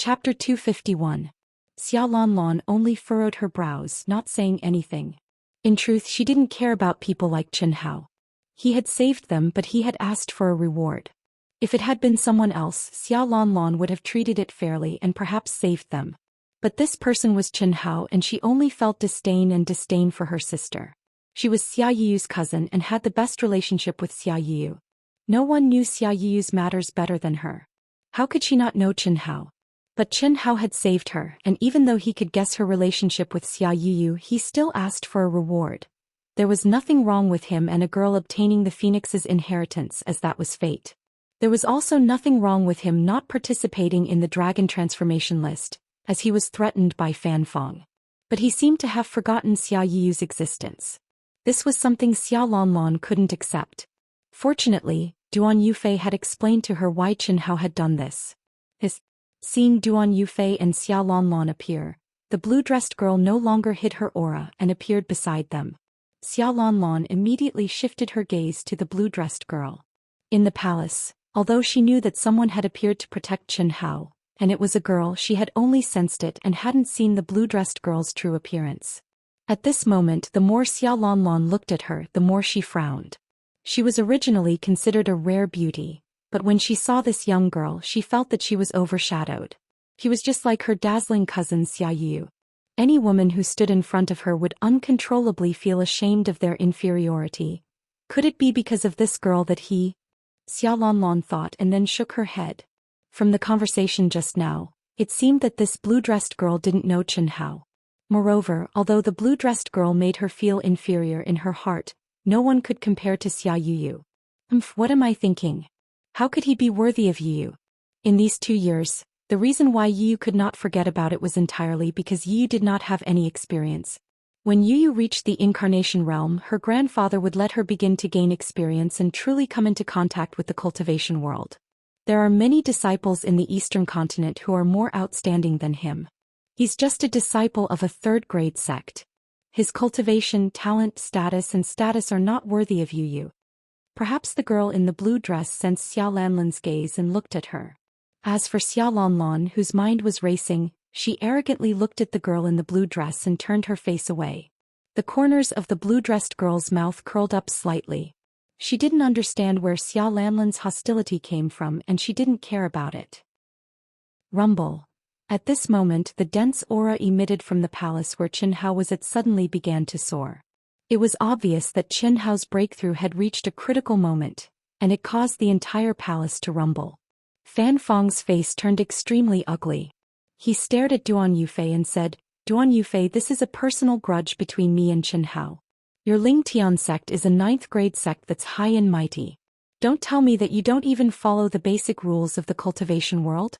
Chapter 251. Xia Lanlan only furrowed her brows, not saying anything. In truth, she didn't care about people like Chen Hao. He had saved them, but he had asked for a reward. If it had been someone else, Xia Lanlan would have treated it fairly and perhaps saved them. But this person was Chen Hao, and she only felt disdain for her sister. She was Xia Yiyu's cousin and had the best relationship with Xia Yiyu. No one knew Xia Yiyu's matters better than her. How could she not know Chen Hao? But Chen Hao had saved her, and even though he could guess her relationship with Xia Yiyu, he still asked for a reward. There was nothing wrong with him and a girl obtaining the phoenix's inheritance, as that was fate. There was also nothing wrong with him not participating in the dragon transformation list, as he was threatened by Fan Fong. But he seemed to have forgotten Xia Yiyu's existence. This was something Xia Lanlan couldn't accept. Fortunately, Duan Yufei had explained to her why Chen Hao had done this. Seeing Duan Yufei and Xia Lanlan appear, the blue-dressed girl no longer hid her aura and appeared beside them. Xia Lanlan immediately shifted her gaze to the blue-dressed girl. In the palace, although she knew that someone had appeared to protect Chen Hao, and it was a girl, she had only sensed it and hadn't seen the blue-dressed girl's true appearance. At this moment, the more Xia Lanlan looked at her, the more she frowned. She was originally considered a rare beauty, but when she saw this young girl, she felt that she was overshadowed. She was just like her dazzling cousin Xia Yiyu. Any woman who stood in front of her would uncontrollably feel ashamed of their inferiority. Could it be because of this girl that Xia Lanlan thought, and then shook her head. From the conversation just now, it seemed that this blue-dressed girl didn't know Chen Hao. Moreover, although the blue-dressed girl made her feel inferior in her heart, no one could compare to Xia Yiyu. What am I thinking? How could he be worthy of Yiyu? In these 2 years, the reason why Yiyu could not forget about it was entirely because Yiyu did not have any experience. When Yiyu reached the incarnation realm, her grandfather would let her begin to gain experience and truly come into contact with the cultivation world. There are many disciples in the Eastern continent who are more outstanding than him. He's just a disciple of a third-grade sect. His cultivation, talent, status are not worthy of Yiyu. Perhaps the girl in the blue dress sensed Xia Lanlan's gaze and looked at her. As for Xia Lanlan, whose mind was racing, she arrogantly looked at the girl in the blue dress and turned her face away. The corners of the blue-dressed girl's mouth curled up slightly. She didn't understand where Xia Lanlan's hostility came from, and she didn't care about it. Rumble. At this moment, the dense aura emitted from the palace where Chen Hao was at suddenly began to soar. It was obvious that Chen Hao's breakthrough had reached a critical moment, and it caused the entire palace to rumble. Fan Fong's face turned extremely ugly. He stared at Duan Yufei and said, "Duan Yufei, this is a personal grudge between me and Chen Hao. Your Ling Tian sect is a 9th-grade sect that's high and mighty. Don't tell me that you don't even follow the basic rules of the cultivation world?"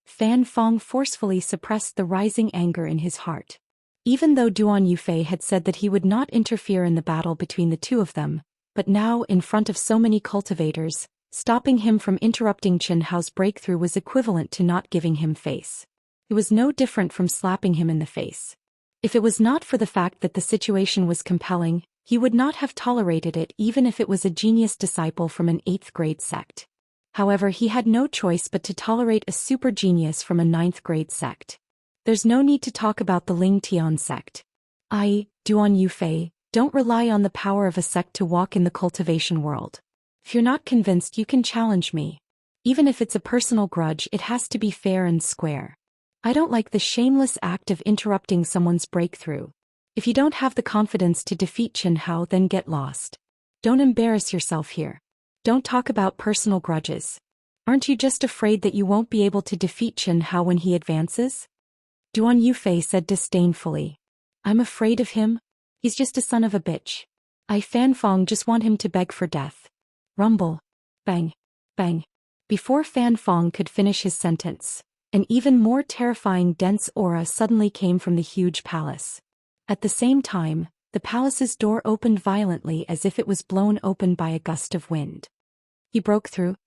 Fan Fong forcefully suppressed the rising anger in his heart. Even though Duan Yufei had said that he would not interfere in the battle between the two of them, but now, in front of so many cultivators, stopping him from interrupting Chen Hao's breakthrough was equivalent to not giving him face. It was no different from slapping him in the face. If it was not for the fact that the situation was compelling, he would not have tolerated it even if it was a genius disciple from an 8th-grade sect. However, he had no choice but to tolerate a super genius from a 9th-grade sect. There's no need to talk about the Ling Tian sect. Duan Yufei, don't rely on the power of a sect to walk in the cultivation world. If you're not convinced, you can challenge me. Even if it's a personal grudge, it has to be fair and square. I don't like the shameless act of interrupting someone's breakthrough. If you don't have the confidence to defeat Chen Hao, then get lost. Don't embarrass yourself here. Don't talk about personal grudges. Aren't you just afraid that you won't be able to defeat Chen Hao when he advances? Duan Yufei said disdainfully. I'm afraid of him? He's just a son of a bitch. Fan Fong just want him to beg for death. Rumble. Bang. Bang. Before Fan Fong could finish his sentence, an even more terrifying dense aura suddenly came from the huge palace. At the same time, the palace's door opened violently as if it was blown open by a gust of wind. He broke through.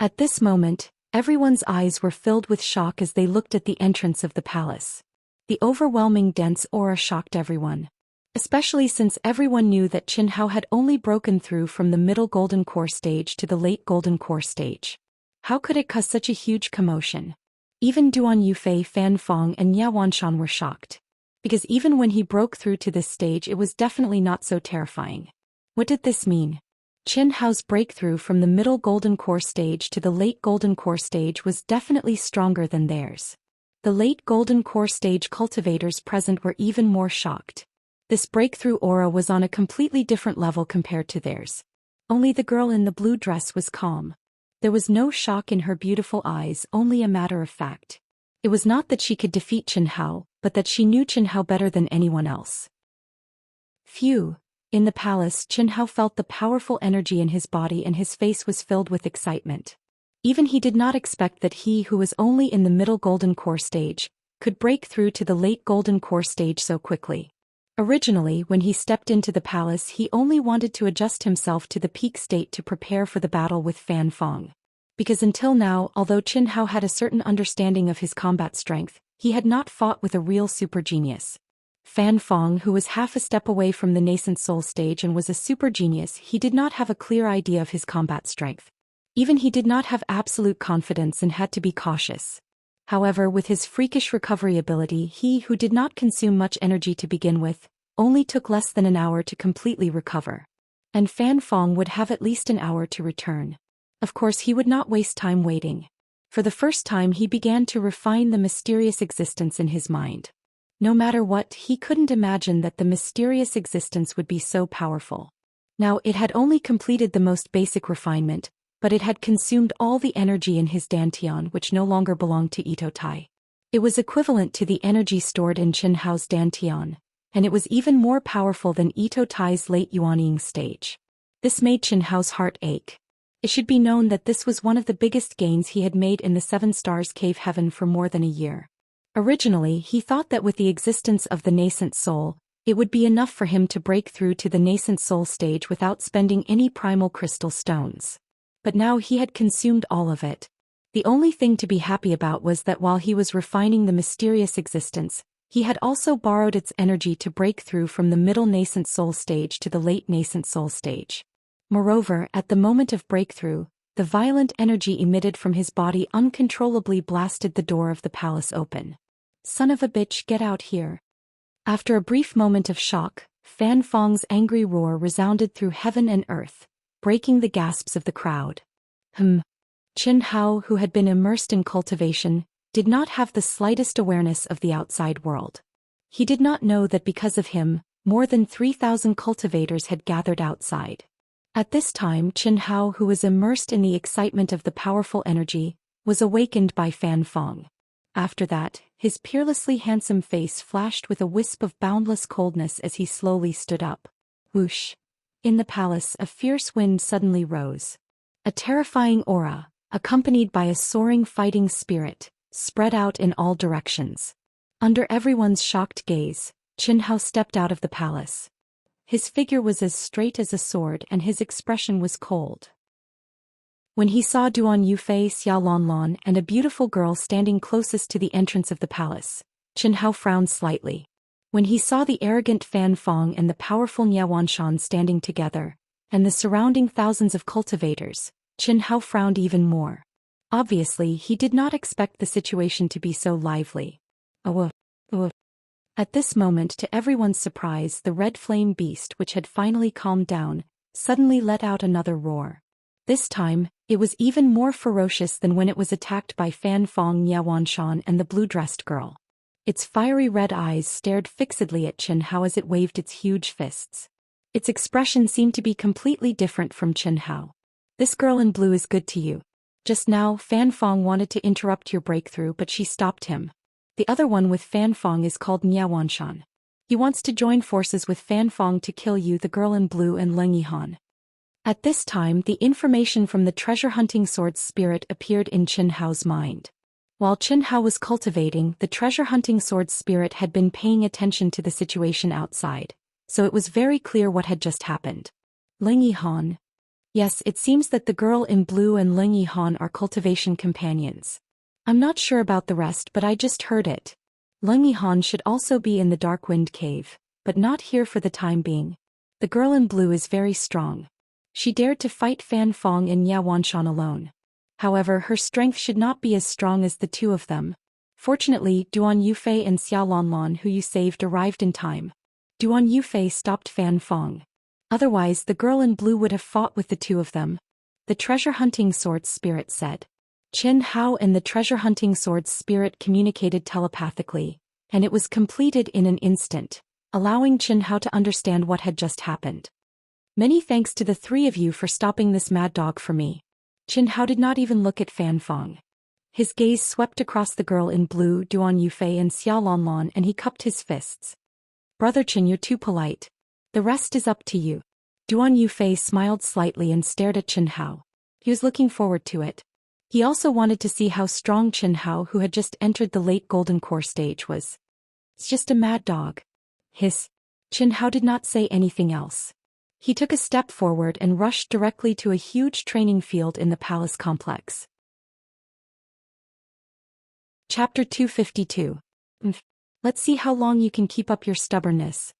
At this moment, everyone's eyes were filled with shock as they looked at the entrance of the palace. The overwhelming dense aura shocked everyone, especially since everyone knew that Chen Hao had only broken through from the middle golden core stage to the late golden core stage. How could it cause such a huge commotion? Even Duan Yufei, Fan Fong and Yawanshan were shocked. Because even when he broke through to this stage, it was definitely not so terrifying. What did this mean? Qin Hao's breakthrough from the middle golden core stage to the late golden core stage was definitely stronger than theirs. The late golden core stage cultivators present were even more shocked. This breakthrough aura was on a completely different level compared to theirs. Only the girl in the blue dress was calm. There was no shock in her beautiful eyes, only a matter of fact. It was not that she could defeat Qin Hao, but that she knew Qin Hao better than anyone else. Phew! In the palace, Qin Hao felt the powerful energy in his body and his face was filled with excitement. Even he did not expect that he who was only in the middle golden core stage could break through to the late golden core stage so quickly. Originally, when he stepped into the palace, he only wanted to adjust himself to the peak state to prepare for the battle with Fan Fong. Because until now, although Qin Hao had a certain understanding of his combat strength, he had not fought with a real super genius. Fan Fong, who was half a step away from the nascent soul stage and was a super genius, he did not have a clear idea of his combat strength. Even he did not have absolute confidence and had to be cautious. However, with his freakish recovery ability, he who did not consume much energy to begin with, only took less than an hour to completely recover. And Fan Fong would have at least an hour to return. Of course, he would not waste time waiting. For the first time, he began to refine the mysterious existence in his mind. No matter what, he couldn't imagine that the mysterious existence would be so powerful. Now, it had only completed the most basic refinement, but it had consumed all the energy in his dantian, which no longer belonged to Ito Tai. It was equivalent to the energy stored in Qin Hao's dantian, and it was even more powerful than Ito Tai's late Yuanying stage. This made Qin Hao's heart ache. It should be known that this was one of the biggest gains he had made in the Seven Stars Cave Heaven for more than a year. Originally, he thought that with the existence of the nascent soul, it would be enough for him to break through to the nascent soul stage without spending any primal crystal stones. But now he had consumed all of it. The only thing to be happy about was that while he was refining the mysterious existence, he had also borrowed its energy to break through from the middle nascent soul stage to the late nascent soul stage. Moreover, at the moment of breakthrough, the violent energy emitted from his body uncontrollably blasted the door of the palace open. Son of a bitch, get out here. After a brief moment of shock, Fan Fong's angry roar resounded through heaven and earth, breaking the gasps of the crowd. Qin Hao, who had been immersed in cultivation, did not have the slightest awareness of the outside world. He did not know that because of him, more than 3,000 cultivators had gathered outside. At this time, Qin Hao, who was immersed in the excitement of the powerful energy, was awakened by Fan Fong. After that, his peerlessly handsome face flashed with a wisp of boundless coldness as he slowly stood up. Whoosh! In the palace, a fierce wind suddenly rose. A terrifying aura, accompanied by a soaring fighting spirit, spread out in all directions. Under everyone's shocked gaze, Qin Hao stepped out of the palace. His figure was as straight as a sword and his expression was cold. When he saw Duan Yufei, Xiaolonlon, and a beautiful girl standing closest to the entrance of the palace, Qin Hao frowned slightly. When he saw the arrogant Fan Fong and the powerful Yawanshan standing together, and the surrounding thousands of cultivators, Qin Hao frowned even more. Obviously, he did not expect the situation to be so lively. At this moment, to everyone's surprise, the red flame beast, which had finally calmed down, suddenly let out another roar. This time, it was even more ferocious than when it was attacked by Fan Fong, Yawanshan, and the blue-dressed girl. Its fiery red eyes stared fixedly at Qin Hao as it waved its huge fists. Its expression seemed to be completely different from Qin Hao. This girl in blue is good to you. Just now, Fan Fong wanted to interrupt your breakthrough, but she stopped him. The other one with Fan Fong is called Yawanshan. He wants to join forces with Fan Fong to kill you, the girl in blue, and Leng Yihan. At this time, the information from the treasure-hunting sword spirit appeared in Qin Hao's mind. While Qin Hao was cultivating, the treasure-hunting sword spirit had been paying attention to the situation outside, so it was very clear what had just happened. Leng Yihan. Yes, it seems that the girl in blue and Leng Yihan are cultivation companions. I'm not sure about the rest, but I just heard it. Leng Yihan should also be in the Darkwind Cave, but not here for the time being. The girl in blue is very strong. She dared to fight Fan Fong and Yawanshan alone. However, her strength should not be as strong as the two of them. Fortunately, Duan Yufei and Xiao Lanlan who you saved arrived in time. Duan Yufei stopped Fan Fong. Otherwise, the girl in blue would have fought with the two of them. The treasure-hunting swords spirit said. Chen Hao and the treasure-hunting swords spirit communicated telepathically, and it was completed in an instant, allowing Chen Hao to understand what had just happened. Many thanks to the three of you for stopping this mad dog for me. Chen Hao did not even look at Fan Fong. His gaze swept across the girl in blue, Duan Yufei and Xiao Lanlan, and he cupped his fists. Brother Chen, you're too polite. The rest is up to you. Duan Yufei smiled slightly and stared at Chen Hao. He was looking forward to it. He also wanted to see how strong Chen Hao, who had just entered the late golden core stage, was. It's just a mad dog. Hiss. Chen Hao did not say anything else. He took a step forward and rushed directly to a huge training field in the palace complex. Chapter 252. Let's see how long you can keep up your stubbornness.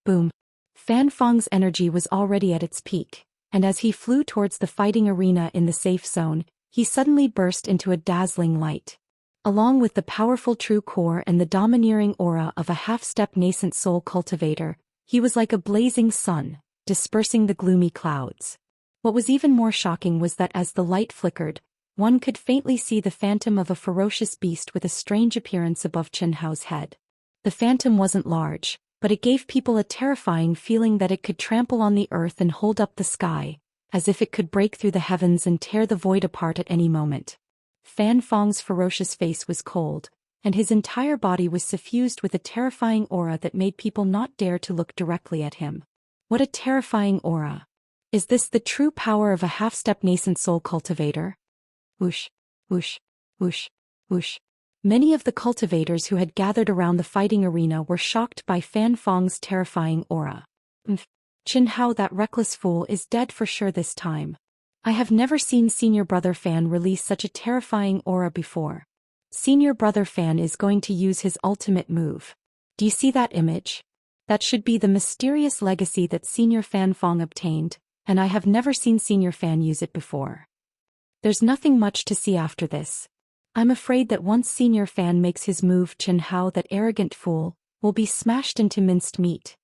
Boom. Fan Fong's energy was already at its peak, and as he flew towards the fighting arena in the safe zone, he suddenly burst into a dazzling light. Along with the powerful true core and the domineering aura of a half-step nascent soul cultivator, he was like a blazing sun, dispersing the gloomy clouds. What was even more shocking was that as the light flickered, one could faintly see the phantom of a ferocious beast with a strange appearance above Chen Hao's head. The phantom wasn't large, but it gave people a terrifying feeling that it could trample on the earth and hold up the sky, as if it could break through the heavens and tear the void apart at any moment. Fan Fong's ferocious face was cold, and his entire body was suffused with a terrifying aura that made people not dare to look directly at him. What a terrifying aura! Is this the true power of a half-step nascent soul cultivator? Whoosh, whoosh, whoosh, whoosh. Many of the cultivators who had gathered around the fighting arena were shocked by Fan Fong's terrifying aura. Chen Hao, that reckless fool, is dead for sure this time. I have never seen Senior Brother Fan release such a terrifying aura before. Senior Brother Fan is going to use his ultimate move. Do you see that image? That should be the mysterious legacy that Senior Fan Fong obtained, and I have never seen Senior Fan use it before. There's nothing much to see after this. I'm afraid that once Senior Fan makes his move, Chen Hao, that arrogant fool, will be smashed into minced meat.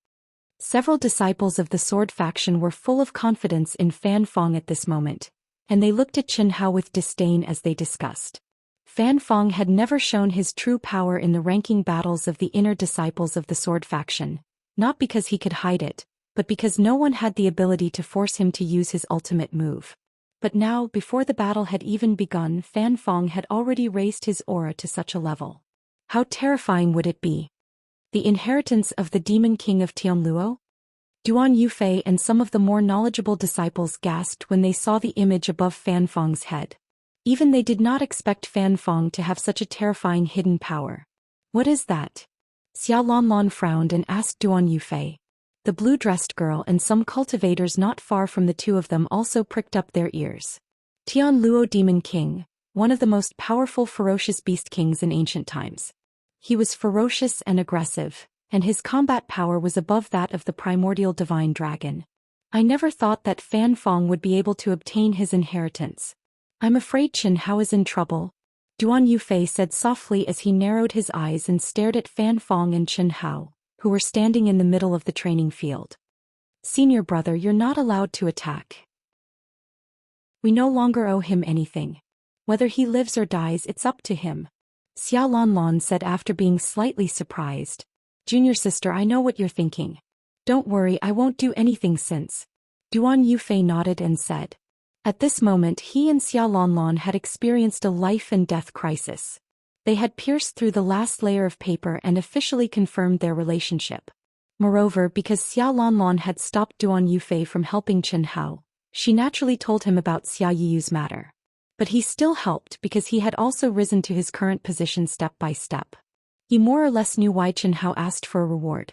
Several disciples of the sword faction were full of confidence in Fan Fong at this moment, and they looked at Chen Hao with disdain as they discussed. Fan Fong had never shown his true power in the ranking battles of the inner disciples of the sword faction, not because he could hide it, but because no one had the ability to force him to use his ultimate move. But now, before the battle had even begun, Fan Fong had already raised his aura to such a level. How terrifying would it be? The inheritance of the Demon King of Tianluo? Duan Yufei and some of the more knowledgeable disciples gasped when they saw the image above Fan Fong's head. Even they did not expect Fan Fong to have such a terrifying hidden power. What is that? Xiao Lanlan frowned and asked Duan Yufei. The blue-dressed girl and some cultivators not far from the two of them also pricked up their ears. Tianluo Demon King, one of the most powerful ferocious beast kings in ancient times. He was ferocious and aggressive, and his combat power was above that of the primordial divine dragon. I never thought that Fan Fong would be able to obtain his inheritance. I'm afraid Chen Hao is in trouble, Duan Yufei said softly as he narrowed his eyes and stared at Fan Fong and Chen Hao, who were standing in the middle of the training field. Senior brother, you're not allowed to attack. We no longer owe him anything. Whether he lives or dies, it's up to him. Xiao Lanlan said after being slightly surprised. Junior sister, I know what you're thinking. Don't worry, I won't do anything since. Duan Yufei nodded and said. At this moment he and Xiao Lanlan had experienced a life and death crisis. They had pierced through the last layer of paper and officially confirmed their relationship. Moreover, because Xiao Lanlan had stopped Duan Yufei from helping Chen Hao, she naturally told him about Xia Yiyu's matter. But he still helped because he had also risen to his current position step by step. He more or less knew why Chen Hao asked for a reward.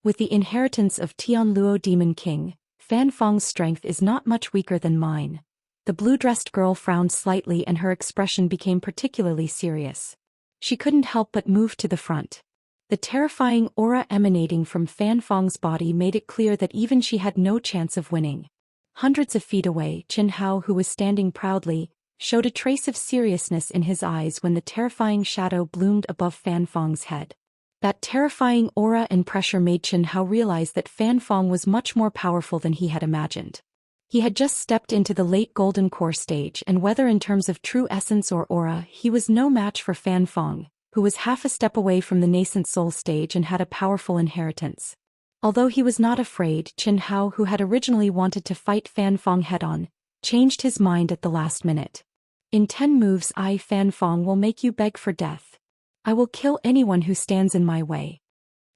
With the inheritance of Tianluo Demon King, Fan Fong's strength is not much weaker than mine. The blue-dressed girl frowned slightly and her expression became particularly serious. She couldn't help but move to the front. The terrifying aura emanating from Fan Fong's body made it clear that even she had no chance of winning. Hundreds of feet away, Chen Hao, who was standing proudly, showed a trace of seriousness in his eyes when the terrifying shadow bloomed above Fan Fang's head. That terrifying aura and pressure made Chen Hao realize that Fan Fang was much more powerful than he had imagined. He had just stepped into the late Golden Core stage, and whether in terms of true essence or aura, he was no match for Fan Fang, who was half a step away from the nascent soul stage and had a powerful inheritance. Although he was not afraid, Chen Hao, who had originally wanted to fight Fan Fang head-on, changed his mind at the last minute. In 10 moves I, Fan Fang, will make you beg for death. I will kill anyone who stands in my way.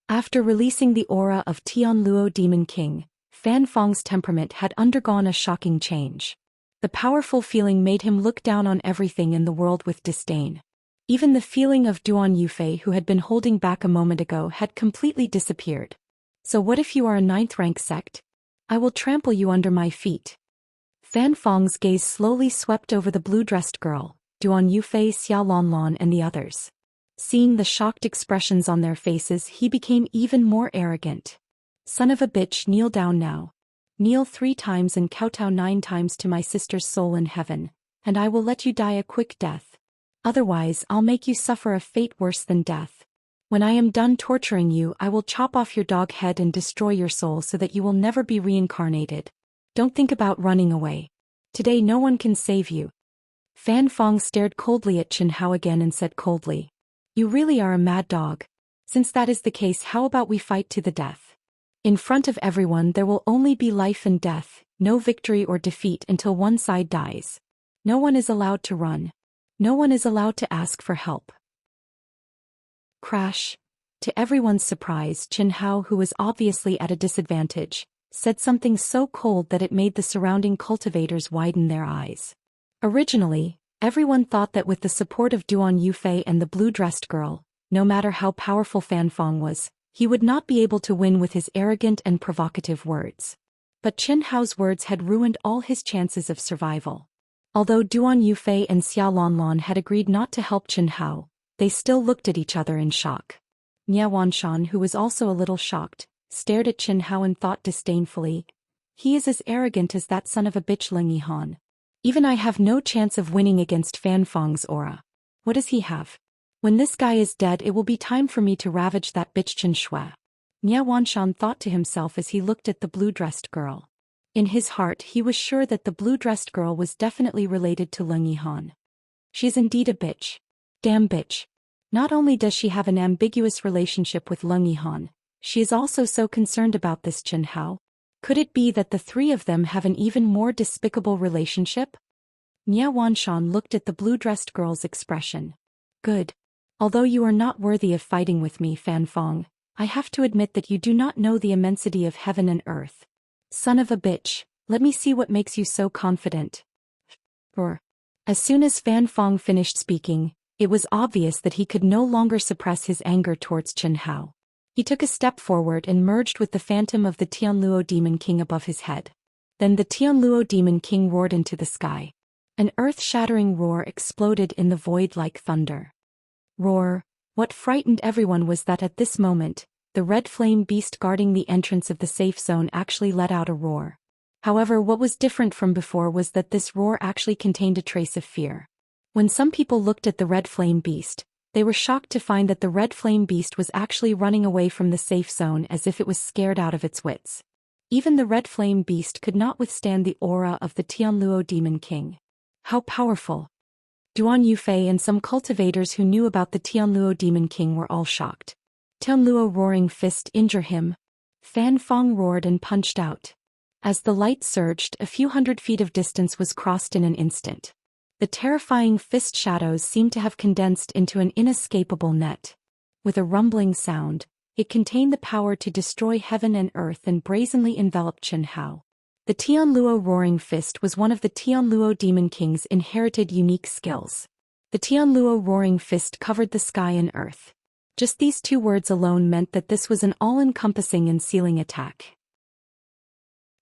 After releasing the aura of Tianluo Demon King, Fan Fang's temperament had undergone a shocking change. The powerful feeling made him look down on everything in the world with disdain. Even the feeling of Duan Yufei, who had been holding back a moment ago, had completely disappeared. So what if you are a 9th-rank sect? I will trample you under my feet. Fan Fang's gaze slowly swept over the blue-dressed girl, Duan Yufei, Xiao Lanlan, and the others. Seeing the shocked expressions on their faces, he became even more arrogant. Son of a bitch, kneel down now. Kneel 3 times and kowtow 9 times to my sister's soul in heaven, and I will let you die a quick death. Otherwise, I'll make you suffer a fate worse than death. When I am done torturing you, I will chop off your dog head and destroy your soul so that you will never be reincarnated. Don't think about running away. Today no one can save you. Fan Fang stared coldly at Chen Hao again and said coldly, You really are a mad dog. Since that is the case, how about we fight to the death? In front of everyone there will only be life and death, no victory or defeat until one side dies. No one is allowed to run. No one is allowed to ask for help. Crash. To everyone's surprise, Chen Hao, who was obviously at a disadvantage, said something so cold that it made the surrounding cultivators widen their eyes. Originally, everyone thought that with the support of Duan Yufei and the blue-dressed girl, no matter how powerful Fan Fang was, he would not be able to win with his arrogant and provocative words. But Chen Hao's words had ruined all his chances of survival. Although Duan Yufei and Xiao Lanlan had agreed not to help Chen Hao, they still looked at each other in shock. Nia Wanshan, who was also a little shocked, stared at Chen Hao and thought disdainfully, He is as arrogant as that son of a bitch Ling Yihan. Even I have no chance of winning against Fan Fang's aura. What does he have? When this guy is dead, it will be time for me to ravage that bitch Chen Shui. Nia Wanshan thought to himself as he looked at the blue-dressed girl. In his heart he was sure that the blue-dressed girl was definitely related to Ling Yihan. She is indeed a bitch. Damn bitch. Not only does she have an ambiguous relationship with Ling Yihan, she is also so concerned about this Chen Hao. Could it be that the 3 of them have an even more despicable relationship? Nia Wanshan looked at the blue-dressed girl's expression. Good. Although you are not worthy of fighting with me, Fan Fang, I have to admit that you do not know the immensity of heaven and earth. Son of a bitch, let me see what makes you so confident. As soon as Fan Fang finished speaking, it was obvious that he could no longer suppress his anger towards Chen Hao. He took a step forward and merged with the phantom of the Tianluo Demon King above his head. Then the Tianluo Demon King roared into the sky. An earth-shattering roar exploded in the void like thunder. Roar. What frightened everyone was that at this moment, the red flame beast guarding the entrance of the safe zone actually let out a roar. However, what was different from before was that this roar actually contained a trace of fear. When some people looked at the red flame beast, they were shocked to find that the red flame beast was actually running away from the safe zone as if it was scared out of its wits. Even the red flame beast could not withstand the aura of the Tianluo Demon King. How powerful! Duan Yufei and some cultivators who knew about the Tianluo Demon King were all shocked. Tianluo roaring fist injure him. Fan Fang roared and punched out. As the light surged, a few hundred feet of distance was crossed in an instant. The terrifying fist shadows seemed to have condensed into an inescapable net. With a rumbling sound, it contained the power to destroy heaven and earth and brazenly enveloped Chen Hao. The Tianluo Roaring Fist was one of the Tianluo Demon King's inherited unique skills. The Tianluo Roaring Fist covered the sky and earth. Just these 2 words alone meant that this was an all-encompassing and sealing attack.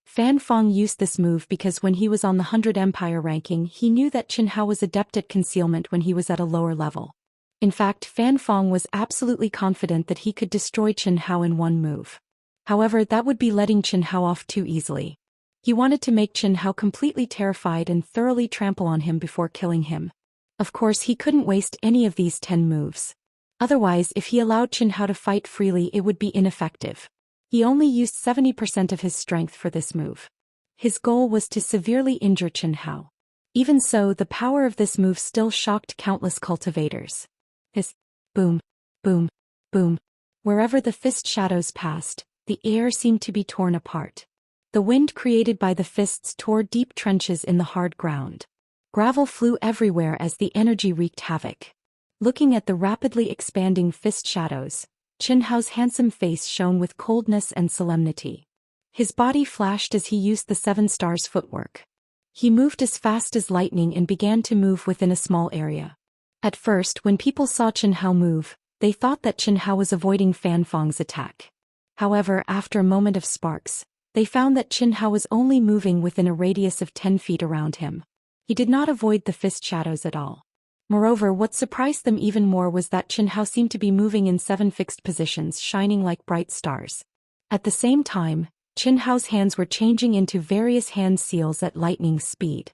Fan Fang used this move because when he was on the 100 Empire ranking, he knew that Chen Hao was adept at concealment when he was at a lower level. In fact, Fan Fang was absolutely confident that he could destroy Chen Hao in one move. However, that would be letting Chen Hao off too easily. He wanted to make Chen Hao completely terrified and thoroughly trample on him before killing him. Of course, he couldn't waste any of these 10 moves. Otherwise, if he allowed Chen Hao to fight freely, it would be ineffective. He only used 70% of his strength for this move. His goal was to severely injure Chen Hao. Even so, the power of this move still shocked countless cultivators. Hiss, boom, boom, boom. Wherever the fist shadows passed, the air seemed to be torn apart. The wind created by the fists tore deep trenches in the hard ground. Gravel flew everywhere as the energy wreaked havoc. Looking at the rapidly expanding fist shadows, Chen Hao's handsome face shone with coldness and solemnity. His body flashed as he used the 7 stars footwork. He moved as fast as lightning and began to move within a small area. At first, when people saw Chen Hao move, they thought that Chen Hao was avoiding Fan Fang's attack. However, after a moment of sparks, they found that Chen Hao was only moving within a radius of 10 feet around him. He did not avoid the fist shadows at all. Moreover, what surprised them even more was that Chen Hao seemed to be moving in 7 fixed positions, shining like bright stars. At the same time, Chen Hao's hands were changing into various hand seals at lightning speed.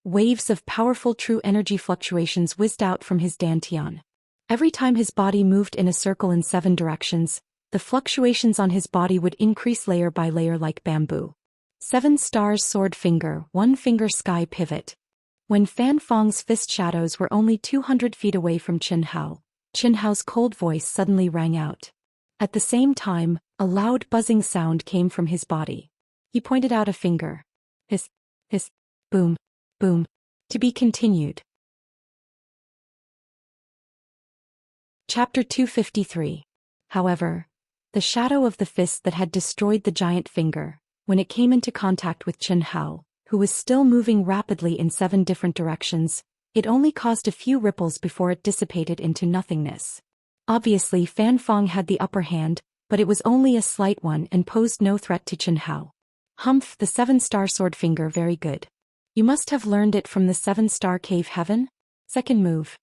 Waves of powerful true energy fluctuations whizzed out from his dantian. Every time his body moved in a circle in 7 directions, the fluctuations on his body would increase layer by layer like bamboo. 7 stars sword finger, 1 finger sky pivot. When Fan Fang's fist shadows were only 200 feet away from Chen Hao's cold voice suddenly rang out. At the same time, a loud buzzing sound came from his body. He pointed out a finger. Hiss, hiss, boom, boom. To be continued. Chapter 253. However, the shadow of the fist that had destroyed the giant finger, when it came into contact with Chen Hao, who was still moving rapidly in 7 different directions, it only caused a few ripples before it dissipated into nothingness. Obviously, Fan Fang had the upper hand, but it was only a slight one and posed no threat to Chen Hao. Humph, the 7-star sword finger, very good. You must have learned it from the 7-star cave heaven? Second move.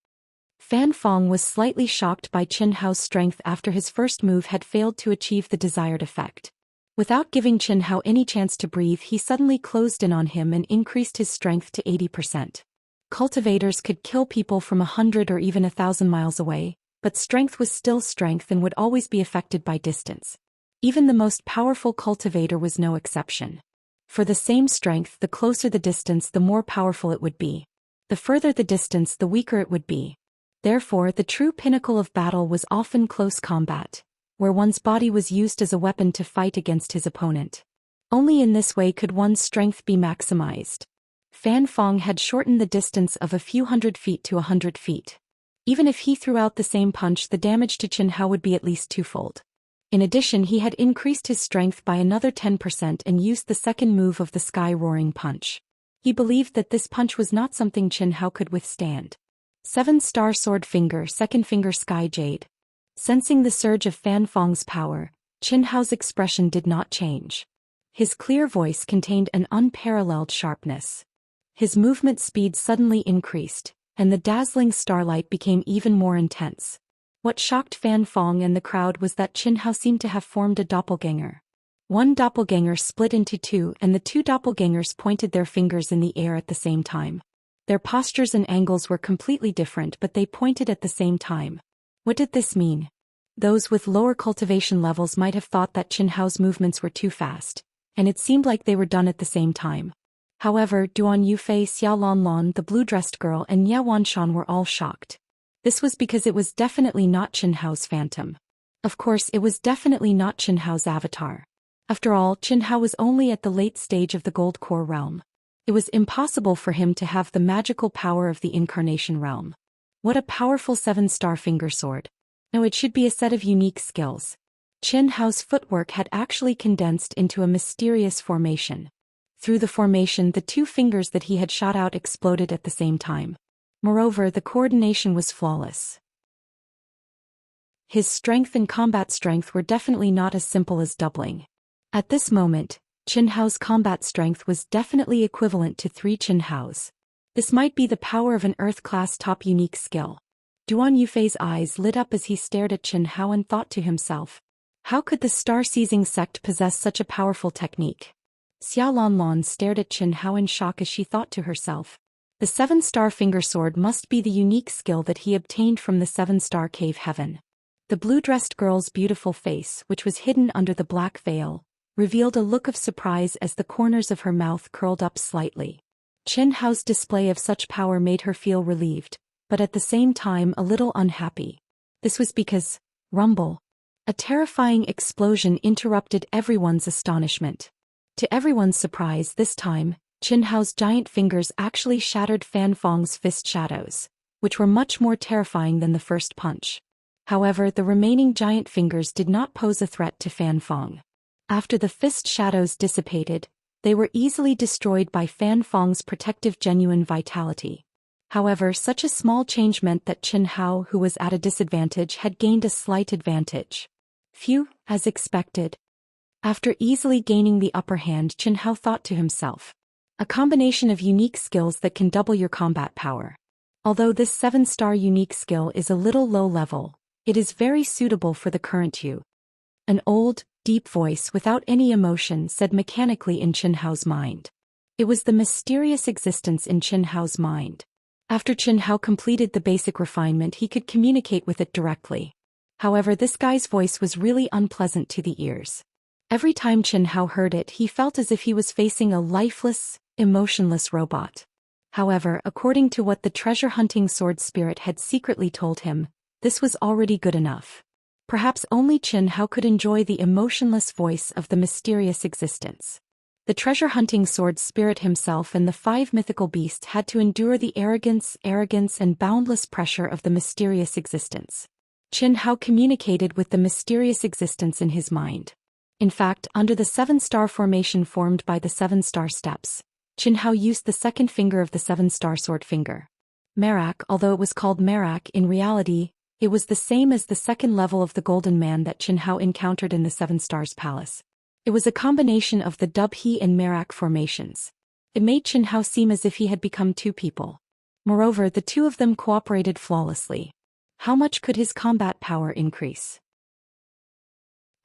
Fan Fang was slightly shocked by Chen Hao's strength after his first move had failed to achieve the desired effect. Without giving Chen Hao any chance to breathe, he suddenly closed in on him and increased his strength to 80%. Cultivators could kill people from 100 or even 1,000 miles away, but strength was still strength and would always be affected by distance. Even the most powerful cultivator was no exception. For the same strength, the closer the distance, the more powerful it would be. The further the distance, the weaker it would be. Therefore, the true pinnacle of battle was often close combat, where one's body was used as a weapon to fight against his opponent. Only in this way could one's strength be maximized. Fan Fang had shortened the distance of a few hundred feet to 100 feet. Even if he threw out the same punch, the damage to Chen Hao would be at least twofold. In addition, he had increased his strength by another 10% and used the second move of the Sky Roaring Punch. He believed that this punch was not something Chen Hao could withstand. 7-star sword finger, second finger Sky Jade. Sensing the surge of Fan Fang's power, Chen Hao's expression did not change. His clear voice contained an unparalleled sharpness. His movement speed suddenly increased, and the dazzling starlight became even more intense. What shocked Fan Fang and the crowd was that Chen Hao seemed to have formed a doppelganger. One doppelganger split into 2, and the 2 doppelgangers pointed their fingers in the air at the same time. Their postures and angles were completely different, but they pointed at the same time. What did this mean? Those with lower cultivation levels might have thought that Chen Hao's movements were too fast, and it seemed like they were done at the same time. However, Duan Yufei, Xiao Lanlan, the blue-dressed girl, and Ye Wanshan were all shocked. This was because it was definitely not Chen Hao's phantom. Of course, it was definitely not Chen Hao's avatar. After all, Chen Hao was only at the late stage of the Gold Core realm. It was impossible for him to have the magical power of the Incarnation realm. What a powerful 7-star finger sword. No, it should be a set of unique skills. Chen Hao's footwork had actually condensed into a mysterious formation. Through the formation, the 2 fingers that he had shot out exploded at the same time. Moreover, the coordination was flawless. His strength and combat strength were definitely not as simple as doubling. At this moment, Chen Hao's combat strength was definitely equivalent to 3 Chen Hao's. This might be the power of an Earth-class top unique skill. Duan Yufei's eyes lit up as he stared at Chen Hao and thought to himself, how could the Star-Seizing sect possess such a powerful technique? Xiao Lanlan stared at Qin Hao in shock as she thought to herself. The 7-star finger sword must be the unique skill that he obtained from the 7-star cave heaven. The blue-dressed girl's beautiful face, which was hidden under the black veil, revealed a look of surprise as the corners of her mouth curled up slightly. Qin Hao's display of such power made her feel relieved, but at the same time a little unhappy. This was because, rumble. A terrifying explosion interrupted everyone's astonishment. To everyone's surprise this time, Qin Hao's giant fingers actually shattered Fan Fong's fist shadows, which were much more terrifying than the first punch. However, the remaining giant fingers did not pose a threat to Fan Fong. After the fist shadows dissipated, they were easily destroyed by Fan Fong's protective genuine vitality. However, such a small change meant that Qin Hao, who was at a disadvantage, had gained a slight advantage. Phew, as expected. After easily gaining the upper hand, Qin Hao thought to himself. A combination of unique skills that can double your combat power. Although this 7-star unique skill is a little low level, it is very suitable for the current you. An old, deep voice without any emotion said mechanically in Qin Hao's mind. It was the mysterious existence in Qin Hao's mind. After Qin Hao completed the basic refinement, he could communicate with it directly. However, this guy's voice was really unpleasant to the ears. Every time Qin Hao heard it, he felt as if he was facing a lifeless, emotionless robot. However, according to what the treasure-hunting sword spirit had secretly told him, this was already good enough. Perhaps only Qin Hao could enjoy the emotionless voice of the mysterious existence. The treasure-hunting sword spirit himself and the 5 mythical beasts had to endure the arrogance and boundless pressure of the mysterious existence. Qin Hao communicated with the mysterious existence in his mind. In fact, under the 7-star formation formed by the 7-star steps, Qin Hao used the second finger of the 7-star sword finger. Merak, although it was called Merak, in reality, it was the same as the second level of the Golden Man that Qin Hao encountered in the 7 Stars Palace. It was a combination of the Dubhe and Merak formations. It made Qin Hao seem as if he had become 2 people. Moreover, the 2 of them cooperated flawlessly. How much could his combat power increase?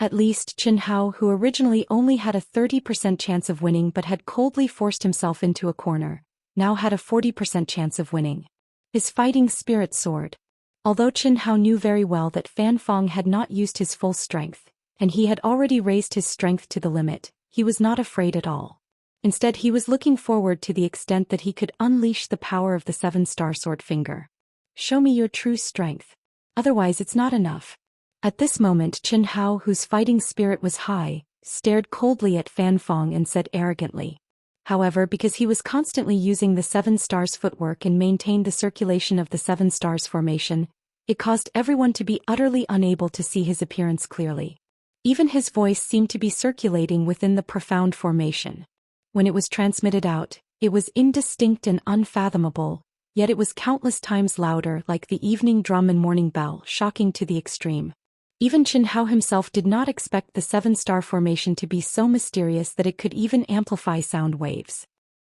At least, Qin Hao, who originally only had a 30% chance of winning but had coldly forced himself into a corner, now had a 40% chance of winning. His fighting spirit soared. Although Qin Hao knew very well that Fan Fong had not used his full strength, and he had already raised his strength to the limit, he was not afraid at all. Instead, he was looking forward to the extent that he could unleash the power of the 7-star sword finger. Show me your true strength. Otherwise it's not enough. At this moment, Qin Hao, whose fighting spirit was high, stared coldly at Fan Fong and said arrogantly. However, because he was constantly using the 7 stars footwork and maintained the circulation of the 7 stars formation, it caused everyone to be utterly unable to see his appearance clearly. Even his voice seemed to be circulating within the profound formation. When it was transmitted out, it was indistinct and unfathomable, yet it was countless times louder, like the evening drum and morning bell, shocking to the extreme. Even Qin Hao himself did not expect the 7-star formation to be so mysterious that it could even amplify sound waves.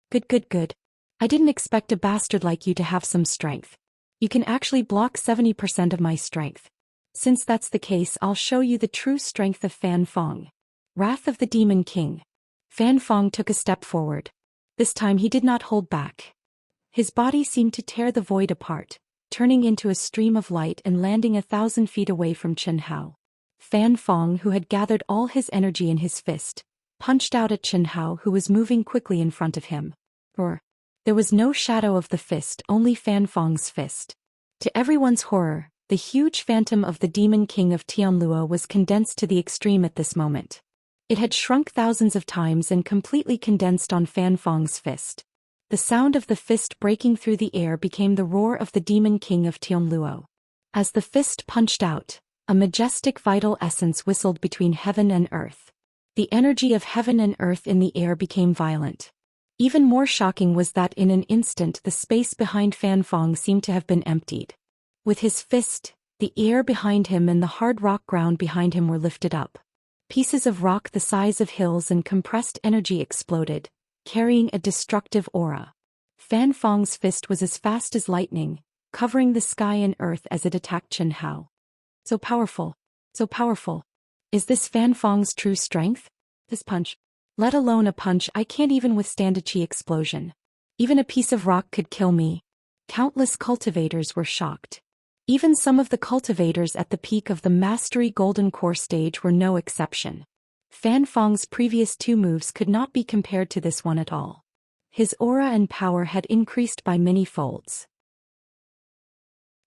Good. I didn't expect a bastard like you to have some strength. You can actually block 70% of my strength. Since that's the case, I'll show you the true strength of Fan Fong. Wrath of the Demon King. Fan Fong took a step forward. This time he did not hold back. His body seemed to tear the void apart, turning into a stream of light and landing 1,000 feet away from Qin Hao. Fan Fong, who had gathered all his energy in his fist, punched out at Qin Hao, who was moving quickly in front of him. There was no shadow of the fist, only Fan Fong's fist. To everyone's horror, the huge phantom of the Demon King of Tianluo was condensed to the extreme at this moment. It had shrunk thousands of times and completely condensed on Fan Fong's fist. The sound of the fist breaking through the air became the roar of the Demon King of Tianluo. As the fist punched out, a majestic vital essence whistled between heaven and earth. The energy of heaven and earth in the air became violent. Even more shocking was that in an instant the space behind Fan Fong seemed to have been emptied. With his fist, the air behind him and the hard rock ground behind him were lifted up. Pieces of rock the size of hills and compressed energy exploded, carrying a destructive aura. Fan Fong's fist was as fast as lightning, covering the sky and earth as it attacked Qin Hao. So powerful. Is this Fan Fong's true strength? This punch. Let alone a punch. I can't even withstand a chi explosion. Even a piece of rock could kill me. Countless cultivators were shocked. Even some of the cultivators at the peak of the Mastery Golden Core stage were no exception. Fan Fang's previous 2 moves could not be compared to this one at all. His aura and power had increased by many folds.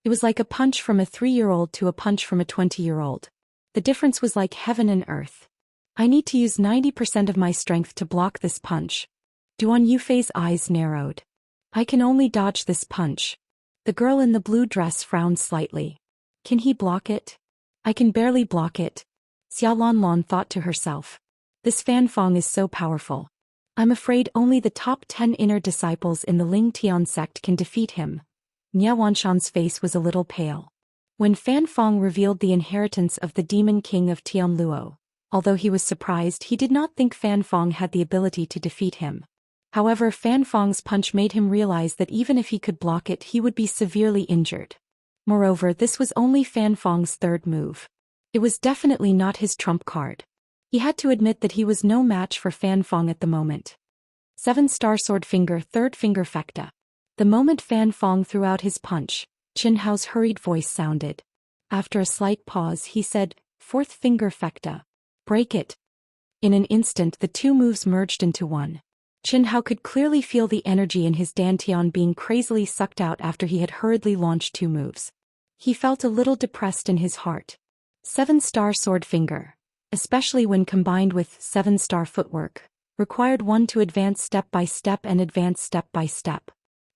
It was like a punch from a 3-year-old to a punch from a 20-year-old. The difference was like heaven and earth. I need to use 90% of my strength to block this punch. Duan Yufei's eyes narrowed. I can only dodge this punch. The girl in the blue dress frowned slightly. Can he block it? I can barely block it. Xiaolanlan thought to herself. This Fan Fang is so powerful. I'm afraid only the top 10 inner disciples in the Ling Tian sect can defeat him. Nia Wanshan's face was a little pale. When Fan Fang revealed the inheritance of the Demon King of Tianluo, although he was surprised, he did not think Fan Fang had the ability to defeat him. However, Fan Fang's punch made him realize that even if he could block it, he would be severely injured. Moreover, this was only Fan Fang's 3rd move. It was definitely not his trump card. He had to admit that he was no match for Fan Fang at the moment. 7-star sword finger, 3rd finger fecta. The moment Fan Fang threw out his punch, Qin Hao's hurried voice sounded. After a slight pause, he said, 4th finger fecta. Break it. In an instant, the 2 moves merged into one. Qin Hao could clearly feel the energy in his dantian being crazily sucked out after he had hurriedly launched 2 moves. He felt a little depressed in his heart. 7-star sword finger, especially when combined with 7-star footwork, required one to advance step by step and advance step by step.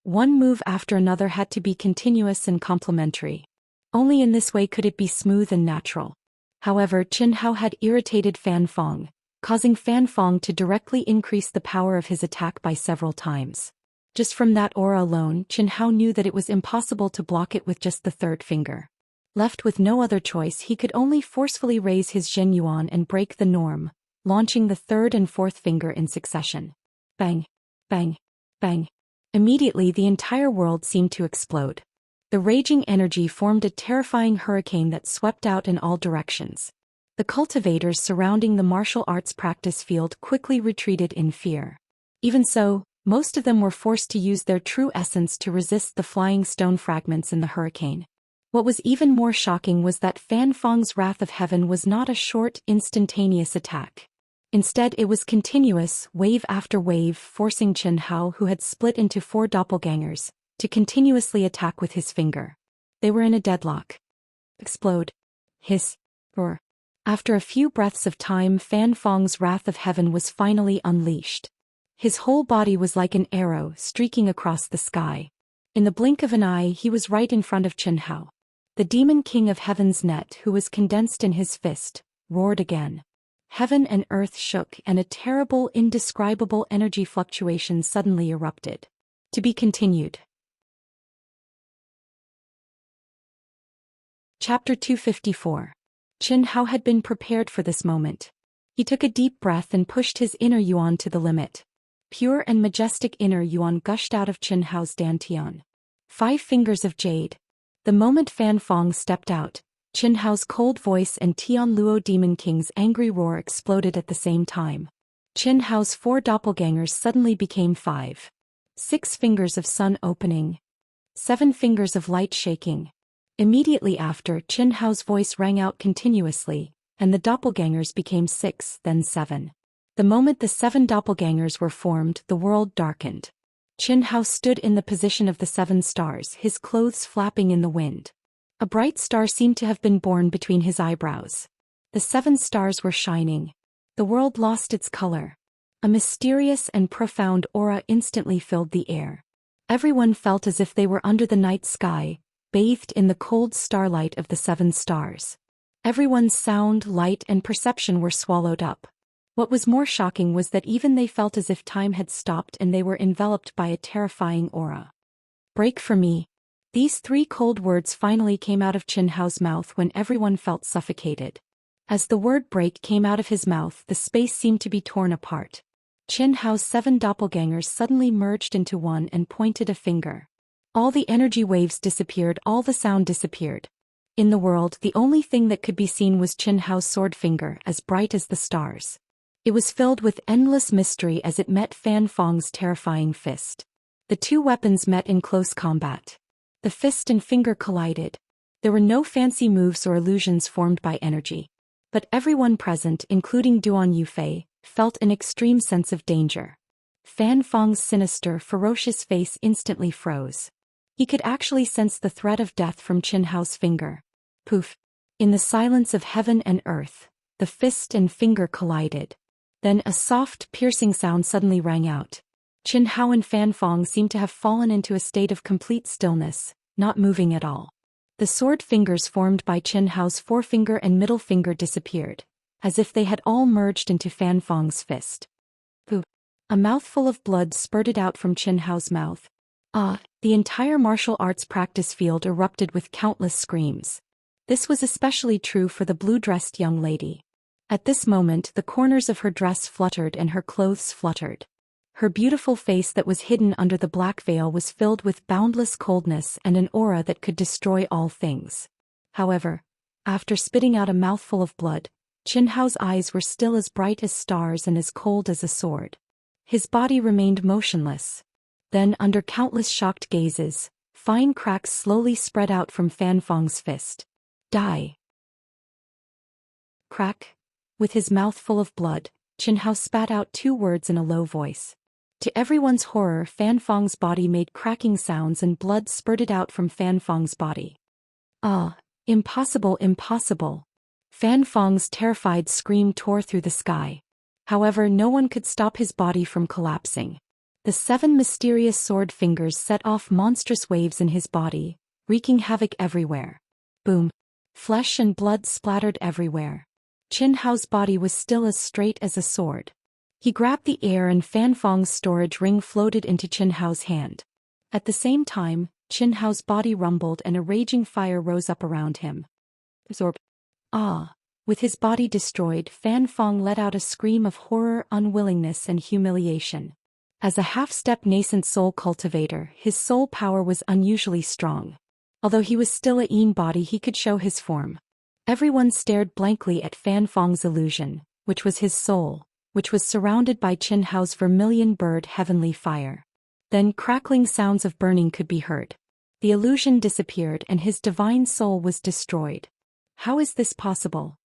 One move after another had to be continuous and complementary. Only in this way could it be smooth and natural. However, Qin Hao had irritated Fan Fang, causing Fan Fang to directly increase the power of his attack by several times. Just from that aura alone, Qin Hao knew that it was impossible to block it with just the 3rd finger. Left with no other choice, he could only forcefully raise his Zhen Yuan and break the norm, launching the 3rd and 4th finger in succession. Bang! Bang! Bang! Immediately the entire world seemed to explode. The raging energy formed a terrifying hurricane that swept out in all directions. The cultivators surrounding the martial arts practice field quickly retreated in fear. Even so, most of them were forced to use their true essence to resist the flying stone fragments in the hurricane. What was even more shocking was that Fan Fang's Wrath of Heaven was not a short, instantaneous attack. Instead, it was continuous, wave after wave, forcing Qin Hao, who had split into 4 doppelgangers, to continuously attack with his finger. They were in a deadlock. Explode. Hiss. Roar. After a few breaths of time, Fan Fang's Wrath of Heaven was finally unleashed. His whole body was like an arrow streaking across the sky. In the blink of an eye, he was right in front of Qin Hao. The Demon King of Heaven's net, who was condensed in his fist, roared again. Heaven and earth shook, and a terrible, indescribable energy fluctuation suddenly erupted. To be continued. Chapter 254. Qin Hao had been prepared for this moment. He took a deep breath and pushed his inner yuan to the limit. Pure and majestic inner yuan gushed out of Qin Hao's dantian. 5 fingers of jade. The moment Fan Fang stepped out, Qin Hao's cold voice and Tianluo Demon King's angry roar exploded at the same time. Qin Hao's 4 doppelgangers suddenly became 5. 6 fingers of sun opening. 7 fingers of light shaking. Immediately after, Qin Hao's voice rang out continuously, and the doppelgangers became 6, then 7. The moment the 7 doppelgangers were formed, the world darkened. Qin Hao stood in the position of the 7 stars, his clothes flapping in the wind. A bright star seemed to have been born between his eyebrows. The 7 stars were shining. The world lost its color. A mysterious and profound aura instantly filled the air. Everyone felt as if they were under the night sky, bathed in the cold starlight of the 7 stars. Everyone's sound, light, and perception were swallowed up. What was more shocking was that even they felt as if time had stopped and they were enveloped by a terrifying aura. Break for me. These 3 cold words finally came out of Qin Hao's mouth when everyone felt suffocated. As the word break came out of his mouth, the space seemed to be torn apart. Qin Hao's 7 doppelgangers suddenly merged into one and pointed a finger. All the energy waves disappeared, all the sound disappeared. In the world, the only thing that could be seen was Qin Hao's sword finger, as bright as the stars. It was filled with endless mystery as it met Fan Fang's terrifying fist. The two weapons met in close combat. The fist and finger collided. There were no fancy moves or illusions formed by energy. But everyone present, including Duan Yufei, felt an extreme sense of danger. Fan Fang's sinister, ferocious face instantly froze. He could actually sense the threat of death from Qin Hao's finger. Poof! In the silence of heaven and earth, the fist and finger collided. Then a soft, piercing sound suddenly rang out. Qin Hao and Fan Fang seemed to have fallen into a state of complete stillness, not moving at all. The sword fingers formed by Qin Hao's forefinger and middle finger disappeared, as if they had all merged into Fan Fang's fist. Pooh! A mouthful of blood spurted out from Qin Hao's mouth. The entire martial arts practice field erupted with countless screams. This was especially true for the blue-dressed young lady. At this moment the corners of her dress fluttered and her clothes fluttered. Her beautiful face that was hidden under the black veil was filled with boundless coldness and an aura that could destroy all things. However, after spitting out a mouthful of blood, Qin Hao's eyes were still as bright as stars and as cold as a sword. His body remained motionless. Then, under countless shocked gazes, fine cracks slowly spread out from Fan Fang's fist. Die! Crack! With his mouth full of blood, Qin Hao spat out two words in a low voice. To everyone's horror, Fan Fang's body made cracking sounds and blood spurted out from Fan Fang's body. Impossible, impossible! Fan Fang's terrified scream tore through the sky. However, no one could stop his body from collapsing. The 7 mysterious sword fingers set off monstrous waves in his body, wreaking havoc everywhere. Boom! Flesh and blood splattered everywhere. Qin Hao's body was still as straight as a sword. He grabbed the air and Fan Fang's storage ring floated into Qin Hao's hand. At the same time, Qin Hao's body rumbled and a raging fire rose up around him. Absorb. With his body destroyed, Fan Fang let out a scream of horror, unwillingness and humiliation. As a half-step nascent soul cultivator, his soul power was unusually strong. Although he was still a Yin body, he could show his form. Everyone stared blankly at Fan Fang's illusion, which was his soul, which was surrounded by Qin Hao's vermilion bird heavenly fire. Then crackling sounds of burning could be heard. The illusion disappeared and his divine soul was destroyed. How is this possible?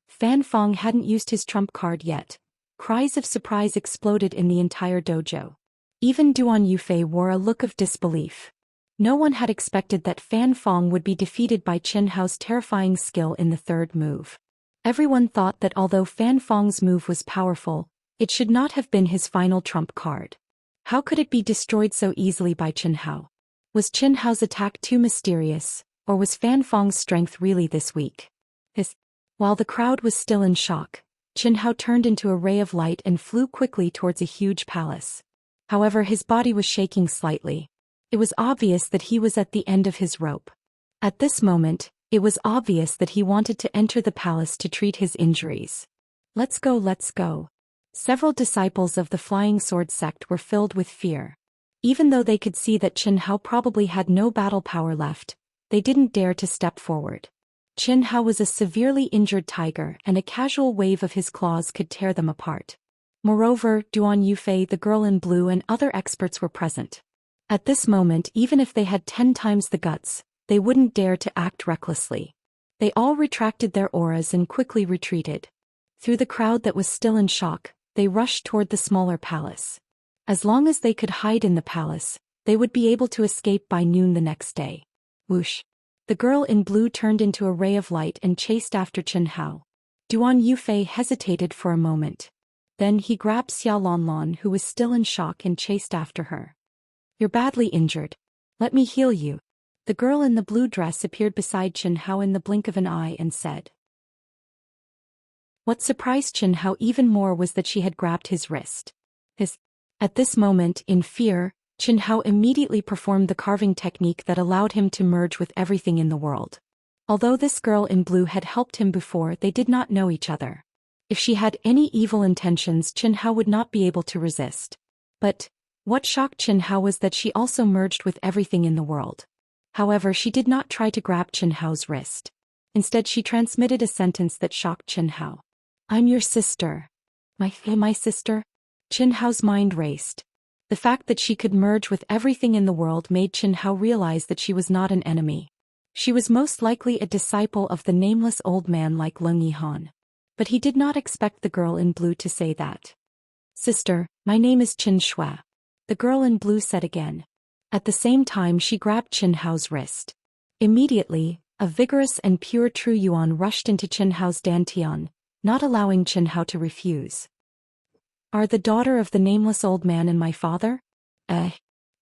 Fan Fang hadn't used his trump card yet. Cries of surprise exploded in the entire dojo. Even Duan Yufei wore a look of disbelief. No one had expected that Fan Fang would be defeated by Qin Hao's terrifying skill in the third move. Everyone thought that although Fan Fang's move was powerful, it should not have been his final trump card. How could it be destroyed so easily by Qin Hao? Was Qin Hao's attack too mysterious, or was Fan Fang's strength really this weak? While the crowd was still in shock, Qin Hao turned into a ray of light and flew quickly towards a huge palace. However, his body was shaking slightly. It was obvious that he was at the end of his rope. At this moment, it was obvious that he wanted to enter the palace to treat his injuries. Let's go, let's go. Several disciples of the Flying Sword sect were filled with fear. Even though they could see that Qin Hao probably had no battle power left, they didn't dare to step forward. Qin Hao was a severely injured tiger and a casual wave of his claws could tear them apart. Moreover, Duan Yufei, the girl in blue and other experts were present. At this moment, even if they had 10 times the guts, they wouldn't dare to act recklessly. They all retracted their auras and quickly retreated. Through the crowd that was still in shock, they rushed toward the smaller palace. As long as they could hide in the palace, they would be able to escape by noon the next day. Whoosh! The girl in blue turned into a ray of light and chased after Qin Hao. Duan Yufei hesitated for a moment. Then he grabbed Xiaolonlon, who was still in shock, and chased after her. You're badly injured. Let me heal you. The girl in the blue dress appeared beside Qin Hao in the blink of an eye and said. What surprised Qin Hao even more was that she had grabbed his wrist. At this moment, in fear, Qin Hao immediately performed the carving technique that allowed him to merge with everything in the world. Although this girl in blue had helped him before, they did not know each other. If she had any evil intentions, Qin Hao would not be able to resist. But what shocked Qin Hao was that she also merged with everything in the world. However, she did not try to grab Qin Hao's wrist. Instead, she transmitted a sentence that shocked Qin Hao. I'm your sister. My sister? Qin Hao's mind raced. The fact that she could merge with everything in the world made Qin Hao realize that she was not an enemy. She was most likely a disciple of the nameless old man like Leng Yihan. But he did not expect the girl in blue to say that. Sister, my name is Qin Shui. The girl in blue said again. At the same time she grabbed Qin Hao's wrist. Immediately, a vigorous and pure true yuan rushed into Qin Hao's dantian, not allowing Qin Hao to refuse. Are the daughter of the nameless old man and my father? Duan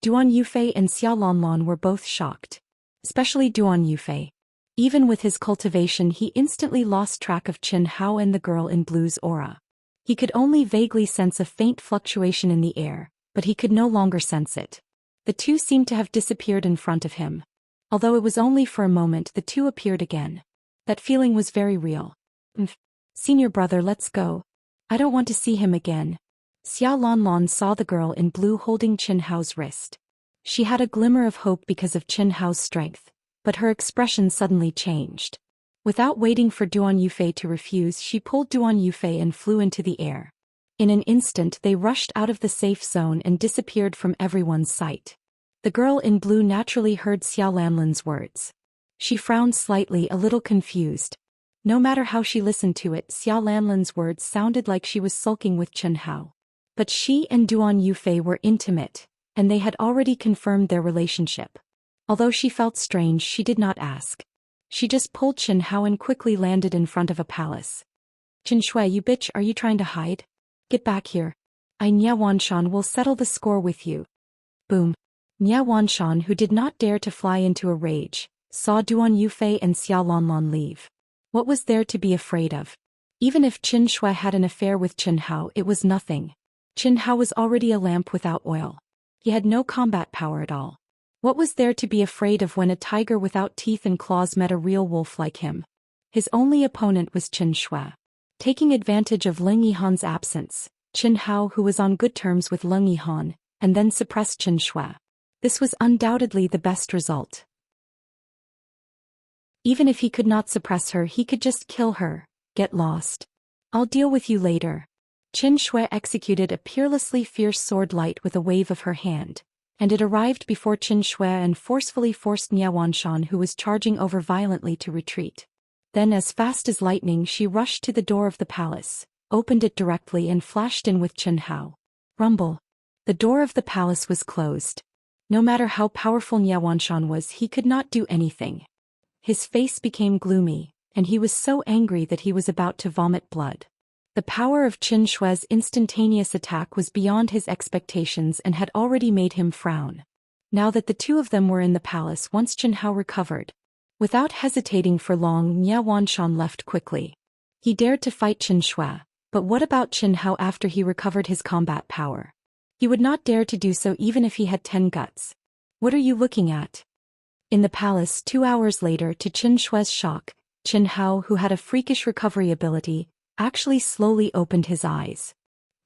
Yufei and Xia Lanlan were both shocked. Especially Duan Yufei. Even with his cultivation he instantly lost track of Qin Hao and the girl in blue's aura. He could only vaguely sense a faint fluctuation in the air, but he could no longer sense it. The two seemed to have disappeared in front of him. Although it was only for a moment the two appeared again. That feeling was very real. Senior brother, let's go. I don't want to see him again. Xia Lanlan saw the girl in blue holding Qin Hao's wrist. She had a glimmer of hope because of Qin Hao's strength, but her expression suddenly changed. Without waiting for Duan Yufei to refuse, she pulled Duan Yufei and flew into the air. In an instant they rushed out of the safe zone and disappeared from everyone's sight. The girl in blue naturally heard Xia Lanlan's words. She frowned slightly, a little confused. No matter how she listened to it, Xia Lanlan's words sounded like she was sulking with Qin Hao. But she and Duan Yufei were intimate, and they had already confirmed their relationship. Although she felt strange, she did not ask. She just pulled Qin Hao and quickly landed in front of a palace. Qin Shui, you bitch, are you trying to hide? Get back here. Nia Wanshan will settle the score with you. Boom. Nia Wanshan, who did not dare to fly into a rage, saw Duan Yufei and Xia Lanlan leave. What was there to be afraid of? Even if Qin Shui had an affair with Qin Hao, it was nothing. Qin Hao was already a lamp without oil. He had no combat power at all. What was there to be afraid of when a tiger without teeth and claws met a real wolf like him? His only opponent was Qin Shui. Taking advantage of Leng Yihan's absence, Qin Hao, who was on good terms with Leng Yihan, and then suppressed Qin Shui. This was undoubtedly the best result. Even if he could not suppress her, he could just kill her. Get lost. I'll deal with you later. Qin Shui executed a peerlessly fierce sword light with a wave of her hand, and it arrived before Qin Shui and forcefully forced Nia Wanshan, who was charging over violently, to retreat. Then as fast as lightning she rushed to the door of the palace, opened it directly and flashed in with Qin Hao. Rumble. The door of the palace was closed. No matter how powerful Nia Wanshan was, he could not do anything. His face became gloomy, and he was so angry that he was about to vomit blood. The power of Qin Shui's instantaneous attack was beyond his expectations and had already made him frown. Now that the two of them were in the palace, once Qin Hao recovered. Without hesitating for long, Nia Wanshan left quickly. He dared to fight Qin Shui, but what about Qin Hao after he recovered his combat power? He would not dare to do so even if he had 10 guts. What are you looking at? In the palace 2 hours later, to Qin Shui's shock, Qin Hao, who had a freakish recovery ability, actually slowly opened his eyes.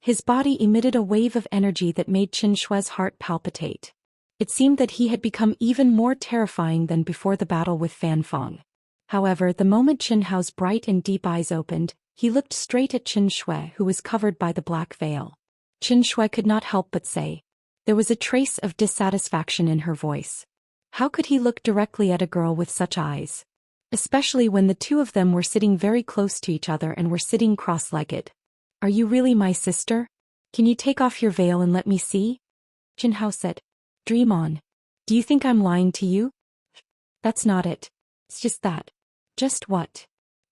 His body emitted a wave of energy that made Qin Shui's heart palpitate. It seemed that he had become even more terrifying than before the battle with Fan Feng. However, the moment Qin Hao's bright and deep eyes opened, he looked straight at Qin Shui, who was covered by the black veil. Qin Shui could not help but say. There was a trace of dissatisfaction in her voice. How could he look directly at a girl with such eyes? Especially when the two of them were sitting very close to each other and were sitting cross-legged. Are you really my sister? Can you take off your veil and let me see? Qin Hao said. Dream on. Do you think I'm lying to you? That's not it. It's just that. Just what?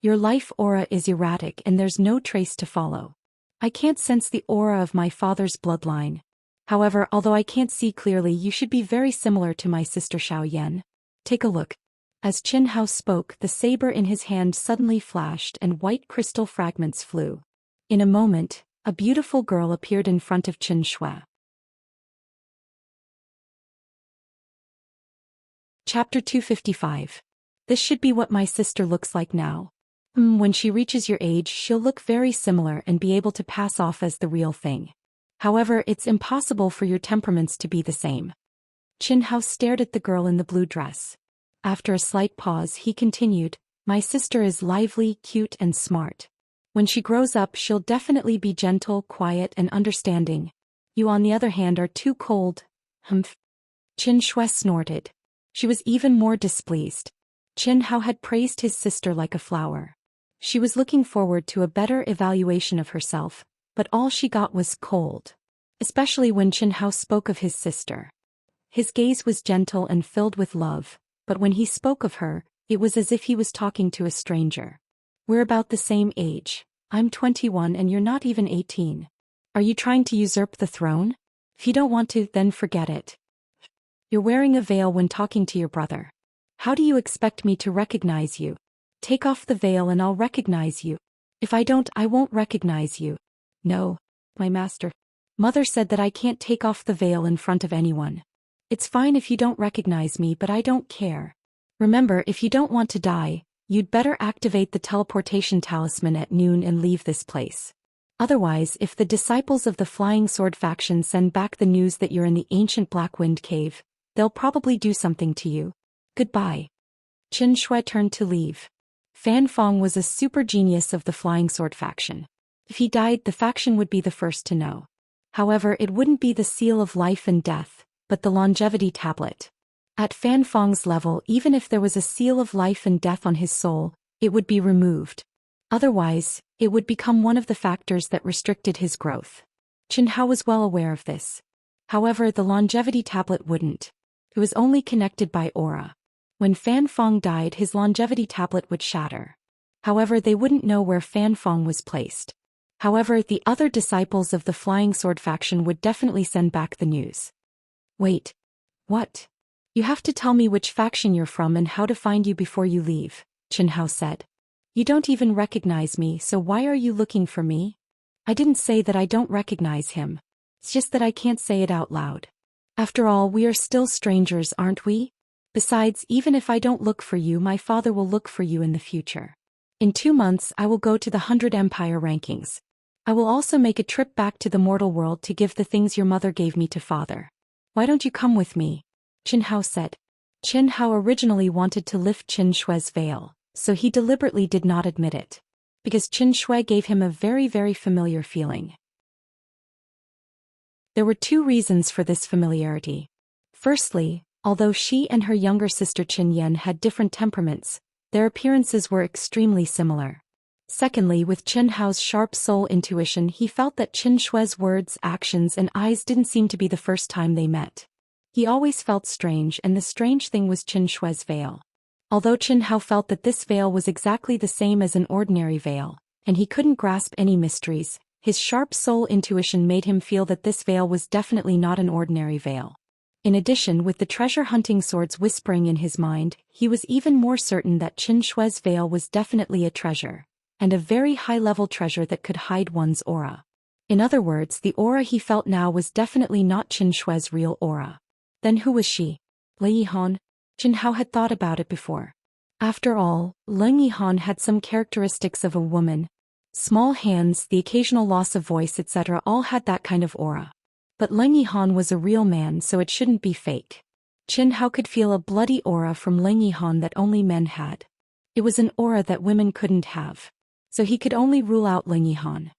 Your life aura is erratic and there's no trace to follow. I can't sense the aura of my father's bloodline. However, although I can't see clearly, you should be very similar to my sister Xiaoyan. Take a look. As Qin Hao spoke, the saber in his hand suddenly flashed and white crystal fragments flew. In a moment, a beautiful girl appeared in front of Qin Shui. Chapter 255. This should be what my sister looks like now. When she reaches your age, she'll look very similar and be able to pass off as the real thing. However, it's impossible for your temperaments to be the same. Qin Hao stared at the girl in the blue dress. After a slight pause, he continued, My sister is lively, cute and smart. When she grows up, she'll definitely be gentle, quiet, and understanding. You, on the other hand, are too cold. Humph. Qin Shui snorted. She was even more displeased. Qin Hao had praised his sister like a flower. She was looking forward to a better evaluation of herself, but all she got was cold. Especially when Qin Hao spoke of his sister. His gaze was gentle and filled with love, but when he spoke of her, it was as if he was talking to a stranger. We're about the same age. I'm 21 and you're not even 18. Are you trying to usurp the throne? If you don't want to, then forget it. You're wearing a veil when talking to your brother. How do you expect me to recognize you? Take off the veil and I'll recognize you. If I don't, I won't recognize you. No, my master. Mother said that I can't take off the veil in front of anyone. It's fine if you don't recognize me, but I don't care. Remember, if you don't want to die, you'd better activate the teleportation talisman at noon and leave this place. Otherwise, if the disciples of the Flying Sword faction send back the news that you're in the ancient Black Wind Cave, they'll probably do something to you. Goodbye. Qin Shui turned to leave. Fan Fong was a super genius of the Flying Sword faction. If he died, the faction would be the first to know. However, it wouldn't be the seal of life and death, but the longevity tablet. At Fan Fong's level, even if there was a seal of life and death on his soul, it would be removed. Otherwise, it would become one of the factors that restricted his growth. Qin Hao was well aware of this. However, the longevity tablet wouldn't. It was only connected by aura. When Fan Fong died, his longevity tablet would shatter. However, they wouldn't know where Fan Fong was placed. However, the other disciples of the Flying Sword faction would definitely send back the news. Wait. What? You have to tell me which faction you're from and how to find you before you leave, Qin Hao said. You don't even recognize me, so why are you looking for me? I didn't say that I don't recognize him. It's just that I can't say it out loud. After all, we are still strangers, aren't we? Besides, even if I don't look for you, my father will look for you in the future. In 2 months, I will go to the 100 Empire rankings. I will also make a trip back to the mortal world to give the things your mother gave me to father. Why don't you come with me? Qin Hao said. Qin Hao originally wanted to lift Qin Shui's veil, so he deliberately did not admit it. Because Qin Shui gave him a very, very familiar feeling. There were 2 reasons for this familiarity. Firstly, although she and her younger sister Qin Yan had different temperaments, their appearances were extremely similar. Secondly, with Qin Hao's sharp soul intuition, he felt that Qin Shui's words, actions, and eyes didn't seem to be the first time they met. He always felt strange, and the strange thing was Qin Shui's veil. Although Qin Hao felt that this veil was exactly the same as an ordinary veil, and he couldn't grasp any mysteries, his sharp soul intuition made him feel that this veil was definitely not an ordinary veil. In addition, with the treasure-hunting swords whispering in his mind, he was even more certain that Qin Shui's veil was definitely a treasure, and a very high-level treasure that could hide one's aura. In other words, the aura he felt now was definitely not Qin Shui's real aura. Then who was she? Lei Yihan? Qin Hao had thought about it before. After all, Lei Yihan had some characteristics of a woman. Small hands, the occasional loss of voice, etc. all had that kind of aura. But Lei Yihan was a real man, so it shouldn't be fake. Qin Hao could feel a bloody aura from Lei Yihan that only men had. It was an aura that women couldn't have. So he could only rule out Lei Yihan.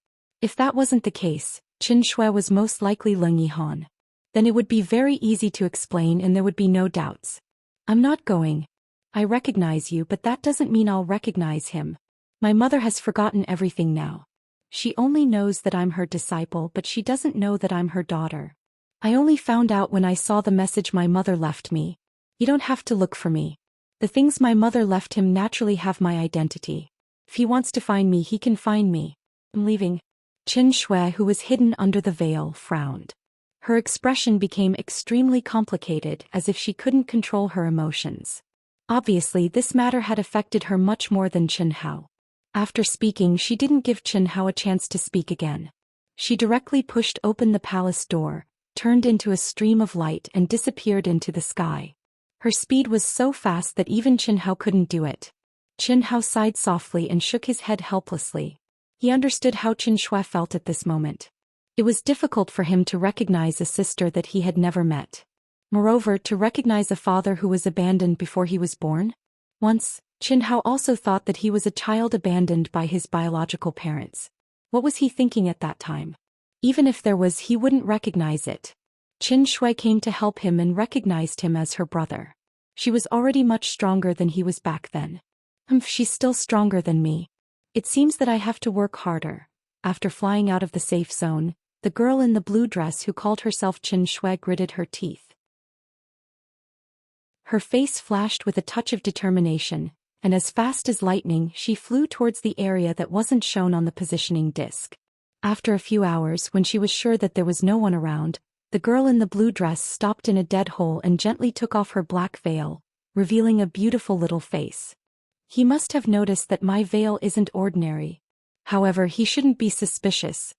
If that wasn't the case, Qin Shui was most likely Lei Yihan. Then it would be very easy to explain and there would be no doubts. I'm not going. I recognize you, but that doesn't mean I'll recognize him. My mother has forgotten everything now. She only knows that I'm her disciple, but she doesn't know that I'm her daughter. I only found out when I saw the message my mother left me. You don't have to look for me. The things my mother left him naturally have my identity. If he wants to find me, he can find me. I'm leaving. Qin Shui, who was hidden under the veil, frowned. Her expression became extremely complicated, as if she couldn't control her emotions. Obviously, this matter had affected her much more than Qin Hao. After speaking, she didn't give Qin Hao a chance to speak again. She directly pushed open the palace door, turned into a stream of light and disappeared into the sky. Her speed was so fast that even Qin Hao couldn't do it. Qin Hao sighed softly and shook his head helplessly. He understood how Qin Shui felt at this moment. It was difficult for him to recognize a sister that he had never met. Moreover, to recognize a father who was abandoned before he was born? Once, Qin Hao also thought that he was a child abandoned by his biological parents. What was he thinking at that time? Even if there was, he wouldn't recognize it. Qin Shui came to help him and recognized him as her brother. She was already much stronger than he was back then. She's still stronger than me. It seems that I have to work harder. After flying out of the safe zone, the girl in the blue dress who called herself Qin Shui gritted her teeth. Her face flashed with a touch of determination, and as fast as lightning she flew towards the area that wasn't shown on the positioning disc. After a few hours, when she was sure that there was no one around, the girl in the blue dress stopped in a dead hole and gently took off her black veil, revealing a beautiful little face. He must have noticed that my veil isn't ordinary. However, he shouldn't be suspicious,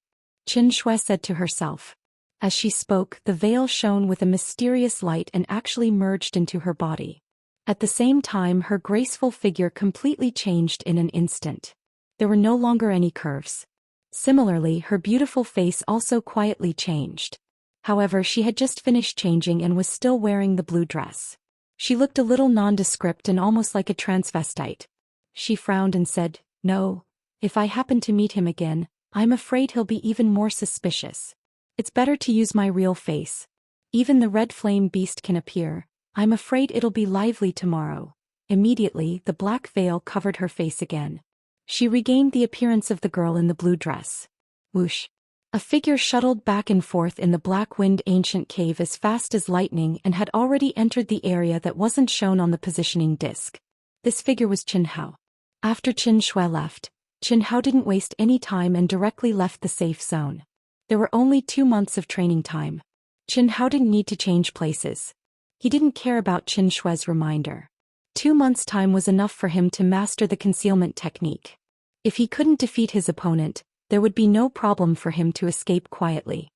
Qin Shui said to herself. As she spoke, the veil shone with a mysterious light and actually merged into her body. At the same time, her graceful figure completely changed in an instant. There were no longer any curves. Similarly, her beautiful face also quietly changed. However, she had just finished changing and was still wearing the blue dress. She looked a little nondescript and almost like a transvestite. She frowned and said, "No, if I happen to meet him again, I'm afraid he'll be even more suspicious. It's better to use my real face. Even the red flame beast can appear. I'm afraid it'll be lively tomorrow." Immediately, the black veil covered her face again. She regained the appearance of the girl in the blue dress. Whoosh! A figure shuttled back and forth in the black-wind ancient cave as fast as lightning and had already entered the area that wasn't shown on the positioning disc. This figure was Qin Hao. After Qin Shui left, Qin Hao didn't waste any time and directly left the safe zone. There were only 2 months of training time. Qin Hao didn't need to change places. He didn't care about Qin Shui's reminder. 2 months' time was enough for him to master the concealment technique. If he couldn't defeat his opponent, there would be no problem for him to escape quietly.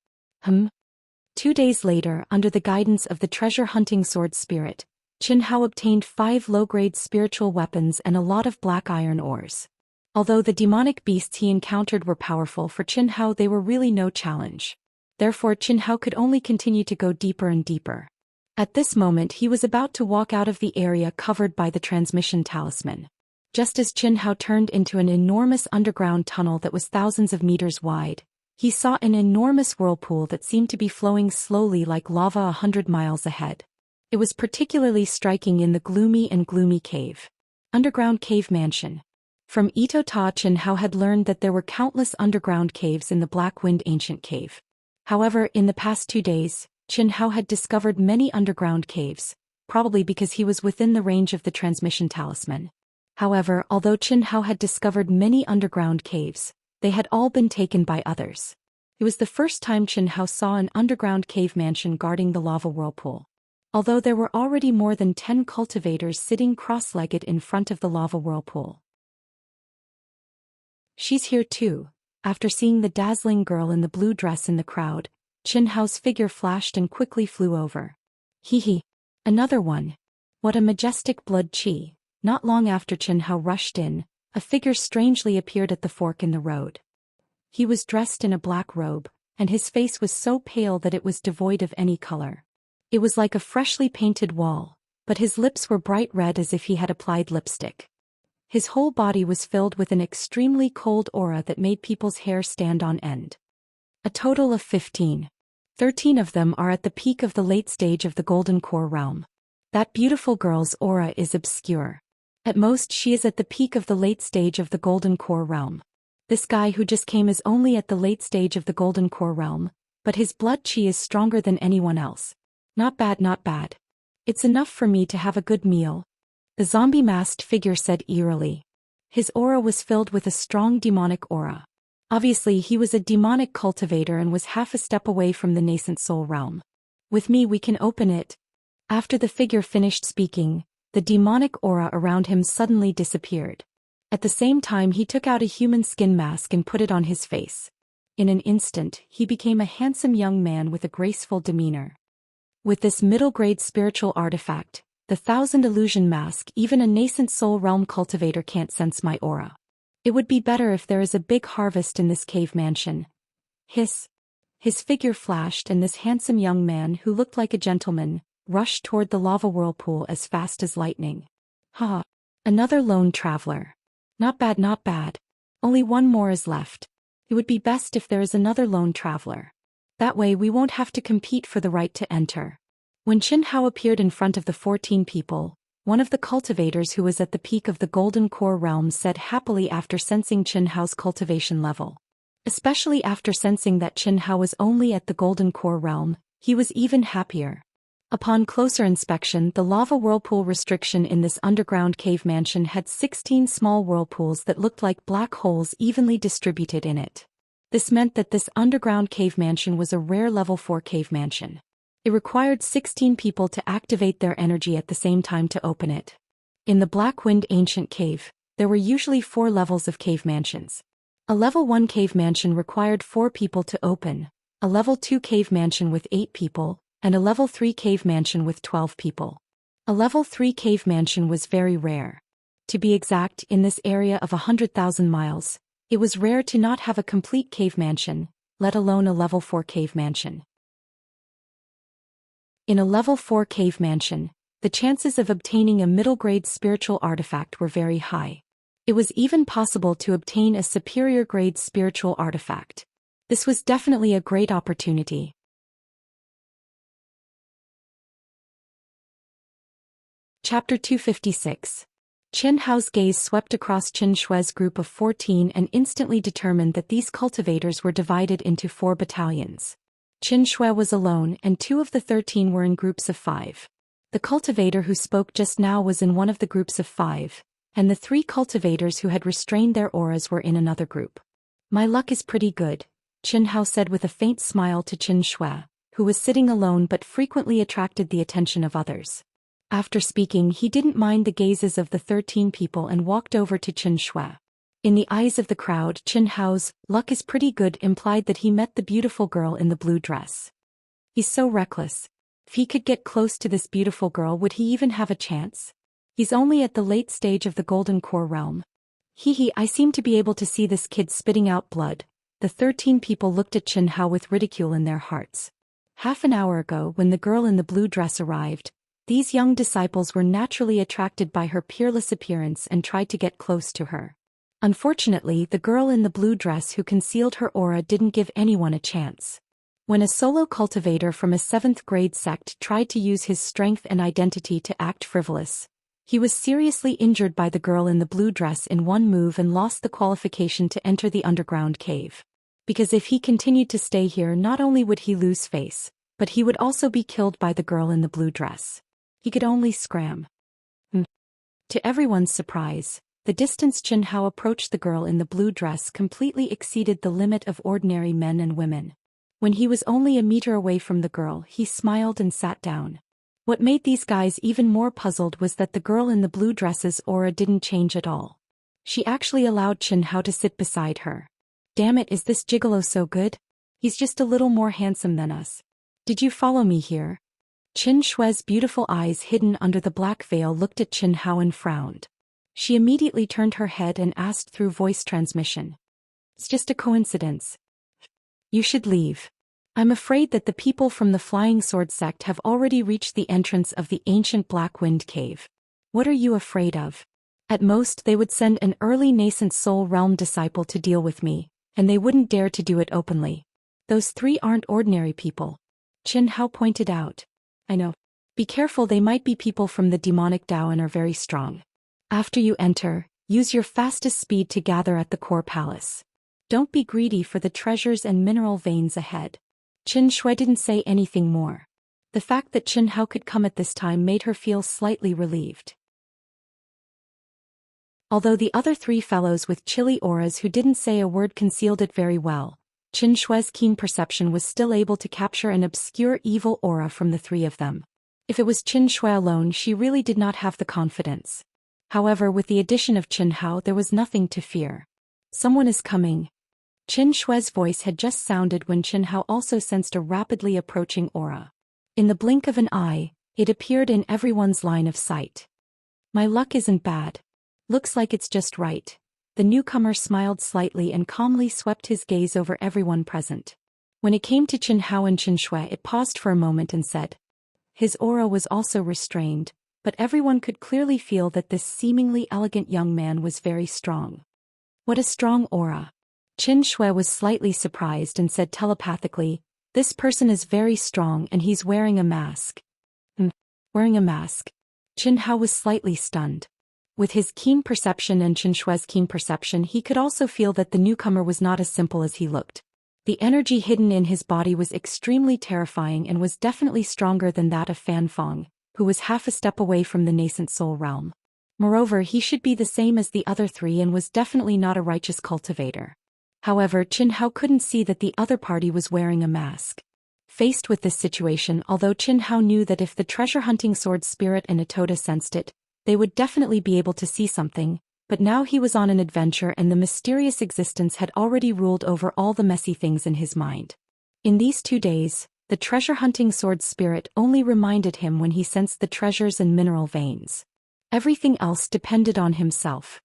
2 days later, under the guidance of the treasure-hunting sword spirit, Qin Hao obtained 5 low-grade spiritual weapons and a lot of black iron ores. Although the demonic beasts he encountered were powerful, for Qin Hao they were really no challenge. Therefore Qin Hao could only continue to go deeper and deeper. At this moment he was about to walk out of the area covered by the transmission talisman. Just as Qin Hao turned into an enormous underground tunnel that was thousands of meters wide, he saw an enormous whirlpool that seemed to be flowing slowly like lava 100 miles ahead. It was particularly striking in the gloomy cave. Underground cave mansion. From Ito Ta, Qin Hao had learned that there were countless underground caves in the Black-Wind ancient cave. However, in the past 2 days, Qin Hao had discovered many underground caves, probably because he was within the range of the transmission talisman. However, although Qin Hao had discovered many underground caves, they had all been taken by others. It was the first time Qin Hao saw an underground cave mansion guarding the lava whirlpool. Although there were already more than 10 cultivators sitting cross-legged in front of the lava whirlpool. "She's here too." After seeing the dazzling girl in the blue dress in the crowd, Qin Hao's figure flashed and quickly flew over. "Hee. Another one. What a majestic blood qi." Not long after Qin Hao rushed in, a figure strangely appeared at the fork in the road. He was dressed in a black robe, and his face was so pale that it was devoid of any color. It was like a freshly painted wall, but his lips were bright red as if he had applied lipstick. His whole body was filled with an extremely cold aura that made people's hair stand on end. A total of 15. 13 of them are at the peak of the late stage of the Golden Core realm. That beautiful girl's aura is obscure. At most she is at the peak of the late stage of the Golden Core realm. This guy who just came is only at the late stage of the Golden Core realm, but his blood qi is stronger than anyone else. Not bad, not bad. It's enough for me to have a good meal. The zombie-masked figure said eerily. His aura was filled with a strong demonic aura. Obviously he was a demonic cultivator and was half a step away from the nascent soul realm. "With me we can open it." After the figure finished speaking, the demonic aura around him suddenly disappeared. At the same time he took out a human skin mask and put it on his face. In an instant, he became a handsome young man with a graceful demeanor. With this middle-grade spiritual artifact, the Thousand Illusion Mask, even a nascent soul realm cultivator can't sense my aura. It would be better if there is a big harvest in this cave mansion. Hiss. His figure flashed and this handsome young man who looked like a gentleman rushed toward the lava whirlpool as fast as lightning. "Ha! Another lone traveler. Not bad, not bad. Only one more is left. It would be best if there is another lone traveler. That way we won't have to compete for the right to enter. When Qin Hao appeared in front of the 14 people, one of the cultivators who was at the peak of the Golden Core realm said happily after sensing Qin Hao's cultivation level. Especially after sensing that Qin Hao was only at the Golden Core realm, he was even happier. Upon closer inspection, the lava whirlpool restriction in this underground cave mansion had 16 small whirlpools that looked like black holes evenly distributed in it. This meant that this underground cave mansion was a rare level 4 cave mansion. It required 16 people to activate their energy at the same time to open it. In the Black Wind Ancient Cave, there were usually 4 levels of cave mansions. A level 1 cave mansion required 4 people to open, a level 2 cave mansion with 8 people, and a level 3 cave mansion with 12 people. A level 3 cave mansion was very rare. To be exact, in this area of 100,000 miles, it was rare to not have a complete cave mansion, let alone a level 4 cave mansion. In a level 4 cave mansion, the chances of obtaining a middle-grade spiritual artifact were very high. It was even possible to obtain a superior-grade spiritual artifact. This was definitely a great opportunity. Chapter 256. Qin Hao's gaze swept across Qin Shui's group of 14 and instantly determined that these cultivators were divided into 4 battalions. Qin Shui was alone and 2 of the 13 were in groups of 5. The cultivator who spoke just now was in one of the groups of 5, and the 3 cultivators who had restrained their auras were in another group. My luck is pretty good, Qin Hao said with a faint smile to Qin Shui, who was sitting alone but frequently attracted the attention of others. After speaking, he didn't mind the gazes of the 13 people and walked over to Qin Shui. In the eyes of the crowd, Qin Hao's luck is pretty good implied that he met the beautiful girl in the blue dress. He's so reckless. If he could get close to this beautiful girl, would he even have a chance? He's only at the late stage of the Golden Core realm. I seem to be able to see this kid spitting out blood. The 13 people looked at Qin Hao with ridicule in their hearts. Half an hour ago, when the girl in the blue dress arrived, these young disciples were naturally attracted by her peerless appearance and tried to get close to her. Unfortunately, the girl in the blue dress who concealed her aura didn't give anyone a chance. When a solo cultivator from a 7th grade sect tried to use his strength and identity to act frivolous, he was seriously injured by the girl in the blue dress in one move and lost the qualification to enter the underground cave. Because if he continued to stay here, not only would he lose face, but he would also be killed by the girl in the blue dress. He could only scram. To everyone's surprise, the distance Qin Hao approached the girl in the blue dress completely exceeded the limit of ordinary men and women. When he was only a meter away from the girl, he smiled and sat down. What made these guys even more puzzled was that the girl in the blue dress's aura didn't change at all. She actually allowed Qin Hao to sit beside her. Damn it, is this gigolo so good? He's just a little more handsome than us. Did you follow me here? Qin Shui's beautiful eyes hidden under the black veil looked at Qin Hao and frowned. She immediately turned her head and asked through voice transmission. It's just a coincidence. You should leave. I'm afraid that the people from the Flying Sword sect have already reached the entrance of the ancient Black Wind Cave. What are you afraid of? At most they would send an early nascent soul realm disciple to deal with me, and they wouldn't dare to do it openly. Those 3 aren't ordinary people. Qin Hao pointed out. I know. Be careful, they might be people from the demonic Dao and are very strong. After you enter, use your fastest speed to gather at the core palace. Don't be greedy for the treasures and mineral veins ahead. Qin Shui didn't say anything more. The fact that Qin Hao could come at this time made her feel slightly relieved. Although the other 3 fellows with chilly auras who didn't say a word concealed it very well, Qin Shui's keen perception was still able to capture an obscure evil aura from the 3 of them. If it was Qin Shui alone, she really did not have the confidence. However, with the addition of Qin Hao, there was nothing to fear. Someone is coming. Qin Shui's voice had just sounded when Qin Hao also sensed a rapidly approaching aura. In the blink of an eye, it appeared in everyone's line of sight. My luck isn't bad. Looks like it's just right. The newcomer smiled slightly and calmly swept his gaze over everyone present. When it came to Qin Hao and Qin Shui, it paused for a moment and said. His aura was also restrained, but everyone could clearly feel that this seemingly elegant young man was very strong. What a strong aura. Qin Shui was slightly surprised and said telepathically, "This person is very strong and he's wearing a mask." Wearing a mask? Qin Hao was slightly stunned. With his keen perception and Qin Shui's keen perception, he could also feel that the newcomer was not as simple as he looked. The energy hidden in his body was extremely terrifying and was definitely stronger than that of Fan Feng, who was half a step away from the nascent soul realm. Moreover, he should be the same as the other three and was definitely not a righteous cultivator. However, Qin Hao couldn't see that the other party was wearing a mask. Faced with this situation, although Qin Hao knew that if the treasure-hunting sword spirit and Atoda sensed it, they would definitely be able to see something, but now he was on an adventure and the mysterious existence had already ruled over all the messy things in his mind. In these 2 days, the treasure-hunting sword spirit only reminded him when he sensed the treasures and mineral veins. Everything else depended on himself.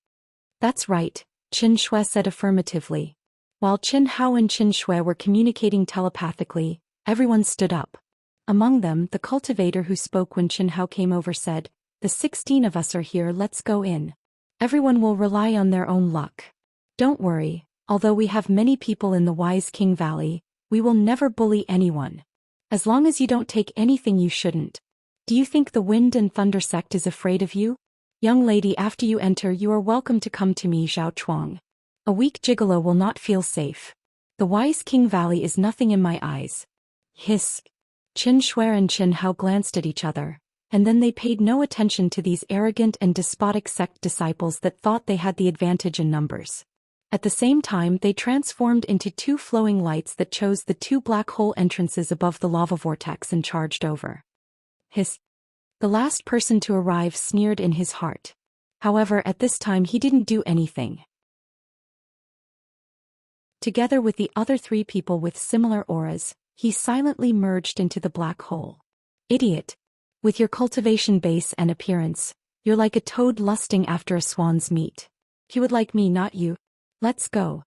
"That's right," Qin Shui said affirmatively. While Qin Hao and Qin Shui were communicating telepathically, everyone stood up. Among them, the cultivator who spoke when Qin Hao came over said, "The 16 of us are here, let's go in. Everyone will rely on their own luck. Don't worry, although we have many people in the Wise King Valley, we will never bully anyone. As long as you don't take anything you shouldn't. Do you think the Wind and Thunder sect is afraid of you? Young lady, after you enter you are welcome to come to me, Zhao Chuang. A weak gigolo will not feel safe. The Wise King Valley is nothing in my eyes." Hiss. Qin Shui and Qin Hao glanced at each other, and then they paid no attention to these arrogant and despotic sect disciples that thought they had the advantage in numbers. At the same time, they transformed into 2 flowing lights that chose the 2 black hole entrances above the lava vortex and charged over. Hiss. The last person to arrive sneered in his heart. However, at this time he didn't do anything. Together with the other 3 people with similar auras, he silently merged into the black hole. Idiot. With your cultivation base and appearance, you're like a toad lusting after a swan's meat. You would like me, not you. Let's go.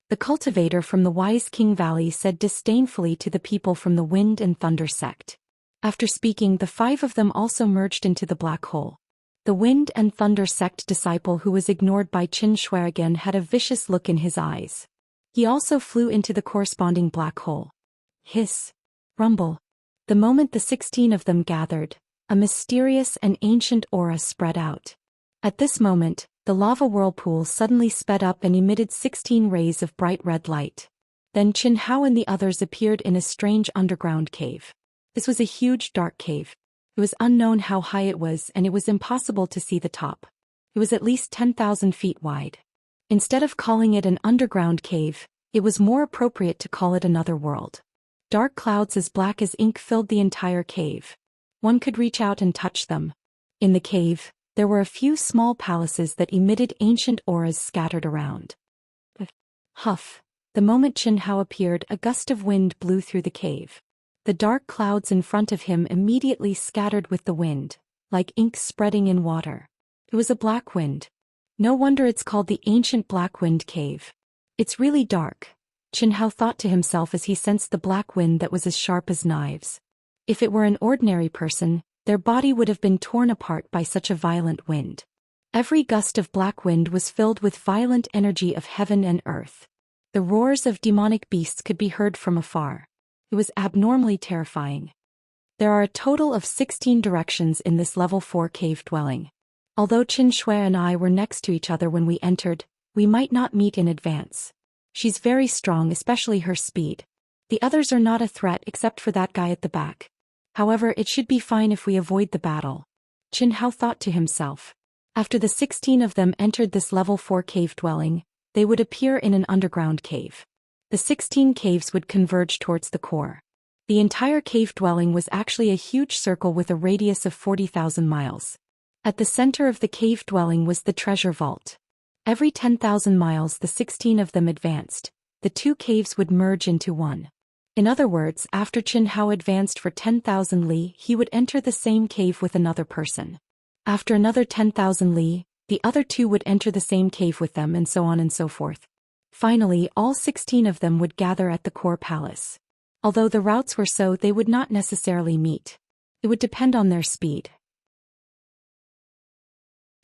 The cultivator from the Wise King Valley said disdainfully to the people from the Wind and Thunder sect. After speaking, the 5 of them also merged into the black hole. The Wind and Thunder sect disciple who was ignored by Qin Shui again had a vicious look in his eyes. He also flew into the corresponding black hole. Hiss. Rumble. The moment the 16 of them gathered, a mysterious and ancient aura spread out. At this moment, the lava whirlpool suddenly sped up and emitted 16 rays of bright red light. Then Qin Hao and the others appeared in a strange underground cave. This was a huge dark cave. It was unknown how high it was and it was impossible to see the top. It was at least 10,000 feet wide. Instead of calling it an underground cave, it was more appropriate to call it another world. Dark clouds as black as ink filled the entire cave. One could reach out and touch them. In the cave, there were a few small palaces that emitted ancient auras scattered around. Huff. The moment Qin Hao appeared, a gust of wind blew through the cave. The dark clouds in front of him immediately scattered with the wind, like ink spreading in water. It was a black wind. No wonder it's called the Ancient Black Wind Cave. It's really dark, Qin Hao thought to himself as he sensed the black wind that was as sharp as knives. If it were an ordinary person, their body would have been torn apart by such a violent wind. Every gust of black wind was filled with violent energy of heaven and earth. The roars of demonic beasts could be heard from afar. It was abnormally terrifying. There are a total of 16 directions in this level 4 cave dwelling. Although Qin Shui and I were next to each other when we entered, we might not meet in advance. She's very strong, especially her speed. The others are not a threat except for that guy at the back. However, it should be fine if we avoid the battle. Qin Hao thought to himself. After the 16 of them entered this level 4 cave dwelling, they would appear in an underground cave. The 16 caves would converge towards the core. The entire cave dwelling was actually a huge circle with a radius of 40,000 miles. At the center of the cave dwelling was the treasure vault. Every 10,000 miles the 16 of them advanced, the 2 caves would merge into one. In other words, after Qin Hao advanced for 10,000 li, he would enter the same cave with another person. After another 10,000 li, the other 2 would enter the same cave with them and so on and so forth. Finally, all 16 of them would gather at the core palace. Although the routes were so, they would not necessarily meet. It would depend on their speed.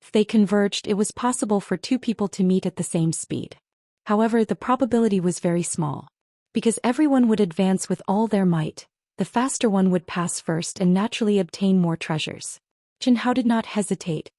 If they converged, it was possible for two people to meet at the same speed. However, the probability was very small. Because everyone would advance with all their might, the faster one would pass first and naturally obtain more treasures. Chen Hao did not hesitate.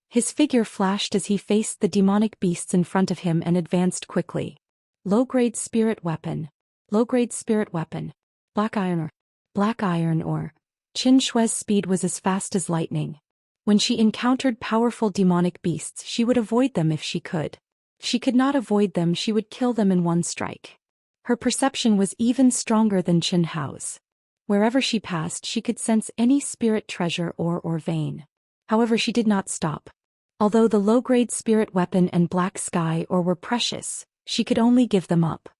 His figure flashed as he faced the demonic beasts in front of him and advanced quickly. Low-grade spirit weapon. Low-grade spirit weapon. Black iron ore. Black iron ore. Qin Shui's speed was as fast as lightning. When she encountered powerful demonic beasts, she would avoid them if she could. If she could not avoid them, she would kill them in one strike. Her perception was even stronger than Chen Hao's. Wherever she passed, she could sense any spirit treasure or vein. However, she did not stop. Although the low-grade spirit weapon and black sky ore were precious, she could only give them up.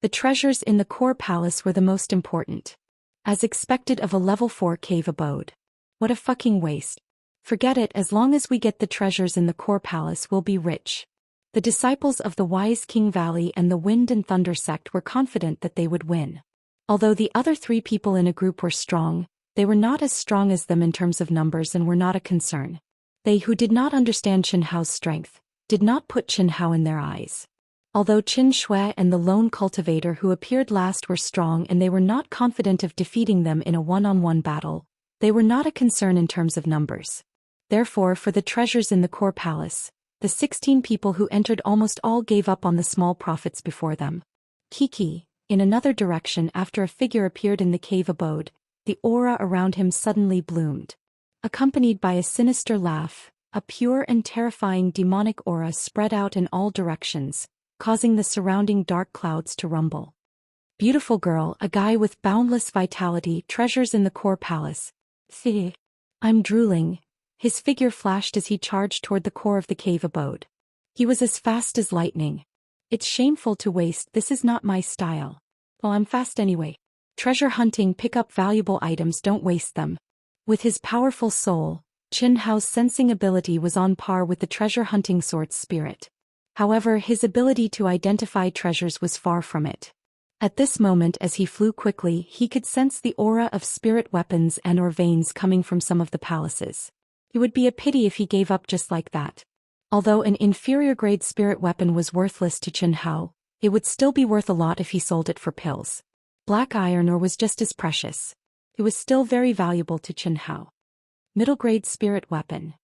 The treasures in the core palace were the most important. As expected of a level 4 cave abode. What a fucking waste. Forget it, as long as we get the treasures in the core palace we'll be rich. The disciples of the Wise King Valley and the Wind and Thunder sect were confident that they would win. Although the other 3 people in a group were strong, they were not as strong as them in terms of numbers and were not a concern. They who did not understand Chen Hao's strength, did not put Chen Hao in their eyes. Although Qin Shui and the lone cultivator who appeared last were strong and they were not confident of defeating them in a one-on-one battle, they were not a concern in terms of numbers. Therefore, for the treasures in the core palace, the 16 people who entered almost all gave up on the small profits before them. Kiki, in another direction, after a figure appeared in the cave abode, the aura around him suddenly bloomed. Accompanied by a sinister laugh, a pure and terrifying demonic aura spread out in all directions, causing the surrounding dark clouds to rumble. Beautiful girl, a guy with boundless vitality, treasures in the core palace. Phew. I'm drooling. His figure flashed as he charged toward the core of the cave abode. He was as fast as lightning. It's shameful to waste, this is not my style. Well, I'm fast anyway. Treasure hunting, pick up valuable items, don't waste them. With his powerful soul, Chen Hao's sensing ability was on par with the treasure hunting sort's spirit. However, his ability to identify treasures was far from it. At this moment, as he flew quickly, he could sense the aura of spirit weapons and/or veins coming from some of the palaces. It would be a pity if he gave up just like that. Although an inferior-grade spirit weapon was worthless to Chen Hao, it would still be worth a lot if he sold it for pills. Black iron ore was just as precious. It was still very valuable to Chen Hao. Middle-grade spirit weapon.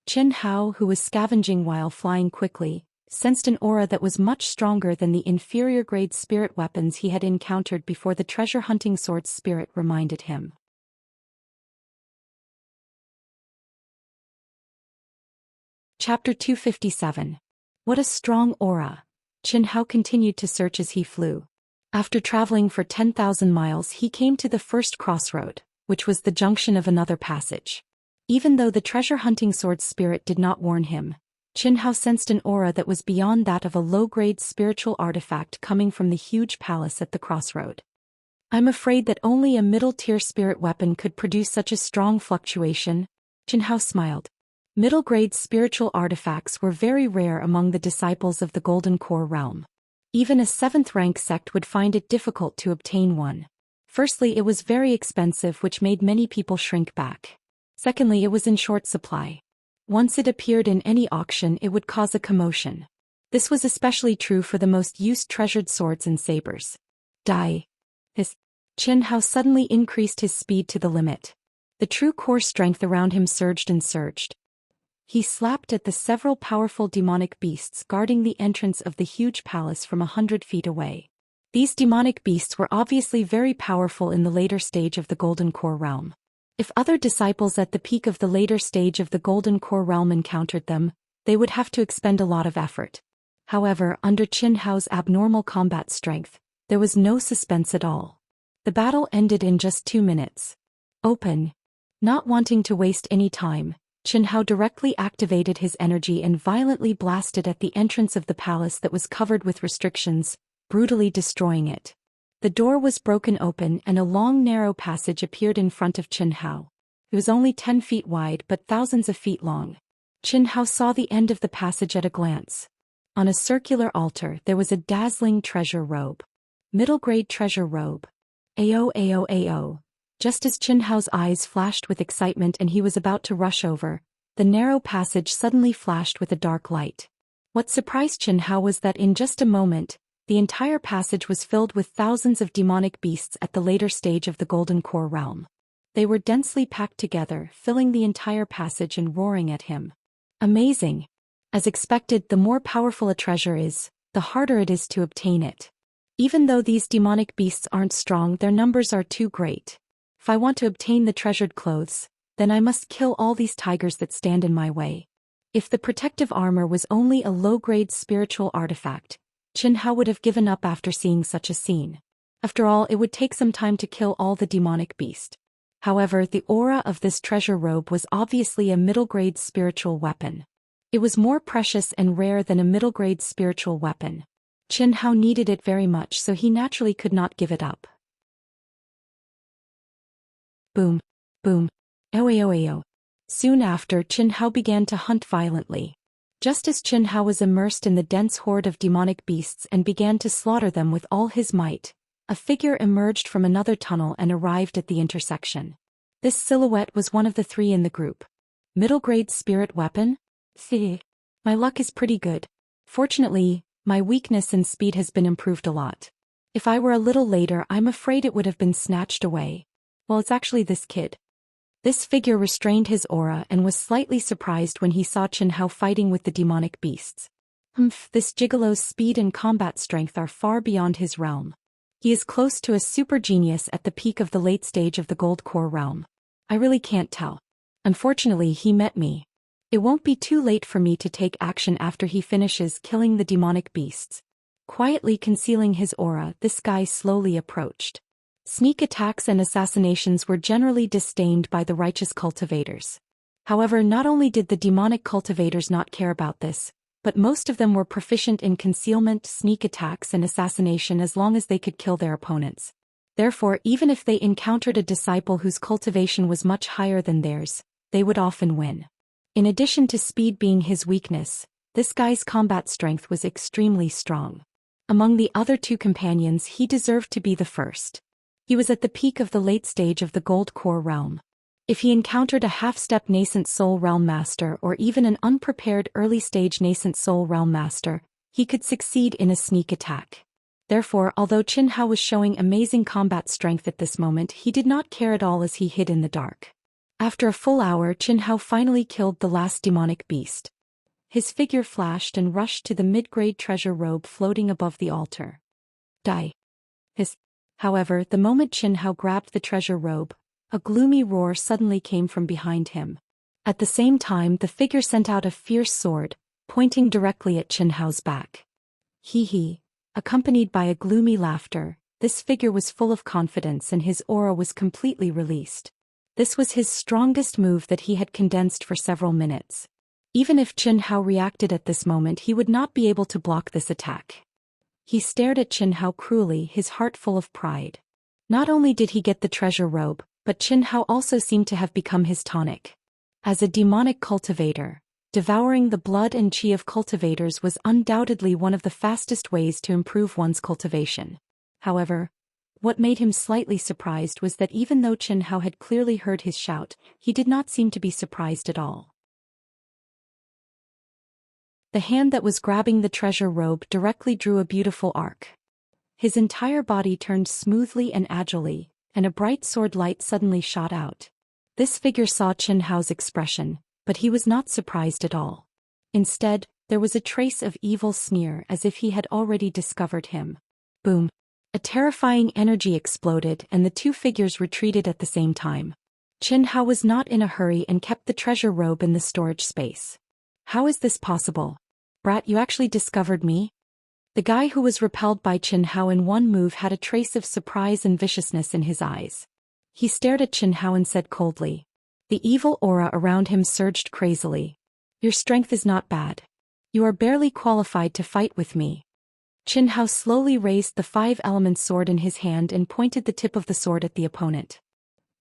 Chen Hao, who was scavenging while flying quickly, sensed an aura that was much stronger than the inferior-grade spirit weapons he had encountered before. The treasure-hunting sword's spirit reminded him. Chapter 257. What a strong aura. Chen Hao continued to search as he flew. After traveling for 10,000 miles, he came to the first crossroad, which was the junction of another passage. Even though the treasure-hunting sword's spirit did not warn him, Chen Hao sensed an aura that was beyond that of a low-grade spiritual artifact coming from the huge palace at the crossroad. I'm afraid that only a middle-tier spirit weapon could produce such a strong fluctuation. Chen Hao smiled. Middle-grade spiritual artifacts were very rare among the disciples of the Golden Core realm. Even a 7th-rank sect would find it difficult to obtain one. Firstly, it was very expensive, which made many people shrink back. Secondly, it was in short supply. Once it appeared in any auction, it would cause a commotion. This was especially true for the most used treasured swords and sabers. Die. Chen Hao suddenly increased his speed to the limit. The true core strength around him surged and surged. He slapped at the several powerful demonic beasts guarding the entrance of the huge palace from 100 feet away. These demonic beasts were obviously very powerful in the later stage of the Golden Core realm. If other disciples at the peak of the later stage of the Golden Core realm encountered them, they would have to expend a lot of effort. However, under Chen Hao's abnormal combat strength, there was no suspense at all. The battle ended in just 2 minutes. Open. Not wanting to waste any time, Chen Hao directly activated his energy and violently blasted at the entrance of the palace that was covered with restrictions, brutally destroying it. The door was broken open and a long narrow passage appeared in front of Chen Hao. It was only 10 feet wide but thousands of feet long. Chen Hao saw the end of the passage at a glance. On a circular altar there was a dazzling treasure robe. Middle-grade treasure robe. Ao. Just as Qin Hao's eyes flashed with excitement and he was about to rush over, the narrow passage suddenly flashed with a dark light. What surprised Qin Hao was that in just a moment, the entire passage was filled with thousands of demonic beasts at the later stage of the Golden Core realm. They were densely packed together, filling the entire passage and roaring at him. Amazing! As expected, the more powerful a treasure is, the harder it is to obtain it. Even though these demonic beasts aren't strong, their numbers are too great. If I want to obtain the treasured clothes, then I must kill all these tigers that stand in my way. If the protective armor was only a low-grade spiritual artifact, Qin Hao would have given up after seeing such a scene. After all, it would take some time to kill all the demonic beast. However, the aura of this treasure robe was obviously a middle-grade spiritual weapon. It was more precious and rare than a middle-grade spiritual weapon. Qin Hao needed it very much, so he naturally could not give it up. Boom. Boom. Oeo. Soon after, Qin Hao began to hunt violently. Just as Qin Hao was immersed in the dense horde of demonic beasts and began to slaughter them with all his might, a figure emerged from another tunnel and arrived at the intersection. This silhouette was one of the three in the group. Middle-grade spirit weapon? My luck is pretty good. Fortunately, my weakness and speed has been improved a lot. If I were a little later, I'm afraid it would have been snatched away. Well, it's actually this kid. This figure restrained his aura and was slightly surprised when he saw Qin Hao fighting with the demonic beasts. This gigolo's speed and combat strength are far beyond his realm. He is close to a super genius at the peak of the late stage of the Gold Core realm. I really can't tell. Unfortunately, he met me. It won't be too late for me to take action after he finishes killing the demonic beasts. Quietly concealing his aura, this guy slowly approached. Sneak attacks and assassinations were generally disdained by the righteous cultivators. However, not only did the demonic cultivators not care about this, but most of them were proficient in concealment, sneak attacks and assassination as long as they could kill their opponents. Therefore, even if they encountered a disciple whose cultivation was much higher than theirs, they would often win. In addition to speed being his weakness, this guy's combat strength was extremely strong. Among the other two companions, he deserved to be the first. He was at the peak of the late stage of the Gold Core realm. If he encountered a half-step nascent soul realm master or even an unprepared early-stage nascent soul realm master, he could succeed in a sneak attack. Therefore, although Qin Hao was showing amazing combat strength at this moment, he did not care at all as he hid in the dark. After a full hour, Qin Hao finally killed the last demonic beast. His figure flashed and rushed to the mid-grade treasure robe floating above the altar. Die. However, the moment Qin Hao grabbed the treasure robe, a gloomy roar suddenly came from behind him. At the same time, the figure sent out a fierce sword, pointing directly at Qin Hao's back. Hee. Accompanied by a gloomy laughter, this figure was full of confidence and his aura was completely released. This was his strongest move that he had condensed for several minutes. Even if Qin Hao reacted at this moment, he would not be able to block this attack. He stared at Qin Hao cruelly, his heart full of pride. Not only did he get the treasure robe, but Qin Hao also seemed to have become his tonic. As a demonic cultivator, devouring the blood and chi of cultivators was undoubtedly one of the fastest ways to improve one's cultivation. However, what made him slightly surprised was that even though Qin Hao had clearly heard his shout, he did not seem to be surprised at all. The hand that was grabbing the treasure robe directly drew a beautiful arc. His entire body turned smoothly and agilely, and a bright sword light suddenly shot out. This figure saw Qin Hao's expression, but he was not surprised at all. Instead, there was a trace of evil sneer as if he had already discovered him. Boom. A terrifying energy exploded and the two figures retreated at the same time. Qin Hao was not in a hurry and kept the treasure robe in the storage space. How is this possible? Brat, you actually discovered me? The guy who was repelled by Qin Hao in one move had a trace of surprise and viciousness in his eyes. He stared at Qin Hao and said coldly. The evil aura around him surged crazily. Your strength is not bad. You are barely qualified to fight with me. Qin Hao slowly raised the 5-element sword in his hand and pointed the tip of the sword at the opponent.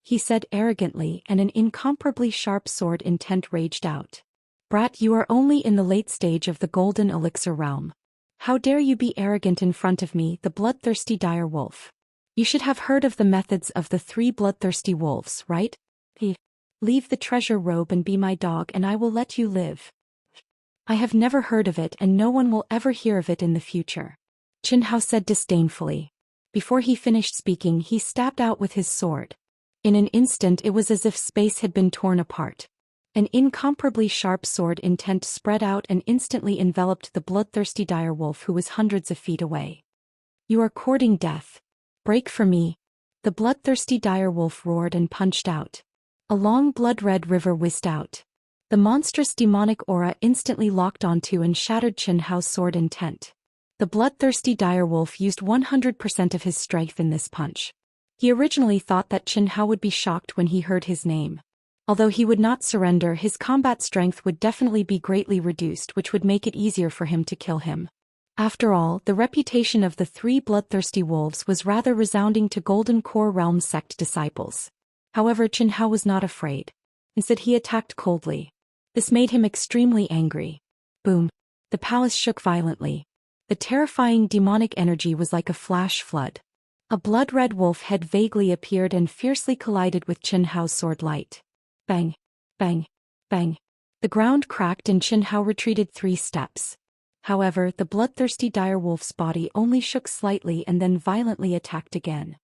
He said arrogantly, and an incomparably sharp sword intent raged out. Brat, you are only in the late stage of the golden elixir realm. How dare you be arrogant in front of me, the bloodthirsty dire wolf? You should have heard of the methods of the 3 bloodthirsty wolves, right? Leave the treasure robe and be my dog and I will let you live. I have never heard of it and no one will ever hear of it in the future. Qianhao said disdainfully. Before he finished speaking, he stabbed out with his sword. In an instant it was as if space had been torn apart. An incomparably sharp sword intent spread out and instantly enveloped the bloodthirsty direwolf who was hundreds of feet away. You are courting death. Break for me. The bloodthirsty direwolf roared and punched out. A long blood-red river whizzed out. The monstrous demonic aura instantly locked onto and shattered Qianhao's sword intent. The bloodthirsty direwolf used 100% of his strength in this punch. He originally thought that Qianhao would be shocked when he heard his name. Although he would not surrender, his combat strength would definitely be greatly reduced, which would make it easier for him to kill him. After all, the reputation of the 3 bloodthirsty wolves was rather resounding to Golden Core Realm sect disciples. However, Qianhao was not afraid. Instead, he attacked coldly. This made him extremely angry. Boom. The palace shook violently. The terrifying demonic energy was like a flash flood. A blood-red wolf head vaguely appeared and fiercely collided with Qianhao's sword light. Bang. Bang. Bang. The ground cracked and Qianhao retreated 3 steps. However, the bloodthirsty direwolf's body only shook slightly and then violently attacked again.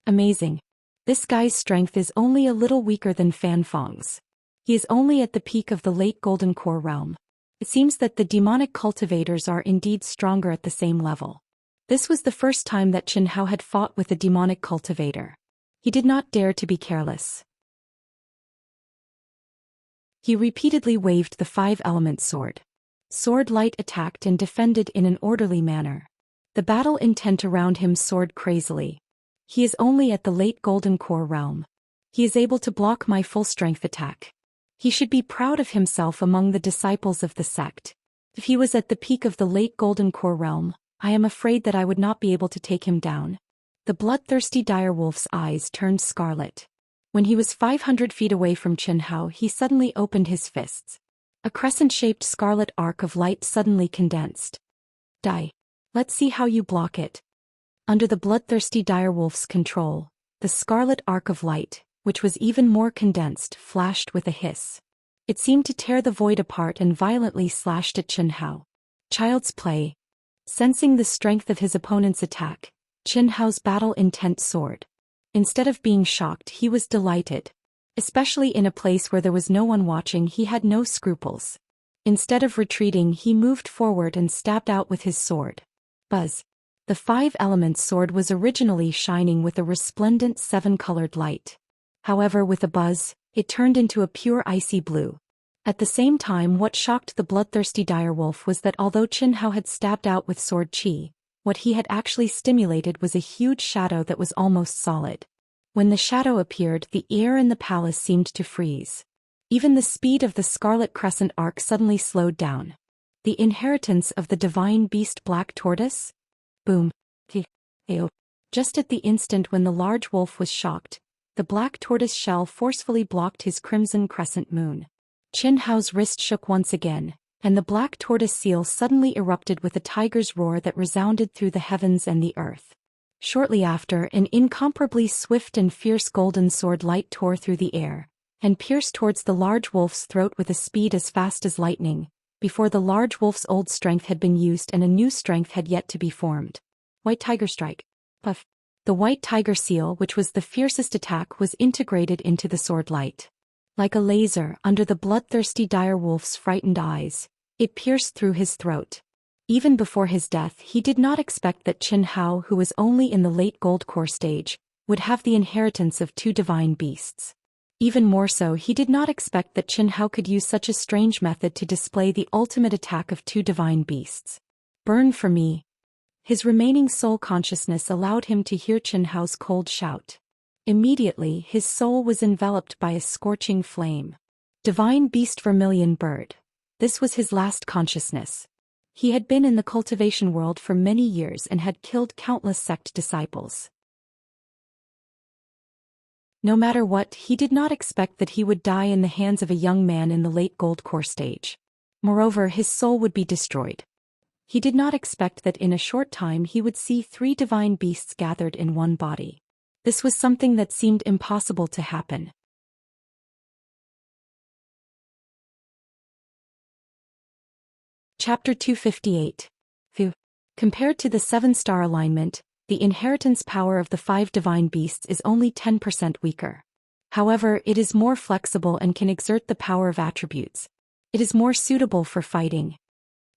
Amazing. This guy's strength is only a little weaker than Fan Feng's. He is only at the peak of the late Golden Core realm. It seems that the demonic cultivators are indeed stronger at the same level. This was the first time that Qianhao had fought with a demonic cultivator. He did not dare to be careless. He repeatedly waved the 5-element sword. Sword light attacked and defended in an orderly manner. The battle intent around him soared crazily. He is only at the late Golden Core realm. He is able to block my full-strength attack. He should be proud of himself among the disciples of the sect. If he was at the peak of the late Golden Core realm, I am afraid that I would not be able to take him down. The bloodthirsty direwolf's eyes turned scarlet. When he was 500 feet away from Qianhao, he suddenly opened his fists. A crescent-shaped scarlet arc of light suddenly condensed. Die. Let's see how you block it. Under the bloodthirsty direwolf's control, the scarlet arc of light, which was even more condensed, flashed with a hiss. It seemed to tear the void apart and violently slashed at Qianhao. Child's play. Sensing the strength of his opponent's attack, Qianhao's battle-intent soared. Instead of being shocked, he was delighted. Especially in a place where there was no one watching, he had no scruples. Instead of retreating, he moved forward and stabbed out with his sword. Buzz. The 5-element sword was originally shining with a resplendent 7-colored light. However, with a buzz, it turned into a pure icy blue. At the same time, what shocked the bloodthirsty direwolf was that although Qianhao had stabbed out with sword qi, what he had actually stimulated was a huge shadow that was almost solid. When the shadow appeared, the air in the palace seemed to freeze. Even the speed of the scarlet crescent arc suddenly slowed down. The inheritance of the divine beast Black Tortoise? Boom. Ew. Just at the instant when the large wolf was shocked, the black tortoise shell forcefully blocked his crimson crescent moon. Qianhao's wrist shook once again, and the black tortoise seal suddenly erupted with a tiger's roar that resounded through the heavens and the earth. Shortly after, an incomparably swift and fierce golden sword light tore through the air, and pierced towards the large wolf's throat with a speed as fast as lightning, before the large wolf's old strength had been used and a new strength had yet to be formed. White Tiger Strike. Puff. The white tiger seal, which was the fiercest attack, was integrated into the sword light. Like a laser, under the bloodthirsty direwolf's frightened eyes, it pierced through his throat. Even before his death, he did not expect that Qianhao, who was only in the late Gold Core stage, would have the inheritance of 2 divine beasts. Even more so, he did not expect that Qianhao could use such a strange method to display the ultimate attack of 2 divine beasts. Burn for me. His remaining soul consciousness allowed him to hear Qianhao's cold shout. Immediately, his soul was enveloped by a scorching flame. Divine Beast Vermilion Bird. This was his last consciousness. He had been in the cultivation world for many years and had killed countless sect disciples. No matter what, he did not expect that he would die in the hands of a young man in the late Gold Core stage. Moreover, his soul would be destroyed. He did not expect that in a short time he would see 3 divine beasts gathered in one body. This was something that seemed impossible to happen. Chapter 258. Compared to the 7-star alignment, the inheritance power of the 5 divine beasts is only 10% weaker. However, it is more flexible and can exert the power of attributes. It is more suitable for fighting.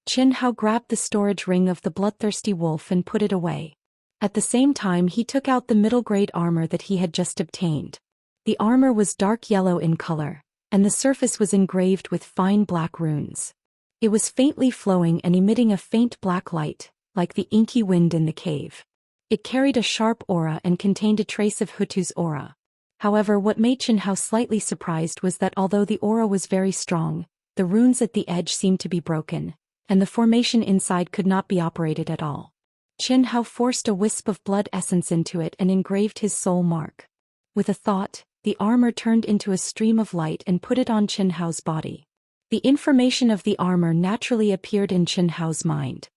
Qin Hao grabbed the storage ring of the bloodthirsty wolf and put it away. At the same time he took out the middle-grade armor that he had just obtained. The armor was dark yellow in color, and the surface was engraved with fine black runes. It was faintly flowing and emitting a faint black light, like the inky wind in the cave. It carried a sharp aura and contained a trace of Hutu's aura. However, what made Qin Hao slightly surprised was that although the aura was very strong, the runes at the edge seemed to be broken, and the formation inside could not be operated at all. Qin Hao forced a wisp of blood essence into it and engraved his soul mark. With a thought, the armor turned into a stream of light and put it on Qin Hao's body. The information of the armor naturally appeared in Qin Hao's mind.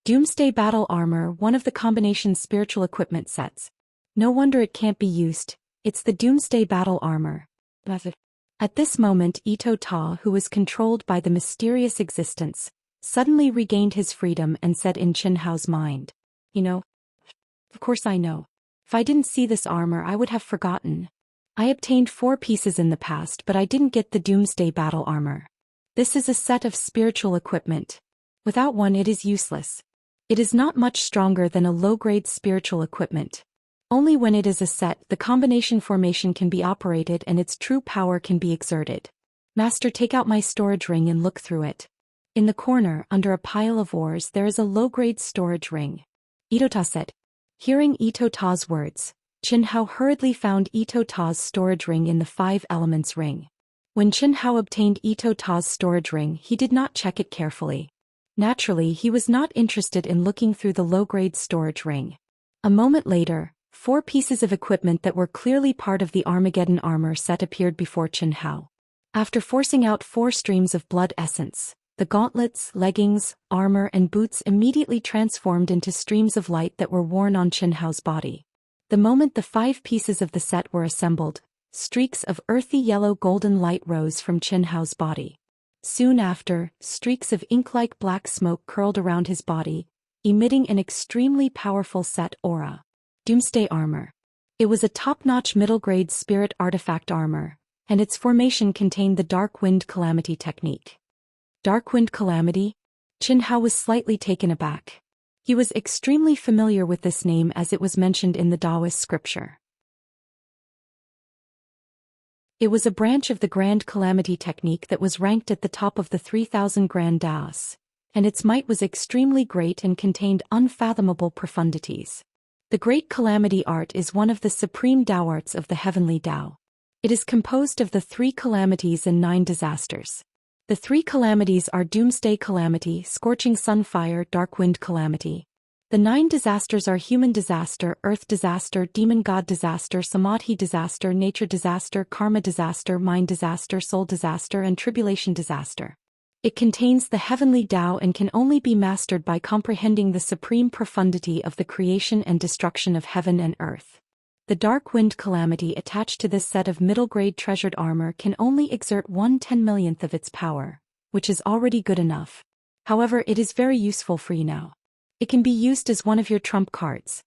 Doomsday Battle Armor, one of the combination spiritual equipment sets. No wonder it can't be used, it's the Doomsday Battle Armor. At this moment Ito Ta, who was controlled by the mysterious existence, suddenly regained his freedom and said in Qin Hao's mind, "You know? Of course I know. If I didn't see this armor I would have forgotten. I obtained 4 pieces in the past but I didn't get the Doomsday Battle Armor. This is a set of spiritual equipment. Without one it is useless. It is not much stronger than a low-grade spiritual equipment. Only when it is a set the combination formation can be operated and its true power can be exerted. Master, take out my storage ring and look through it." In the corner, under a pile of ores, there is a low-grade storage ring. Ito Ta said. Hearing Ito Ta's words, Qin Hao hurriedly found Ito Ta's storage ring in the 5 elements ring. When Qin Hao obtained Ito Ta's storage ring he did not check it carefully. Naturally he was not interested in looking through the low-grade storage ring. A moment later, 4 pieces of equipment that were clearly part of the Armageddon armor set appeared before Qin Hao. After forcing out 4 streams of blood essence, the gauntlets, leggings, armor and boots immediately transformed into streams of light that were worn on Qin Hao's body. The moment the 5 pieces of the set were assembled, streaks of earthy yellow golden light rose from Qin Hao's body. Soon after, streaks of ink-like black smoke curled around his body, emitting an extremely powerful set aura. Doomsday Armor. It was a top-notch middle-grade spirit artifact armor, and its formation contained the Dark Wind Calamity technique. Dark Wind Calamity? Qin Hao was slightly taken aback. He was extremely familiar with this name as it was mentioned in the Taoist scripture. It was a branch of the Grand Calamity technique that was ranked at the top of the 3,000 Grand Daos, and its might was extremely great and contained unfathomable profundities. The Great Calamity art is one of the supreme Tao arts of the Heavenly Tao. It is composed of the 3 calamities and 9 disasters. The 3 calamities are Doomsday Calamity, Scorching Sun Fire, Dark Wind Calamity. The 9 disasters are Human Disaster, Earth Disaster, Demon God Disaster, Samadhi Disaster, Nature Disaster, Karma Disaster, Mind Disaster, Soul Disaster and Tribulation Disaster. It contains the Heavenly Tao and can only be mastered by comprehending the supreme profundity of the creation and destruction of heaven and earth. The Dark Wind Calamity attached to this set of middle-grade treasured armor can only exert 1/10,000,000th of its power, which is already good enough. However, it is very useful for you now. It can be used as one of your trump cards.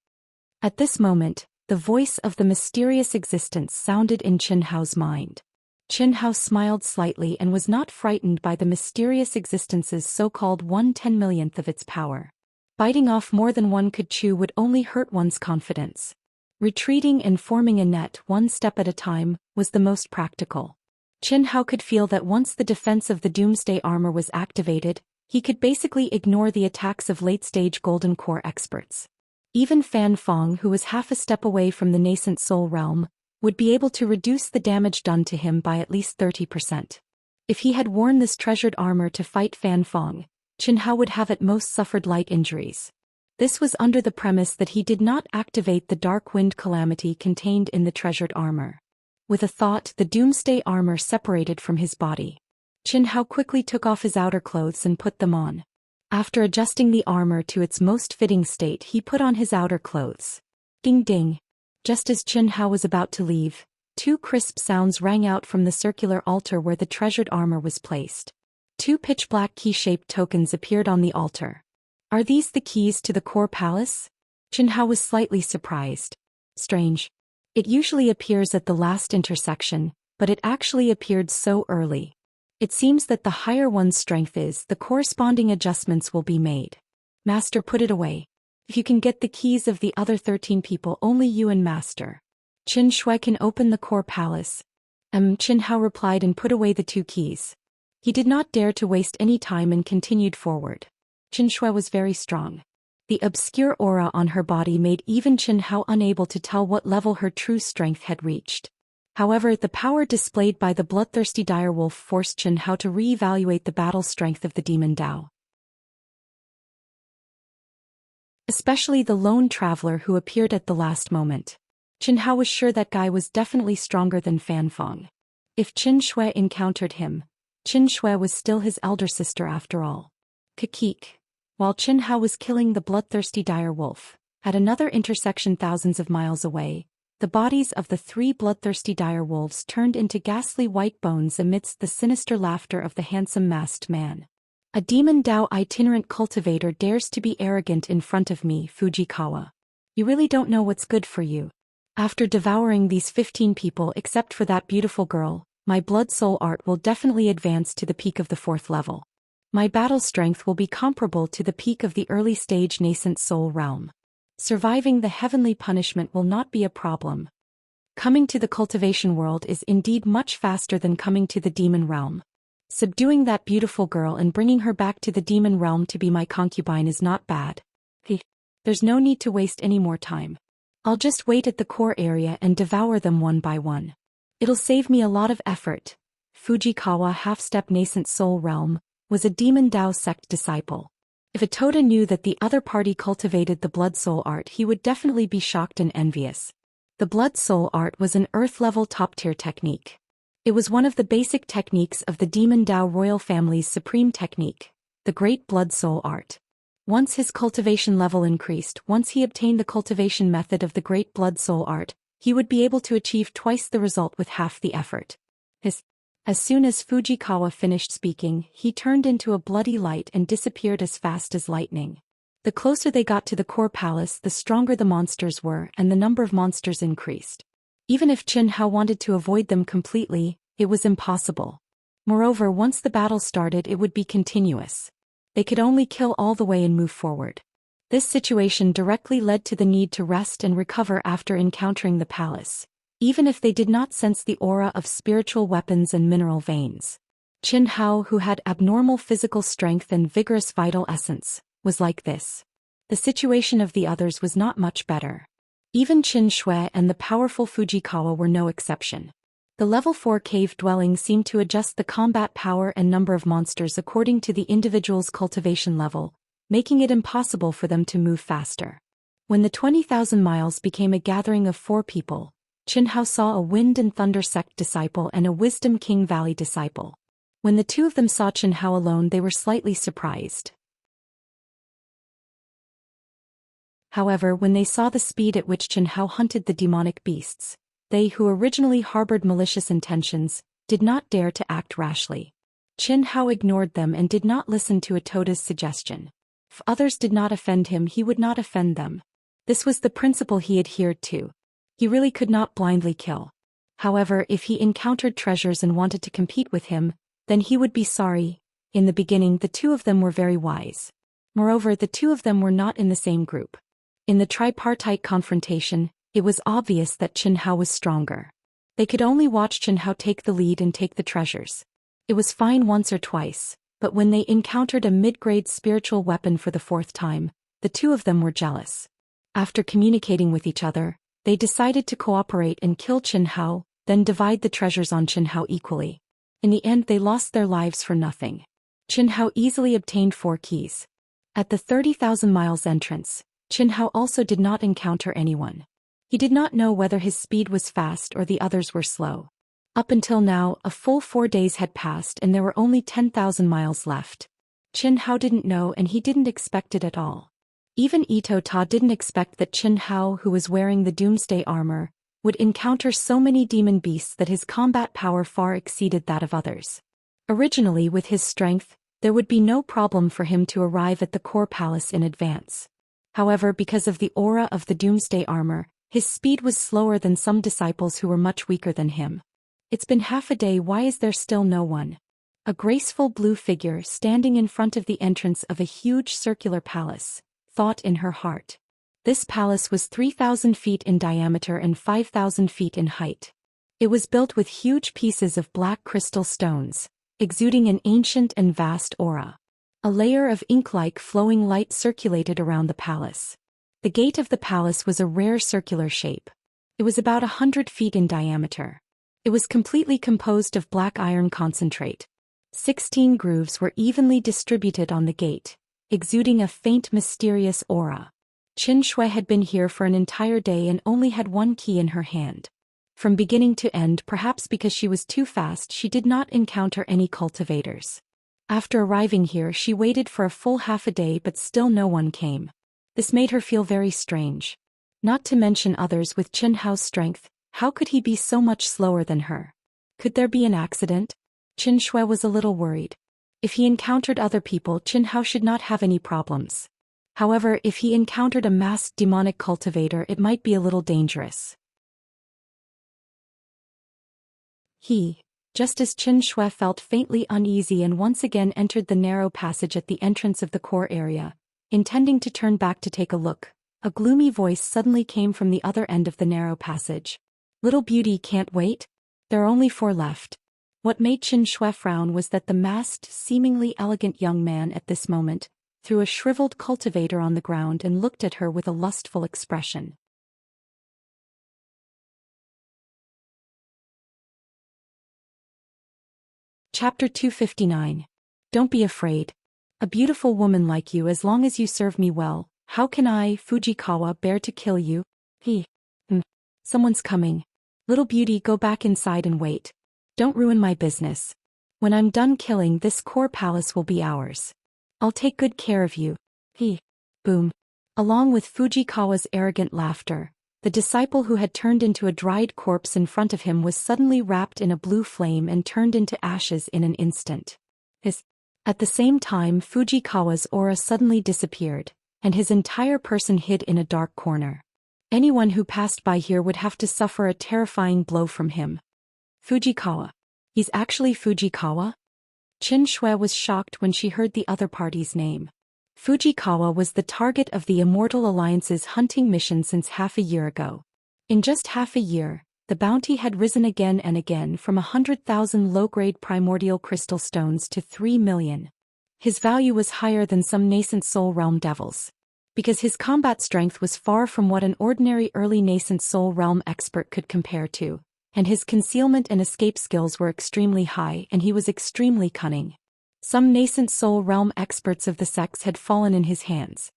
At this moment, the voice of the mysterious existence sounded in Qin Hao's mind. Qin Hao smiled slightly and was not frightened by the mysterious existence's so-called 1/10,000,000th of its power. Biting off more than one could chew would only hurt one's confidence. Retreating and forming a net one step at a time was the most practical. Qin Hao could feel that once the defense of the Doomsday armor was activated, he could basically ignore the attacks of late-stage Golden Core experts. Even Fan Fong, who was half a step away from the nascent soul realm, would be able to reduce the damage done to him by at least 30%. If he had worn this treasured armor to fight Fan Fong, Qin Hao would have at most suffered light injuries. This was under the premise that he did not activate the Dark Wind Calamity contained in the treasured armor. With a thought, the Doomsday armor separated from his body. Qin Hao quickly took off his outer clothes and put them on. After adjusting the armor to its most fitting state, he put on his outer clothes. Ding ding. Just as Chen Hao was about to leave, two crisp sounds rang out from the circular altar where the treasured armor was placed. Two pitch-black key-shaped tokens appeared on the altar. Are these the keys to the core palace? Chen Hao was slightly surprised. Strange. It usually appears at the last intersection, but it actually appeared so early. It seems that the higher one's strength is, the corresponding adjustments will be made. Master, put it away. If you can get the keys of the other 13 people, only you and Master Qin Shui can open the core palace. Qin Hao replied and put away the two keys. He did not dare to waste any time and continued forward. Qin Shui was very strong. The obscure aura on her body made even Qin Hao unable to tell what level her true strength had reached. However, the power displayed by the bloodthirsty direwolf forced Qin Hao to re-evaluate the battle strength of the demon Dao. Especially the lone traveler who appeared at the last moment. Qin Hao was sure that guy was definitely stronger than Fan Feng. If Qin Shui encountered him, Qin Shui was still his elder sister after all. Kikik. While Qin Hao was killing the bloodthirsty direwolf, at another intersection thousands of miles away, the bodies of the three bloodthirsty direwolves turned into ghastly white bones amidst the sinister laughter of the handsome masked man. A demon Dao itinerant cultivator dares to be arrogant in front of me, Fujikawa. You really don't know what's good for you. After devouring these 15 people except for that beautiful girl, my blood soul art will definitely advance to the peak of the 4th level. My battle strength will be comparable to the peak of the early stage nascent soul realm. Surviving the heavenly punishment will not be a problem. Coming to the cultivation world is indeed much faster than coming to the demon realm. Subduing that beautiful girl and bringing her back to the demon realm to be my concubine is not bad. There's no need to waste any more time. I'll just wait at the core area and devour them one by one. It'll save me a lot of effort. Fujikawa half-step nascent soul realm was a demon Dao sect disciple. If Atoda knew that the other party cultivated the blood soul art, he would definitely be shocked and envious. The blood soul art was an earth-level top-tier technique. It was one of the basic techniques of the demon Dao royal family's supreme technique, the great blood soul art. Once his cultivation level increased, once he obtained the cultivation method of the great blood soul art, he would be able to achieve twice the result with half the effort. As soon as Fujikawa finished speaking, he turned into a bloody light and disappeared as fast as lightning. The closer they got to the core palace, the stronger the monsters were, and the number of monsters increased. Even if Qin Hao wanted to avoid them completely, it was impossible. Moreover, once the battle started, it would be continuous. They could only kill all the way and move forward. This situation directly led to the need to rest and recover after encountering the palace, even if they did not sense the aura of spiritual weapons and mineral veins. Qin Hao, who had abnormal physical strength and vigorous vital essence, was like this. The situation of the others was not much better. Even Qin Shui and the powerful Fujikawa were no exception. The level 4 cave dwelling seemed to adjust the combat power and number of monsters according to the individual's cultivation level, making it impossible for them to move faster. When the 20,000 miles became a gathering of 4 people, Qin Hao saw a Wind and Thunder sect disciple and a Wisdom King Valley disciple. When the two of them saw Qin Hao alone, they were slightly surprised. However, when they saw the speed at which Qin Hao hunted the demonic beasts, they who originally harbored malicious intentions did not dare to act rashly. Qin Hao ignored them and did not listen to Atoda's suggestion. If others did not offend him, he would not offend them. This was the principle he adhered to. He really could not blindly kill. However, if he encountered treasures and wanted to compete with him, then he would be sorry. In the beginning, the two of them were very wise. Moreover, the two of them were not in the same group. In the tripartite confrontation, it was obvious that Qin Hao was stronger. They could only watch Qin Hao take the lead and take the treasures. It was fine once or twice, but when they encountered a mid-grade spiritual weapon for the 4th time, the two of them were jealous. After communicating with each other, they decided to cooperate and kill Qin Hao, then divide the treasures on Qin Hao equally. In the end, they lost their lives for nothing. Qin Hao easily obtained 4 keys. At the 30,000 miles entrance, Qin Hao also did not encounter anyone. He did not know whether his speed was fast or the others were slow. Up until now, a full 4 days had passed and there were only 10,000 miles left. Qin Hao didn't know, and he didn't expect it at all. Even Ito Ta didn't expect that Qin Hao, who was wearing the doomsday armor, would encounter so many demon beasts that his combat power far exceeded that of others. Originally, with his strength, there would be no problem for him to arrive at the core palace in advance. However, because of the aura of the doomsday armor, his speed was slower than some disciples who were much weaker than him. It's been half a day, why is there still no one? A graceful blue figure standing in front of the entrance of a huge circular palace, thought in her heart. This palace was 3,000 feet in diameter and 5,000 feet in height. It was built with huge pieces of black crystal stones, exuding an ancient and vast aura. A layer of ink-like flowing light circulated around the palace. The gate of the palace was a rare circular shape. It was about 100 feet in diameter. It was completely composed of black iron concentrate. 16 grooves were evenly distributed on the gate, exuding a faint mysterious aura. Qin Shui had been here for an entire day and only had one key in her hand. From beginning to end, perhaps because she was too fast, she did not encounter any cultivators. After arriving here, she waited for a full half a day, but still no one came. This made her feel very strange. Not to mention others with Qin Hao's strength, how could he be so much slower than her? Could there be an accident? Qin Shui was a little worried. If he encountered other people, Qin Hao should not have any problems. However, if he encountered a masked demonic cultivator, it might be a little dangerous. Just as Qin Shui felt faintly uneasy and once again entered the narrow passage at the entrance of the core area, intending to turn back to take a look, a gloomy voice suddenly came from the other end of the narrow passage. Little beauty, can't wait? There are only 4 left. What made Qin Shui frown was that the masked, seemingly elegant young man at this moment threw a shriveled cultivator on the ground and looked at her with a lustful expression. Chapter 259. Don't be afraid. A beautiful woman like you, as long as you serve me well, how can I, Fujikawa, bear to kill you? Someone's coming. Little beauty, go back inside and wait. Don't ruin my business. When I'm done killing, this core palace will be ours. I'll take good care of you. Boom. Along with Fujikawa's arrogant laughter, the disciple who had turned into a dried corpse in front of him was suddenly wrapped in a blue flame and turned into ashes in an instant. At the same time, Fujikawa's aura suddenly disappeared, and his entire person hid in a dark corner. Anyone who passed by here would have to suffer a terrifying blow from him. Fujikawa. He's actually Fujikawa? Qin Shui was shocked when she heard the other party's name. Fujikawa was the target of the Immortal Alliance's hunting mission since half a year ago. In just half a year, the bounty had risen again and again from 100,000 low-grade primordial crystal stones to 3 million. His value was higher than some nascent soul realm devils. Because his combat strength was far from what an ordinary early nascent soul realm expert could compare to, and his concealment and escape skills were extremely high, and he was extremely cunning. Some nascent soul realm experts of the sex had fallen in his hands.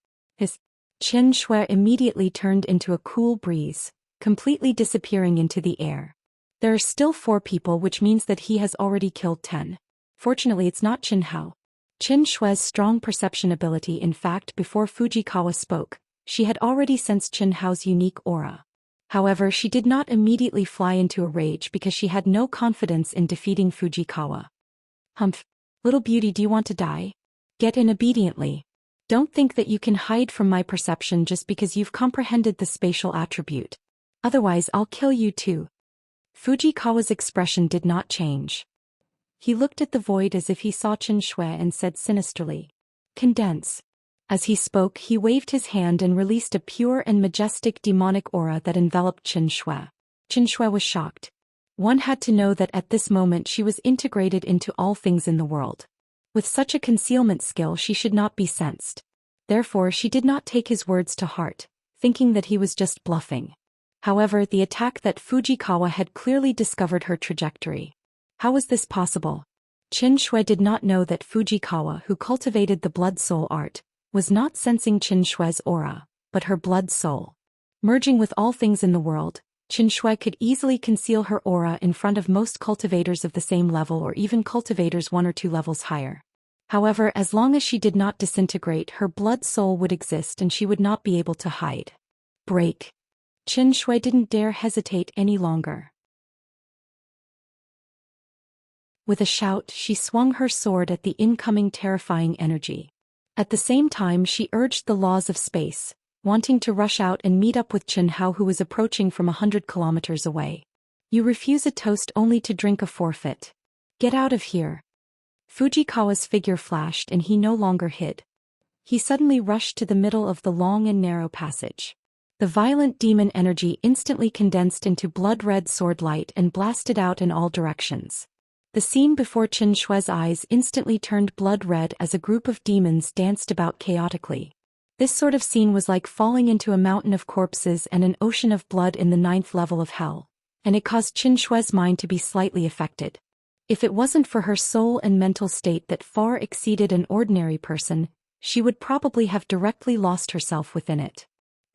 Qin Shui immediately turned into a cool breeze, completely disappearing into the air. There are still 4 people, which means that he has already killed 10. Fortunately, it's not Qin Hao. Qin Shui's strong perception ability, in fact, before Fujikawa spoke, she had already sensed Qin Hao's unique aura. However, she did not immediately fly into a rage because she had no confidence in defeating Fujikawa. Humph. Little beauty, do you want to die? Get in obediently. Don't think that you can hide from my perception just because you've comprehended the spatial attribute. Otherwise, I'll kill you too. Fujikawa's expression did not change. He looked at the void as if he saw Qin Shui and said sinisterly, "Condense." As he spoke, he waved his hand and released a pure and majestic demonic aura that enveloped Qin Shui. Qin Shui was shocked. One had to know that at this moment she was integrated into all things in the world. With such a concealment skill, she should not be sensed. Therefore, she did not take his words to heart, thinking that he was just bluffing. However, the attack that Fujikawa had clearly discovered her trajectory. How was this possible? Qin Shui did not know that Fujikawa, who cultivated the blood soul art, was not sensing Qin Shui's aura, but her blood soul. Merging with all things in the world, Qin Shui could easily conceal her aura in front of most cultivators of the same level or even cultivators 1 or 2 levels higher. However, as long as she did not disintegrate, her blood soul would exist and she would not be able to hide. Break. Qin Shui didn't dare hesitate any longer. With a shout, she swung her sword at the incoming terrifying energy. At the same time, she urged the laws of space, wanting to rush out and meet up with Qin Hao, who was approaching from 100 kilometers away. You refuse a toast only to drink a forfeit. Get out of here. Fujikawa's figure flashed and he no longer hid. He suddenly rushed to the middle of the long and narrow passage. The violent demon energy instantly condensed into blood-red sword light and blasted out in all directions. The scene before Qin Shui's eyes instantly turned blood-red as a group of demons danced about chaotically. This sort of scene was like falling into a mountain of corpses and an ocean of blood in the 9th level of hell, and it caused Qin Shui's mind to be slightly affected. If it wasn't for her soul and mental state that far exceeded an ordinary person, she would probably have directly lost herself within it.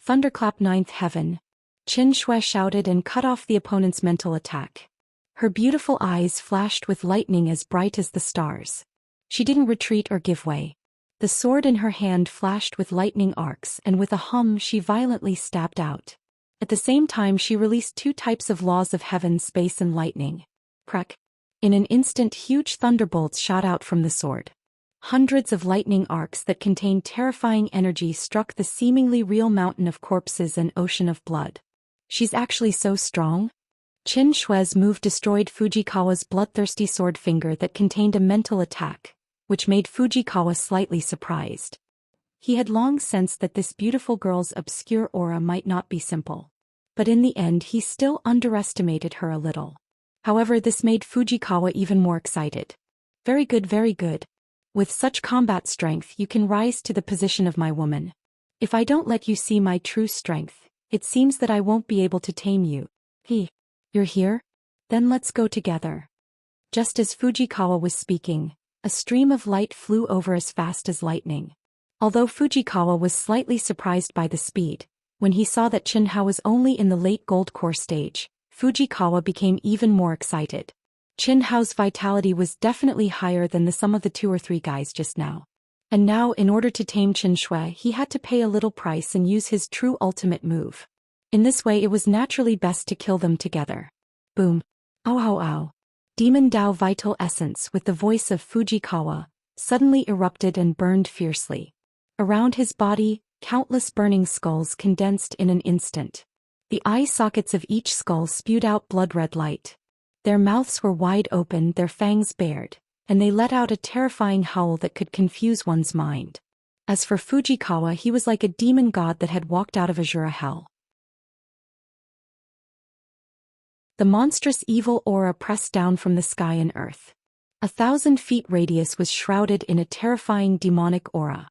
Thunderclap 9th heaven. Qin Shui shouted and cut off the opponent's mental attack. Her beautiful eyes flashed with lightning as bright as the stars. She didn't retreat or give way. The sword in her hand flashed with lightning arcs, and with a hum she violently stabbed out. At the same time she released 2 types of laws of heaven, space and lightning. Crack. In an instant huge thunderbolts shot out from the sword. Hundreds of lightning arcs that contained terrifying energy struck the seemingly real mountain of corpses and ocean of blood. She's actually so strong? Qin Shui's move destroyed Fujikawa's bloodthirsty sword finger that contained a mental attack, which made Fujikawa slightly surprised. He had long sensed that this beautiful girl's obscure aura might not be simple. But in the end he still underestimated her a little. However, this made Fujikawa even more excited. Very good, very good. With such combat strength you can rise to the position of my woman. If I don't let you see my true strength, it seems that I won't be able to tame you. You're here? Then let's go together. Just as Fujikawa was speaking, a stream of light flew over as fast as lightning. Although Fujikawa was slightly surprised by the speed, when he saw that Qin Hao was only in the late gold core stage, Fujikawa became even more excited. Qin Hao's vitality was definitely higher than the sum of the 2 or 3 guys just now. And now, in order to tame Qin Shui, he had to pay a little price and use his true ultimate move. In this way it was naturally best to kill them together. Boom. Ow ow ow. Demon Dao vital essence with the voice of Fujikawa suddenly erupted and burned fiercely. Around his body, countless burning skulls condensed in an instant. The eye sockets of each skull spewed out blood-red light. Their mouths were wide open, their fangs bared, and they let out a terrifying howl that could confuse one's mind. As for Fujikawa, he was like a demon god that had walked out of Azura hell. The monstrous evil aura pressed down from the sky and earth. 1,000 feet radius was shrouded in a terrifying demonic aura.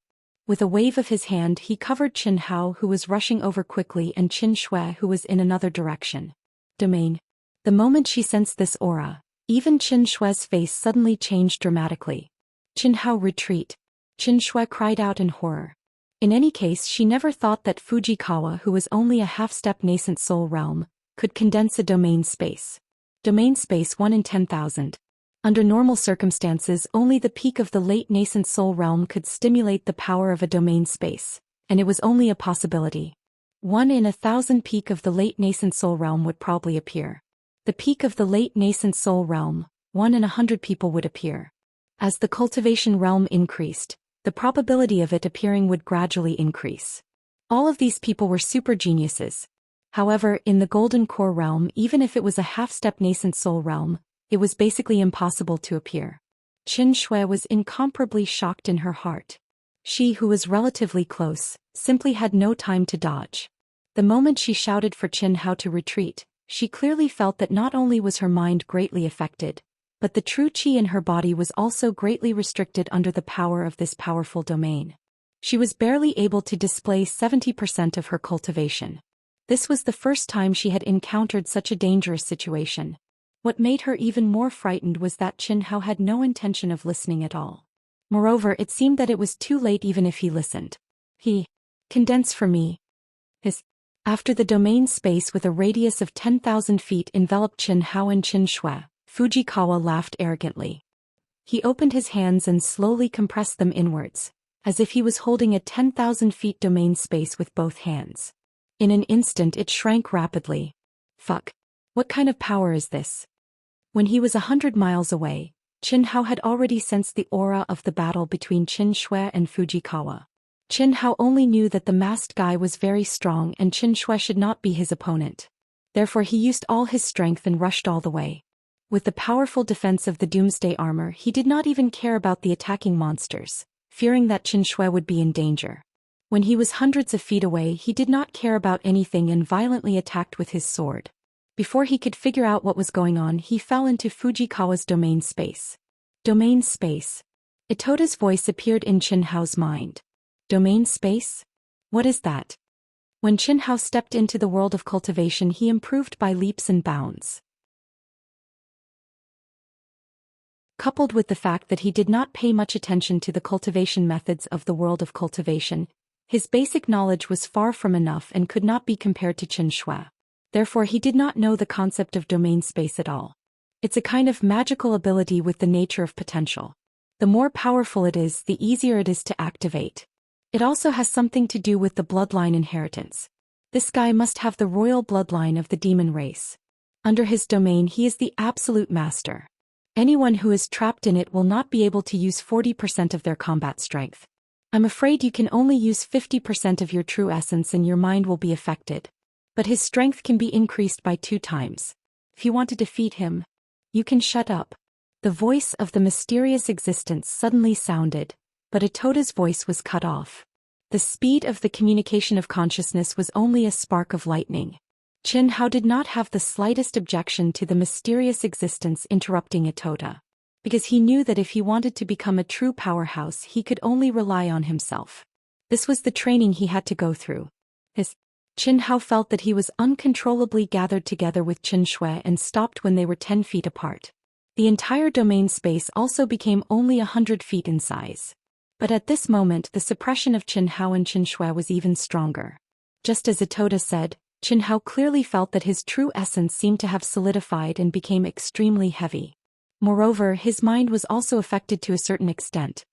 With a wave of his hand he covered Qin Hao, who was rushing over quickly, and Qin Shui, who was in another direction. Domain. The moment she sensed this aura, even Qin Shui's face suddenly changed dramatically. Qin Hao, retreat. Qin Shui cried out in horror. In any case, she never thought that Fujikawa, who was only a half-step nascent soul realm, could condense a domain space. Domain space 1 in 10,000. Under normal circumstances, only the peak of the late nascent soul realm could stimulate the power of a domain space, and it was only a possibility. 1 in 1,000 peak of the late nascent soul realm would probably appear. The peak of the late nascent soul realm, 1 in 100 people would appear. As the cultivation realm increased, the probability of it appearing would gradually increase. All of these people were super geniuses. However, in the golden core realm, even if it was a half-step nascent soul realm, it was basically impossible to appear. Qin Shui was incomparably shocked in her heart. She, who was relatively close, simply had no time to dodge. The moment she shouted for Qin Hao to retreat, she clearly felt that not only was her mind greatly affected, but the true qi in her body was also greatly restricted under the power of this powerful domain. She was barely able to display 70% of her cultivation. This was the first time she had encountered such a dangerous situation. What made her even more frightened was that Qin Hao had no intention of listening at all. Moreover, it seemed that it was too late even if he listened. Condense for me. After the domain space with a radius of 10,000 feet enveloped Qin Hao and Qin Shui, Fujikawa laughed arrogantly. He opened his hands and slowly compressed them inwards, as if he was holding a 10,000 feet domain space with both hands. In an instant it shrank rapidly. Fuck. What kind of power is this? When he was 100 miles away, Qin Hao had already sensed the aura of the battle between Qin Shui and Fujikawa. Qin Hao only knew that the masked guy was very strong and Qin Shui should not be his opponent. Therefore he used all his strength and rushed all the way. With the powerful defense of the doomsday armor, he did not even care about the attacking monsters, fearing that Qin Shui would be in danger. When he was hundreds of feet away, he did not care about anything and violently attacked with his sword. Before he could figure out what was going on, he fell into Fujikawa's domain space. Domain space. Itota's voice appeared in Qin Hao's mind. Domain space? What is that? When Qin Hao stepped into the world of cultivation, he improved by leaps and bounds. Coupled with the fact that he did not pay much attention to the cultivation methods of the world of cultivation, his basic knowledge was far from enough and could not be compared to Qin Shui. Therefore he did not know the concept of domain space at all. It's a kind of magical ability with the nature of potential. The more powerful it is, the easier it is to activate. It also has something to do with the bloodline inheritance. This guy must have the royal bloodline of the demon race. Under his domain he is the absolute master. Anyone who is trapped in it will not be able to use 40% of their combat strength. I'm afraid you can only use 50% of your true essence and your mind will be affected. But his strength can be increased by 2 times. If you want to defeat him, you can shut up. The voice of the mysterious existence suddenly sounded, but Itota's voice was cut off. The speed of the communication of consciousness was only a spark of lightning. Qin Hao did not have the slightest objection to the mysterious existence interrupting Itota, because he knew that if he wanted to become a true powerhouse he could only rely on himself. This was the training he had to go through. Qin Hao felt that he was uncontrollably gathered together with Qin Shui and stopped when they were 10 feet apart. The entire domain space also became only 100 feet in size. But at this moment the suppression of Qin Hao and Qin Shui was even stronger. Just as Itota said, Qin Hao clearly felt that his true essence seemed to have solidified and became extremely heavy. Moreover, his mind was also affected to a certain extent.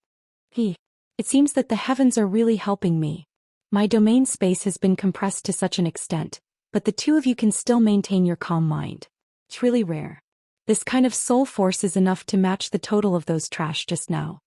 It seems that the heavens are really helping me. My domain space has been compressed to such an extent, but the two of you can still maintain your calm mind. It's really rare. This kind of soul force is enough to match the total of those trash just now.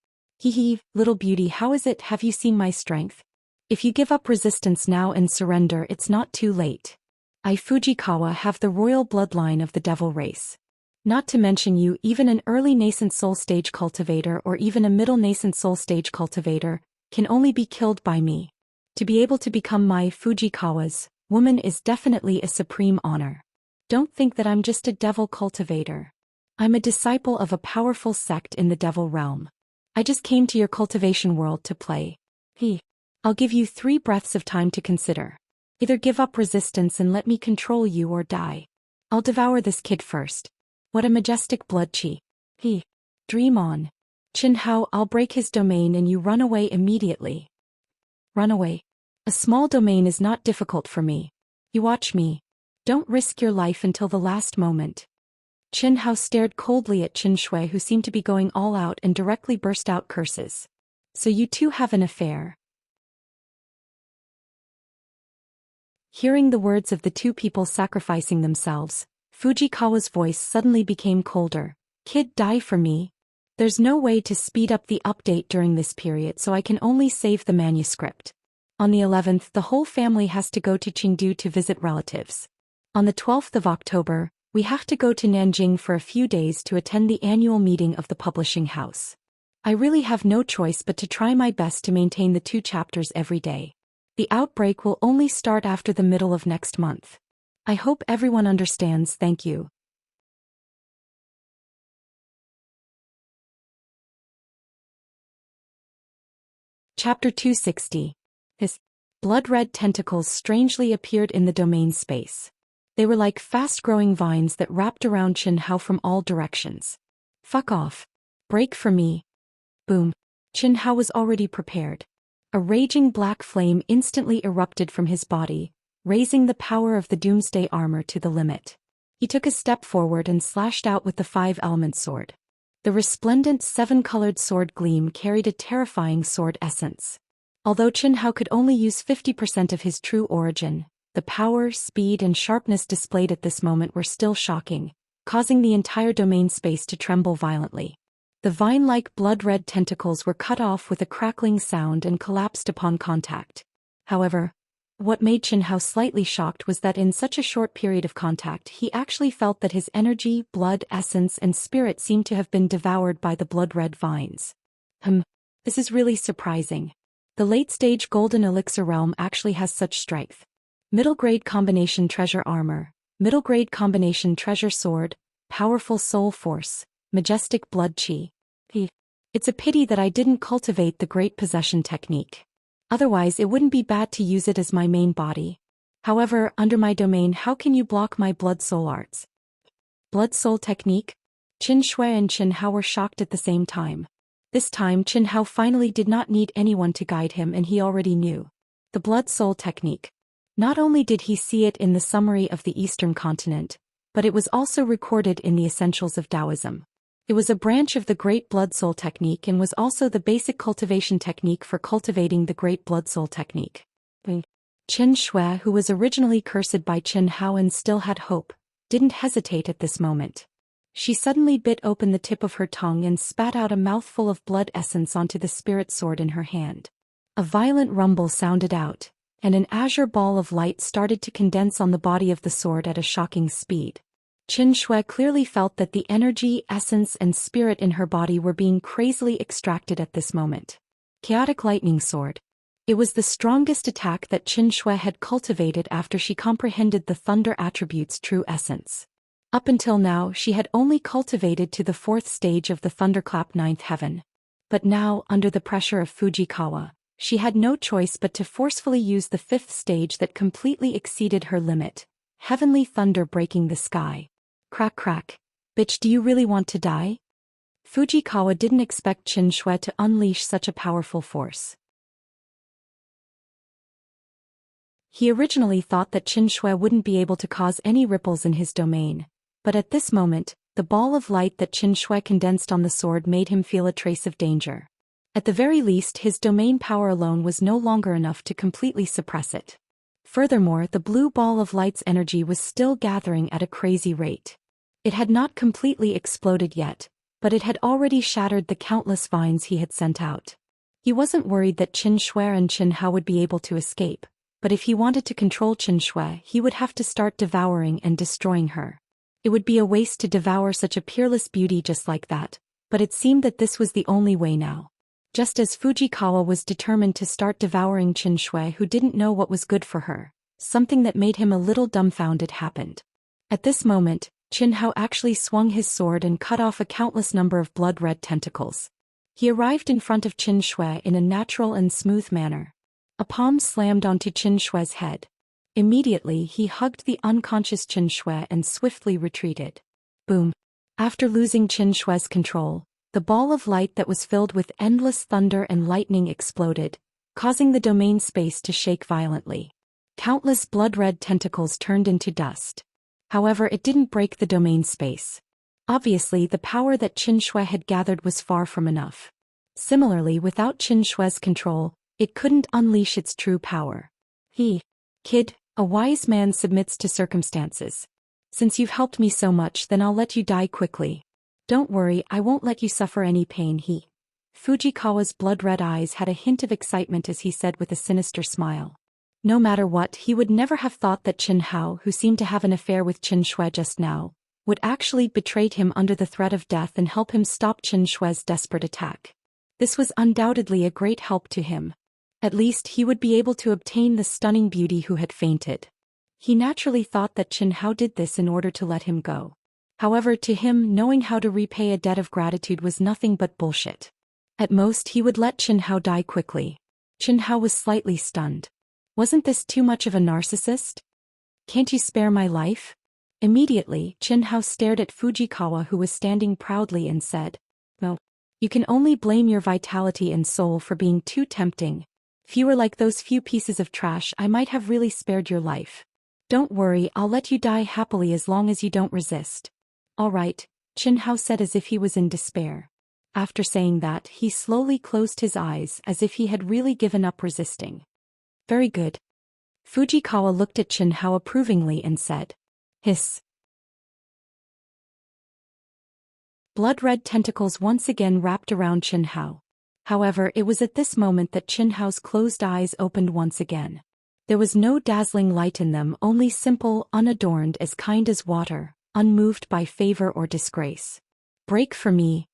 Little beauty, how is it? Have you seen my strength? If you give up resistance now and surrender, it's not too late. I, Fujikawa, have the royal bloodline of the devil race. Not to mention you, even an early nascent soul stage cultivator or even a middle nascent soul stage cultivator, can only be killed by me. To be able to become my, Fujikawa's, woman is definitely a supreme honor. Don't think that I'm just a devil cultivator. I'm a disciple of a powerful sect in the devil realm. I just came to your cultivation world to play. I'll give you 3 breaths of time to consider. Either give up resistance and let me control you or die. I'll devour this kid first. What a majestic blood chi. Dream on. Qin Hao, I'll break his domain and you run away immediately. Run away. A small domain is not difficult for me. You watch me. Don't risk your life until the last moment. Qin Hao stared coldly at Qin Shui, who seemed to be going all out, and directly burst out curses. So you two have an affair. Hearing the words of the 2 people sacrificing themselves, Fujikawa's voice suddenly became colder. Kid, die for me. There's no way to speed up the update during this period, so I can only save the manuscript. On the 11th, the whole family has to go to Chengdu to visit relatives. On the 12th of October, we have to go to Nanjing for a few days to attend the annual meeting of the publishing house. I really have no choice but to try my best to maintain the 2 chapters every day. The outbreak will only start after the middle of next month. I hope everyone understands. Thank you. Chapter 260. His blood-red tentacles strangely appeared in the domain space. They were like fast-growing vines that wrapped around Qin Hao from all directions. Fuck off. Break for me. Boom. Qin Hao was already prepared. A raging black flame instantly erupted from his body, raising the power of the doomsday armor to the limit. He took a step forward and slashed out with the 5-element sword. The resplendent seven-colored sword gleam carried a terrifying sword essence. Although Chen Hao could only use 50% of his true origin, the power, speed and sharpness displayed at this moment were still shocking, causing the entire domain space to tremble violently. The vine-like blood-red tentacles were cut off with a crackling sound and collapsed upon contact. However, what made Chen Hao slightly shocked was that in such a short period of contact he actually felt that his energy, blood, essence and spirit seemed to have been devoured by the blood-red vines. This is really surprising. The late-stage Golden Elixir realm actually has such strength. Middle-grade combination treasure armor, middle-grade combination treasure sword, powerful soul force, majestic blood chi. It's a pity that I didn't cultivate the great possession technique. Otherwise it wouldn't be bad to use it as my main body. However, under my domain how can you block my blood soul arts? Blood soul technique? Qin Shui and Chen Hao were shocked at the same time. This time Chen Hao finally did not need anyone to guide him and he already knew. The blood soul technique. Not only did he see it in the summary of the Eastern continent, but it was also recorded in the Essentials of Taoism. It was a branch of the Great Blood Soul Technique and was also the basic cultivation technique for cultivating the Great Blood Soul Technique. Chen Shui, who was originally cursed by Chen Hao and still had hope, didn't hesitate at this moment. She suddenly bit open the tip of her tongue and spat out a mouthful of blood essence onto the spirit sword in her hand. A violent rumble sounded out, and an azure ball of light started to condense on the body of the sword at a shocking speed. Chen Shui clearly felt that the energy, essence and spirit in her body were being crazily extracted at this moment. Chaotic lightning sword. It was the strongest attack that Chen Shui had cultivated after she comprehended the thunder attribute's true essence. Up until now she had only cultivated to the 4th stage of the thunderclap 9th heaven. But now, under the pressure of Fujikawa, she had no choice but to forcefully use the 5th stage that completely exceeded her limit. Heavenly thunder breaking the sky. Crack crack. Bitch, do you really want to die? Fujikawa didn't expect Chen Shui to unleash such a powerful force. He originally thought that Chen Shui wouldn't be able to cause any ripples in his domain, but at this moment, the ball of light that Chen Shui condensed on the sword made him feel a trace of danger. At the very least, his domain power alone was no longer enough to completely suppress it. Furthermore, the blue ball of light's energy was still gathering at a crazy rate. It had not completely exploded yet, but it had already shattered the countless vines he had sent out. He wasn't worried that Chen Shui and Chen Hao would be able to escape, but if he wanted to control Chen Shui, he would have to start devouring and destroying her. It would be a waste to devour such a peerless beauty just like that, but it seemed that this was the only way now. Just as Fujikawa was determined to start devouring Chen Shui, who didn't know what was good for her, something that made him a little dumbfounded happened. At this moment, Chen Hao actually swung his sword and cut off a countless number of blood-red tentacles. He arrived in front of Chen Shui in a natural and smooth manner. A palm slammed onto Chen Shui's head. Immediately he hugged the unconscious Chen Shui and swiftly retreated. Boom. After losing Chen Shui's control, the ball of light that was filled with endless thunder and lightning exploded, causing the domain space to shake violently. Countless blood-red tentacles turned into dust. However, it didn't break the domain space. Obviously, the power that Chen Shui had gathered was far from enough. Similarly, without Chen Shui's control, it couldn't unleash its true power. Kid, a wise man submits to circumstances. Since you've helped me so much, then I'll let you die quickly. Don't worry, I won't let you suffer any pain. Fujikawa's blood-red eyes had a hint of excitement as he said with a sinister smile. No matter what, he would never have thought that Chen Hao, who seemed to have an affair with Chen Shui just now, would actually betray him under the threat of death and help him stop Chen Shui's desperate attack. This was undoubtedly a great help to him. At least he would be able to obtain the stunning beauty who had fainted. He naturally thought that Chen Hao did this in order to let him go. However, to him, knowing how to repay a debt of gratitude was nothing but bullshit. At most, he would let Chen Hao die quickly. Chen Hao was slightly stunned. Wasn't this too much of a narcissist? Can't you spare my life? Immediately, Chen Hao stared at Fujikawa, who was standing proudly, and said, "No. You can only blame your vitality and soul for being too tempting. If you were like those few pieces of trash, I might have really spared your life. Don't worry, I'll let you die happily as long as you don't resist." "All right, Qin Hao said as if he was in despair. After saying that, he slowly closed his eyes as if he had really given up resisting. Very good. Fujikawa looked at Qin Hao approvingly and said. Hiss. Blood-red tentacles once again wrapped around Qin Hao. However, it was at this moment that Qin Hao's closed eyes opened once again. There was no dazzling light in them, only simple, unadorned, as kind as water, unmoved by favor or disgrace. Break for me.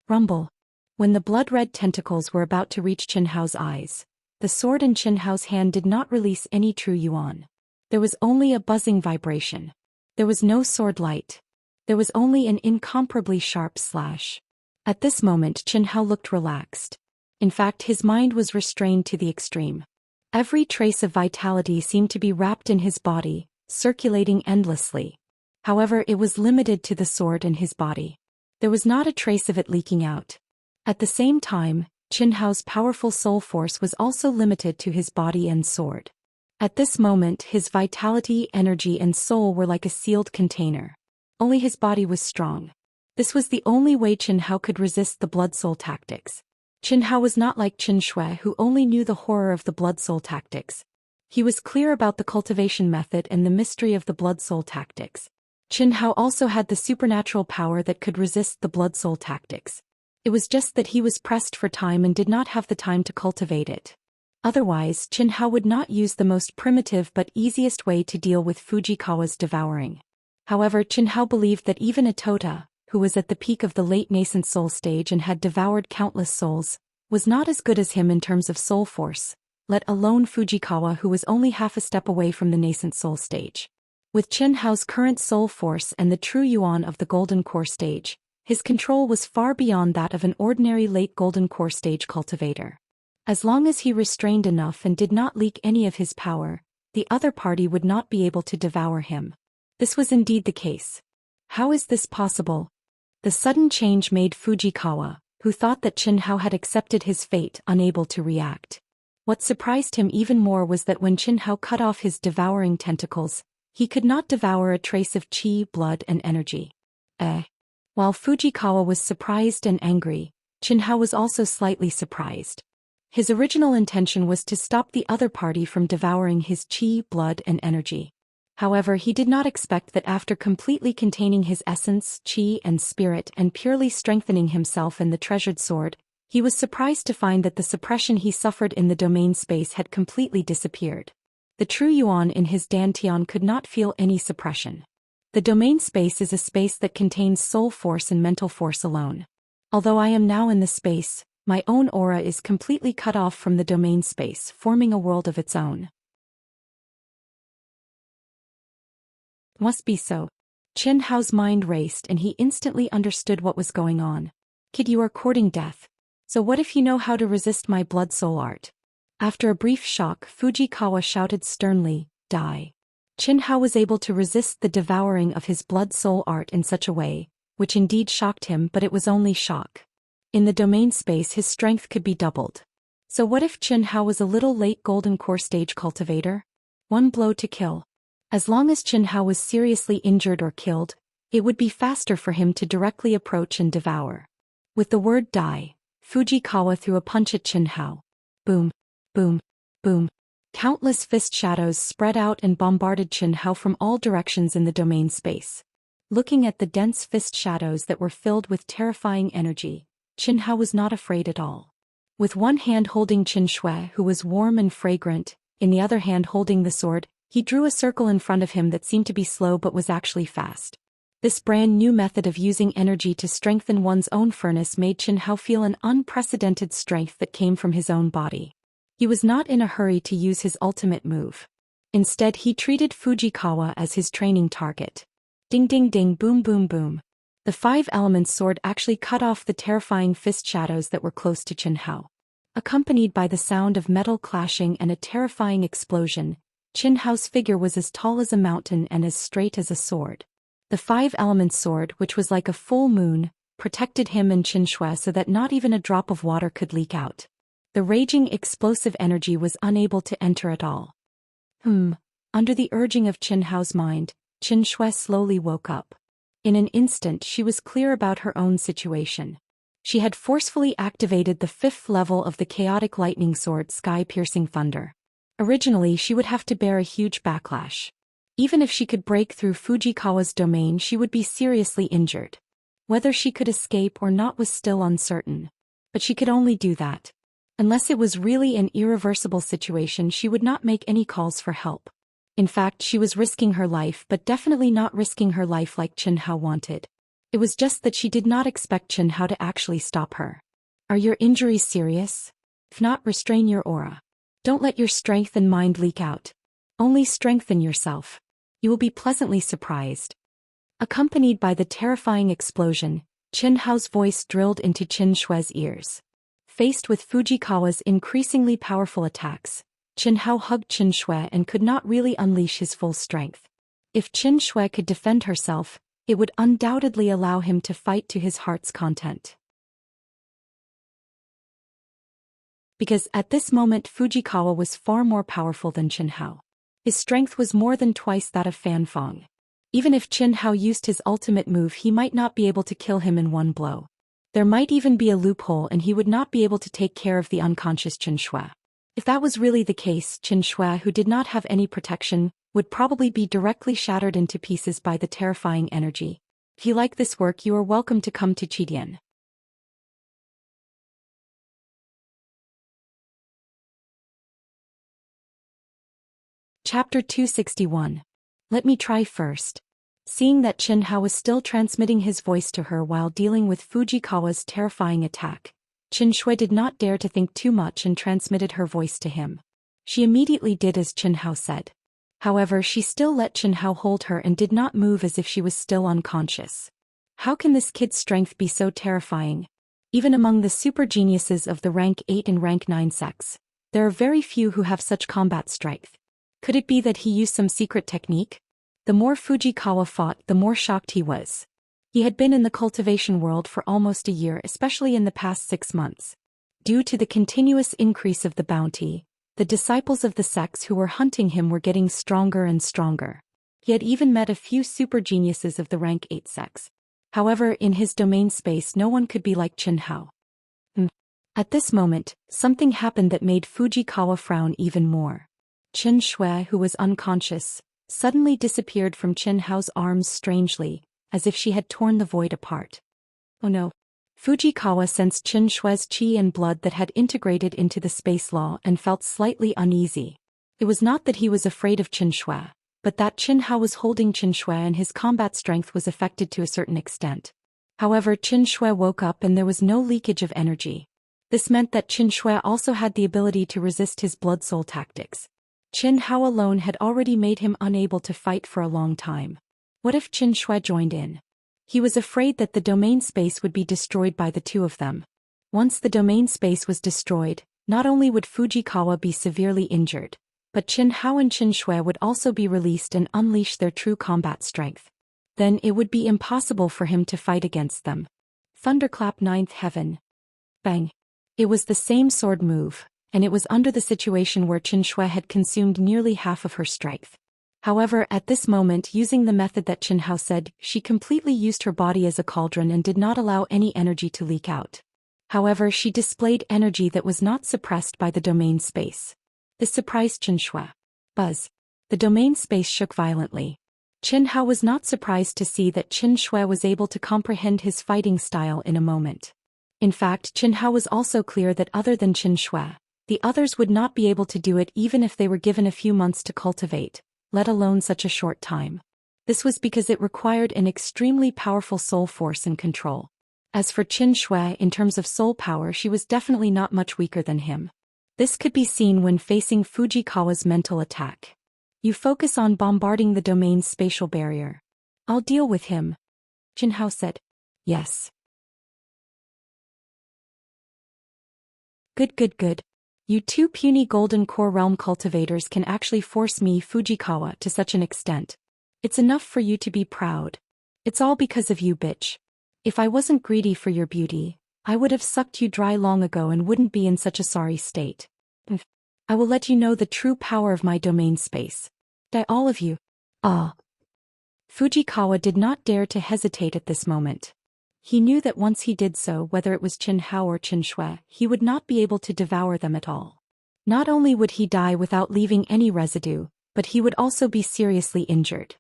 Rumble. When the blood-red tentacles were about to reach Qin Hao's eyes, the sword in Qin Hao's hand did not release any true yuan. There was only a buzzing vibration. There was no sword light. There was only an incomparably sharp slash. At this moment Qin Hao looked relaxed. In fact, his mind was restrained to the extreme. Every trace of vitality seemed to be wrapped in his body, circulating endlessly. However, it was limited to the sword in his body. There was not a trace of it leaking out. At the same time, Qin Hao's powerful soul force was also limited to his body and sword. At this moment, his vitality, energy, and soul were like a sealed container. Only his body was strong. This was the only way Qin Hao could resist the blood-soul tactics. Qin Hao was not like Qin Shui, who only knew the horror of the blood-soul tactics. He was clear about the cultivation method and the mystery of the blood-soul tactics. Qin Hao also had the supernatural power that could resist the blood-soul tactics. It was just that he was pressed for time and did not have the time to cultivate it. Otherwise, Qin Hao would not use the most primitive but easiest way to deal with Fujikawa's devouring. However, Qin Hao believed that even Atota, who was at the peak of the late nascent soul stage and had devoured countless souls, was not as good as him in terms of soul force, let alone Fujikawa, who was only half a step away from the nascent soul stage. With Qin Hao's current soul force and the true yuan of the golden core stage, his control was far beyond that of an ordinary late golden core stage cultivator. As long as he restrained enough and did not leak any of his power, the other party would not be able to devour him. This was indeed the case. How is this possible? The sudden change made Fujikawa, who thought that Qin Hao had accepted his fate, unable to react. What surprised him even more was that when Qin Hao cut off his devouring tentacles, he could not devour a trace of qi, blood, and energy. While Fujikawa was surprised and angry, Qin Hao was also slightly surprised. His original intention was to stop the other party from devouring his qi, blood, and energy. However, he did not expect that after completely containing his essence, qi, and spirit and purely strengthening himself in the treasured sword, he was surprised to find that the suppression he suffered in the domain space had completely disappeared. The true yuan in his dantian could not feel any suppression. The domain space is a space that contains soul force and mental force alone. Although I am now in the space, my own aura is completely cut off from the domain space, forming a world of its own. Must be so. Qin Hao's mind raced and he instantly understood what was going on. Kid, you are courting death. So what if you know how to resist my blood soul art? After a brief shock, Fujikawa shouted sternly, die. Qin Hao was able to resist the devouring of his blood soul art in such a way, which indeed shocked him, but it was only shock. In the domain space his strength could be doubled. So what if Qin Hao was a little late golden core stage cultivator? One blow to kill. As long as Qin Hao was seriously injured or killed, it would be faster for him to directly approach and devour. With the word die, Fujikawa threw a punch at Qin Hao. Boom. Boom. Boom. Countless fist shadows spread out and bombarded Qin Hao from all directions in the domain space. Looking at the dense fist shadows that were filled with terrifying energy, Qin Hao was not afraid at all. With one hand holding Qin Shui, who was warm and fragrant, in the other hand holding the sword, he drew a circle in front of him that seemed to be slow but was actually fast. This brand new method of using energy to strengthen one's own furnace made Qin Hao feel an unprecedented strength that came from his own body. He was not in a hurry to use his ultimate move. Instead, he treated Fujikawa as his training target. Ding ding ding, boom boom boom. The five elements sword actually cut off the terrifying fist shadows that were close to Qin Hao. Accompanied by the sound of metal clashing and a terrifying explosion, Qin Hao's figure was as tall as a mountain and as straight as a sword. The five elements sword, which was like a full moon, protected him and Qin Shui so that not even a drop of water could leak out. The raging explosive energy was unable to enter at all. Under the urging of Qin Hao's mind, Qin Shui slowly woke up. In an instant she was clear about her own situation. She had forcefully activated the 5th level of the chaotic lightning sword sky-piercing thunder. Originally she would have to bear a huge backlash. Even if she could break through Fujikawa's domain she would be seriously injured. Whether she could escape or not was still uncertain. But she could only do that. Unless it was really an irreversible situation she would not make any calls for help. In fact she was risking her life but definitely not risking her life like Qianhao wanted. It was just that she did not expect Qianhao to actually stop her. Are your injuries serious? If not, restrain your aura. Don't let your strength and mind leak out. Only strengthen yourself. You will be pleasantly surprised. Accompanied by the terrifying explosion, Qianhao's voice drilled into Qin Shue's ears. Faced with Fujikawa's increasingly powerful attacks, Qianhao hugged Qin Shue and could not really unleash his full strength. If Qin Shue could defend herself, it would undoubtedly allow him to fight to his heart's content. Because at this moment Fujikawa was far more powerful than Qianhao. His strength was more than twice that of Fan Feng. Even if Qianhao used his ultimate move he might not be able to kill him in one blow. There might even be a loophole and he would not be able to take care of the unconscious Qin Shue. If that was really the case, Qin Shue, who did not have any protection, would probably be directly shattered into pieces by the terrifying energy. If you like this work you are welcome to come to Chidian. Chapter 261. Let me try first. Seeing that Qianhao was still transmitting his voice to her while dealing with Fujikawa's terrifying attack, Qin Shue did not dare to think too much and transmitted her voice to him. She immediately did as Qianhao said. However, she still let Qianhao hold her and did not move as if she was still unconscious. How can this kid's strength be so terrifying? Even among the super geniuses of the rank 8 and rank 9 sects, there are very few who have such combat strength. Could it be that he used some secret technique? The more Fujikawa fought, the more shocked he was. He had been in the cultivation world for almost a year, especially in the past 6 months. Due to the continuous increase of the bounty, the disciples of the sects who were hunting him were getting stronger and stronger. He had even met a few super geniuses of the rank 8 sects. However, in his domain space no one could be like Qianhao. At this moment, something happened that made Fujikawa frown even more. Qin Shue, who was unconscious, suddenly disappeared from Qianhao's arms strangely, as if she had torn the void apart. Oh no. Fujikawa sensed Qin Shue's qi and blood that had integrated into the space law and felt slightly uneasy. It was not that he was afraid of Qin Shue, but that Qianhao was holding Qin Shue and his combat strength was affected to a certain extent. However, Qin Shue woke up and there was no leakage of energy. This meant that Qin Shue also had the ability to resist his blood soul tactics. Qianhao alone had already made him unable to fight for a long time. What if Qin Shue joined in? He was afraid that the domain space would be destroyed by the two of them. Once the domain space was destroyed, not only would Fujikawa be severely injured, but Qianhao and Qin Shue would also be released and unleash their true combat strength. Then it would be impossible for him to fight against them. Thunderclap 9th Heaven. Bang. It was the same sword move, and it was under the situation where Qin Shue had consumed nearly half of her strength. However, at this moment, using the method that Qianhao said, she completely used her body as a cauldron and did not allow any energy to leak out. However, she displayed energy that was not suppressed by the domain space. This surprised Qin Shue. Buzz. The domain space shook violently. Qianhao was not surprised to see that Qin Shue was able to comprehend his fighting style in a moment. In fact, Qianhao was also clear that other than Qin Shue, the others would not be able to do it even if they were given a few months to cultivate, let alone such a short time. This was because it required an extremely powerful soul force and control. As for Qin Shue, in terms of soul power, she was definitely not much weaker than him. This could be seen when facing Fujikawa's mental attack. You focus on bombarding the domain's spatial barrier. I'll deal with him. Qianhao said. Yes. Good. You two puny golden core realm cultivators can actually force me, Fujikawa, to such an extent. It's enough for you to be proud. It's all because of you, bitch. If I wasn't greedy for your beauty, I would have sucked you dry long ago and wouldn't be in such a sorry state. I will let you know the true power of my domain space. Die all of you. Ah. Fujikawa did not dare to hesitate at this moment. He knew that once he did so, whether it was Chen Hao or Chen Shui, he would not be able to devour them at all. Not only would he die without leaving any residue, but he would also be seriously injured.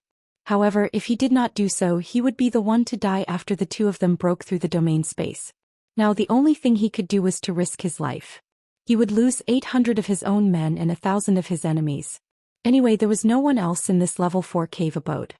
However, if he did not do so, he would be the one to die after the two of them broke through the domain space. Now the only thing he could do was to risk his life. He would lose 800 of his own men and 1,000 of his enemies. Anyway, there was no one else in this level 4 cave abode.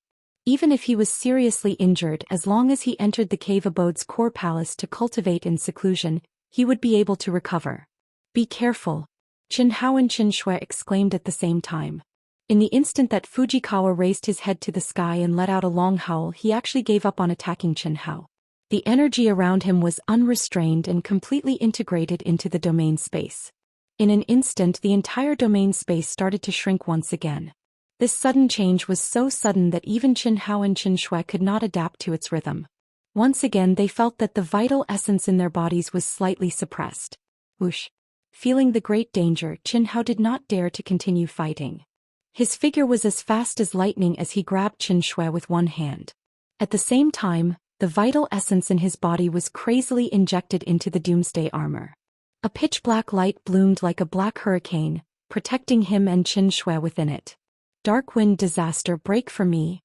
Even if he was seriously injured, as long as he entered the cave abode's core palace to cultivate in seclusion, he would be able to recover. Be careful, Chen Hao and Chen Shui exclaimed at the same time. In the instant that Fujikawa raised his head to the sky and let out a long howl, he actually gave up on attacking Chen Hao. The energy around him was unrestrained and completely integrated into the domain space. In an instant, the entire domain space started to shrink once again. This sudden change was so sudden that even Chen Hao and Chen Shui could not adapt to its rhythm. Once again they felt that the vital essence in their bodies was slightly suppressed. Whoosh! Feeling the great danger, Chen Hao did not dare to continue fighting. His figure was as fast as lightning as he grabbed Chen Shui with one hand. At the same time, the vital essence in his body was crazily injected into the doomsday armor. A pitch-black light bloomed like a black hurricane, protecting him and Chen Shui within it. Dark wind disaster, break for me.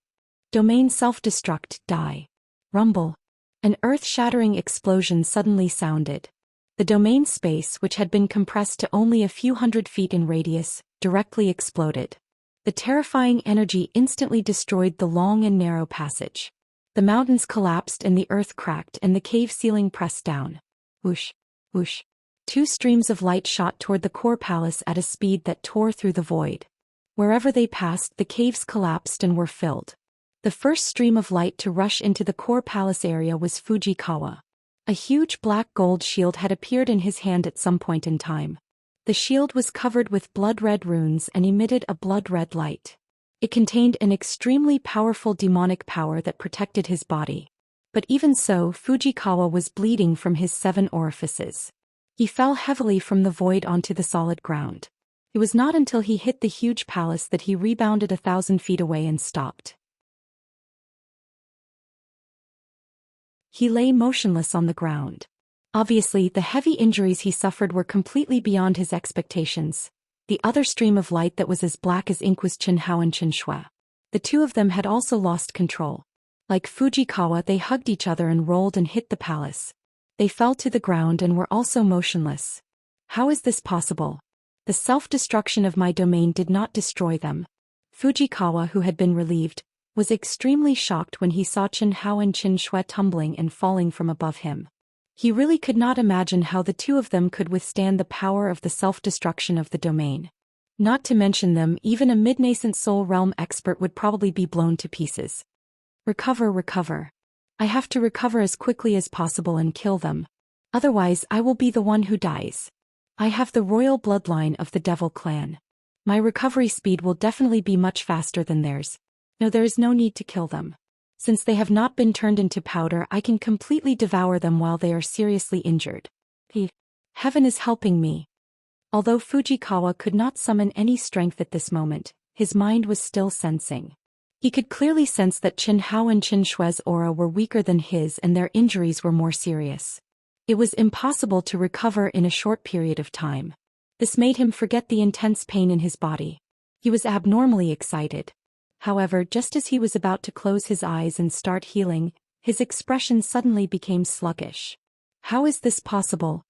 Domain self-destruct, die. Rumble. An earth-shattering explosion suddenly sounded. The domain space, which had been compressed to only a few hundred feet in radius, directly exploded. The terrifying energy instantly destroyed the long and narrow passage. The mountains collapsed and the earth cracked and the cave ceiling pressed down. Whoosh, whoosh. Two streams of light shot toward the core palace at a speed that tore through the void. Wherever they passed, the caves collapsed and were filled. The first stream of light to rush into the core palace area was Fujikawa. A huge black gold shield had appeared in his hand at some point in time. The shield was covered with blood-red runes and emitted a blood-red light. It contained an extremely powerful demonic power that protected his body. But even so, Fujikawa was bleeding from his 7 orifices. He fell heavily from the void onto the solid ground. It was not until he hit the huge palace that he rebounded 1,000 feet away and stopped. He lay motionless on the ground. Obviously, the heavy injuries he suffered were completely beyond his expectations. The other stream of light that was as black as ink was Chen Hao and Chen Shui. The two of them had also lost control. Like Fujikawa, they hugged each other and rolled and hit the palace. They fell to the ground and were also motionless. How is this possible? The self-destruction of my domain did not destroy them. Fujikawa, who had been relieved, was extremely shocked when he saw Chen Hao and Chen Shui tumbling and falling from above him. He really could not imagine how the two of them could withstand the power of the self-destruction of the domain. Not to mention them, even a mid-nascent soul realm expert would probably be blown to pieces. Recover, recover. I have to recover as quickly as possible and kill them. Otherwise, I will be the one who dies. I have the royal bloodline of the Devil clan. My recovery speed will definitely be much faster than theirs. No, there is no need to kill them. Since they have not been turned into powder, I can completely devour them while they are seriously injured. Heaven is helping me. Although Fujikawa could not summon any strength at this moment, his mind was still sensing. He could clearly sense that Chen Hao and Chen Shui's aura were weaker than his and their injuries were more serious. It was impossible to recover in a short period of time. This made him forget the intense pain in his body. He was abnormally excited. However, just as he was about to close his eyes and start healing, his expression suddenly became sluggish. How is this possible?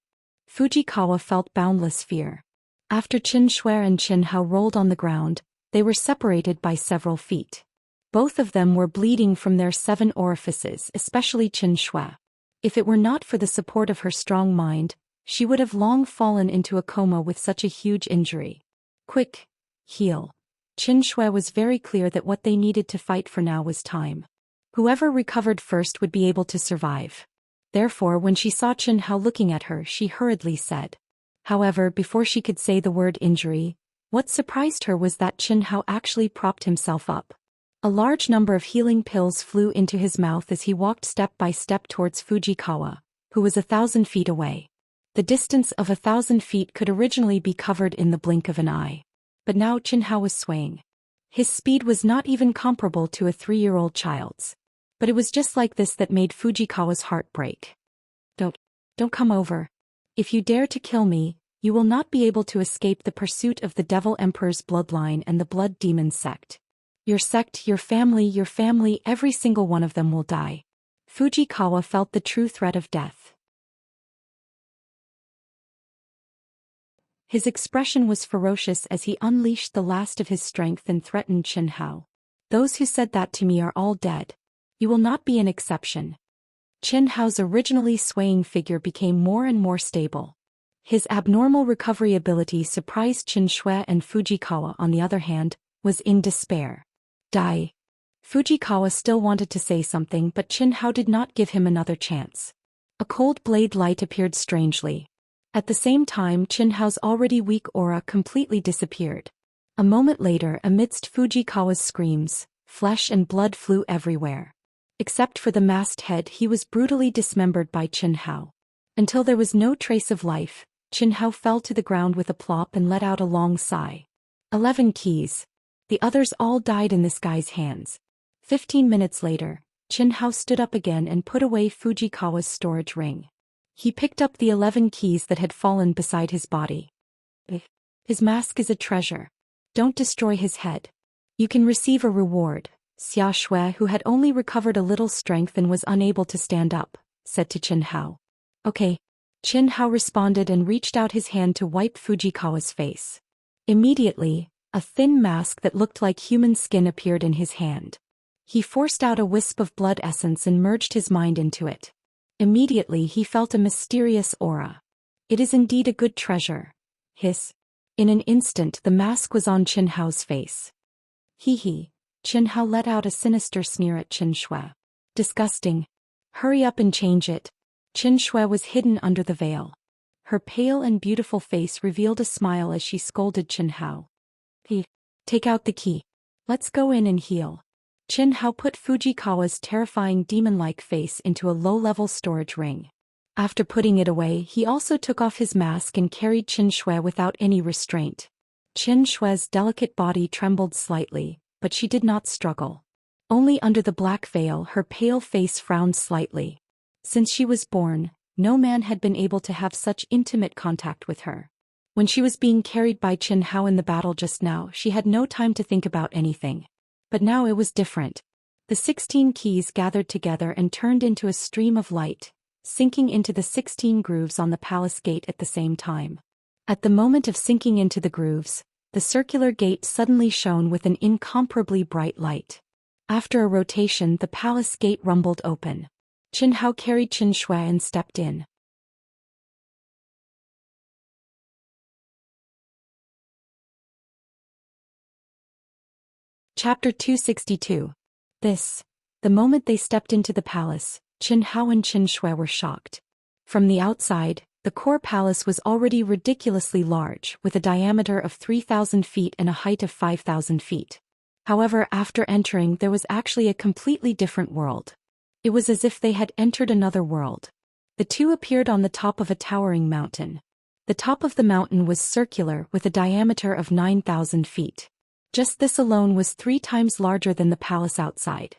Fujikawa felt boundless fear. After Chen Shui and Chen Hao rolled on the ground, they were separated by several feet. Both of them were bleeding from their 7 orifices, especially Chen Shui. If it were not for the support of her strong mind, she would have long fallen into a coma with such a huge injury. Quick, heal. Chen Shui was very clear that what they needed to fight for now was time. Whoever recovered first would be able to survive. Therefore, when she saw Chen Hao looking at her, she hurriedly said. However, before she could say the word injury, what surprised her was that Chen Hao actually propped himself up. A large number of healing pills flew into his mouth as he walked step by step towards Fujikawa, who was 1,000 feet away. The distance of 1,000 feet could originally be covered in the blink of an eye. But now Chen Hao was swaying. His speed was not even comparable to a 3-year-old child's. But it was just like this that made Fujikawa's heart break. Don't come over. If you dare to kill me, you will not be able to escape the pursuit of the Devil Emperor's bloodline and the Blood Demon sect. Your sect, your family, every single one of them will die. Fujikawa felt the true threat of death. His expression was ferocious as he unleashed the last of his strength and threatened Qianhao. Those who said that to me are all dead. You will not be an exception. Qianhao's originally swaying figure became more and more stable. His abnormal recovery ability surprised Qianxia, and Fujikawa, on the other hand, was in despair. Die. Fujikawa still wanted to say something, but Qianhao did not give him another chance. A cold blade light appeared strangely. At the same time, Qianhao's already weak aura completely disappeared. A moment later, amidst Fujikawa's screams, flesh and blood flew everywhere. Except for the masked head, he was brutally dismembered by Qianhao. Until there was no trace of life, Qianhao fell to the ground with a plop and let out a long sigh. 11 keys. The others all died in this guy's hands. 15 minutes later, Qianhao stood up again and put away Fujikawa's storage ring. He picked up the 11 keys that had fallen beside his body. His mask is a treasure. Don't destroy his head. You can receive a reward. Xianxia, who had only recovered a little strength and was unable to stand up, said to Qianhao. Okay. Qianhao responded and reached out his hand to wipe Fujikawa's face. Immediately, a thin mask that looked like human skin appeared in his hand. He forced out a wisp of blood essence and merged his mind into it. Immediately he felt a mysterious aura. It is indeed a good treasure. Hiss. In an instant the mask was on Qianhao's face. Hee. Qianhao let out a sinister sneer at Qianxia. Disgusting. Hurry up and change it. Qianxia was hidden under the veil. Her pale and beautiful face revealed a smile as she scolded Qianhao. Take out the key. Let's go in and heal. Qianhao put Fujikawa's terrifying demon-like face into a low-level storage ring. After putting it away, he also took off his mask and carried Qianxia without any restraint. Qianxia's delicate body trembled slightly, but she did not struggle. Only under the black veil her pale face frowned slightly. Since she was born, no man had been able to have such intimate contact with her. When she was being carried by Qianhao in the battle just now, she had no time to think about anything. But now it was different. The 16 keys gathered together and turned into a stream of light, sinking into the 16 grooves on the palace gate at the same time. At the moment of sinking into the grooves, the circular gate suddenly shone with an incomparably bright light. After a rotation, the palace gate rumbled open. Qianhao carried Qianxia and stepped in. Chapter 262. The moment they stepped into the palace, Qianhao and Qianxia were shocked. From the outside, the core palace was already ridiculously large, with a diameter of 3,000 feet and a height of 5,000 feet. However, after entering, there was actually a completely different world. It was as if they had entered another world. The two appeared on the top of a towering mountain. The top of the mountain was circular with a diameter of 9,000 feet. Just this alone was 3 times larger than the palace outside.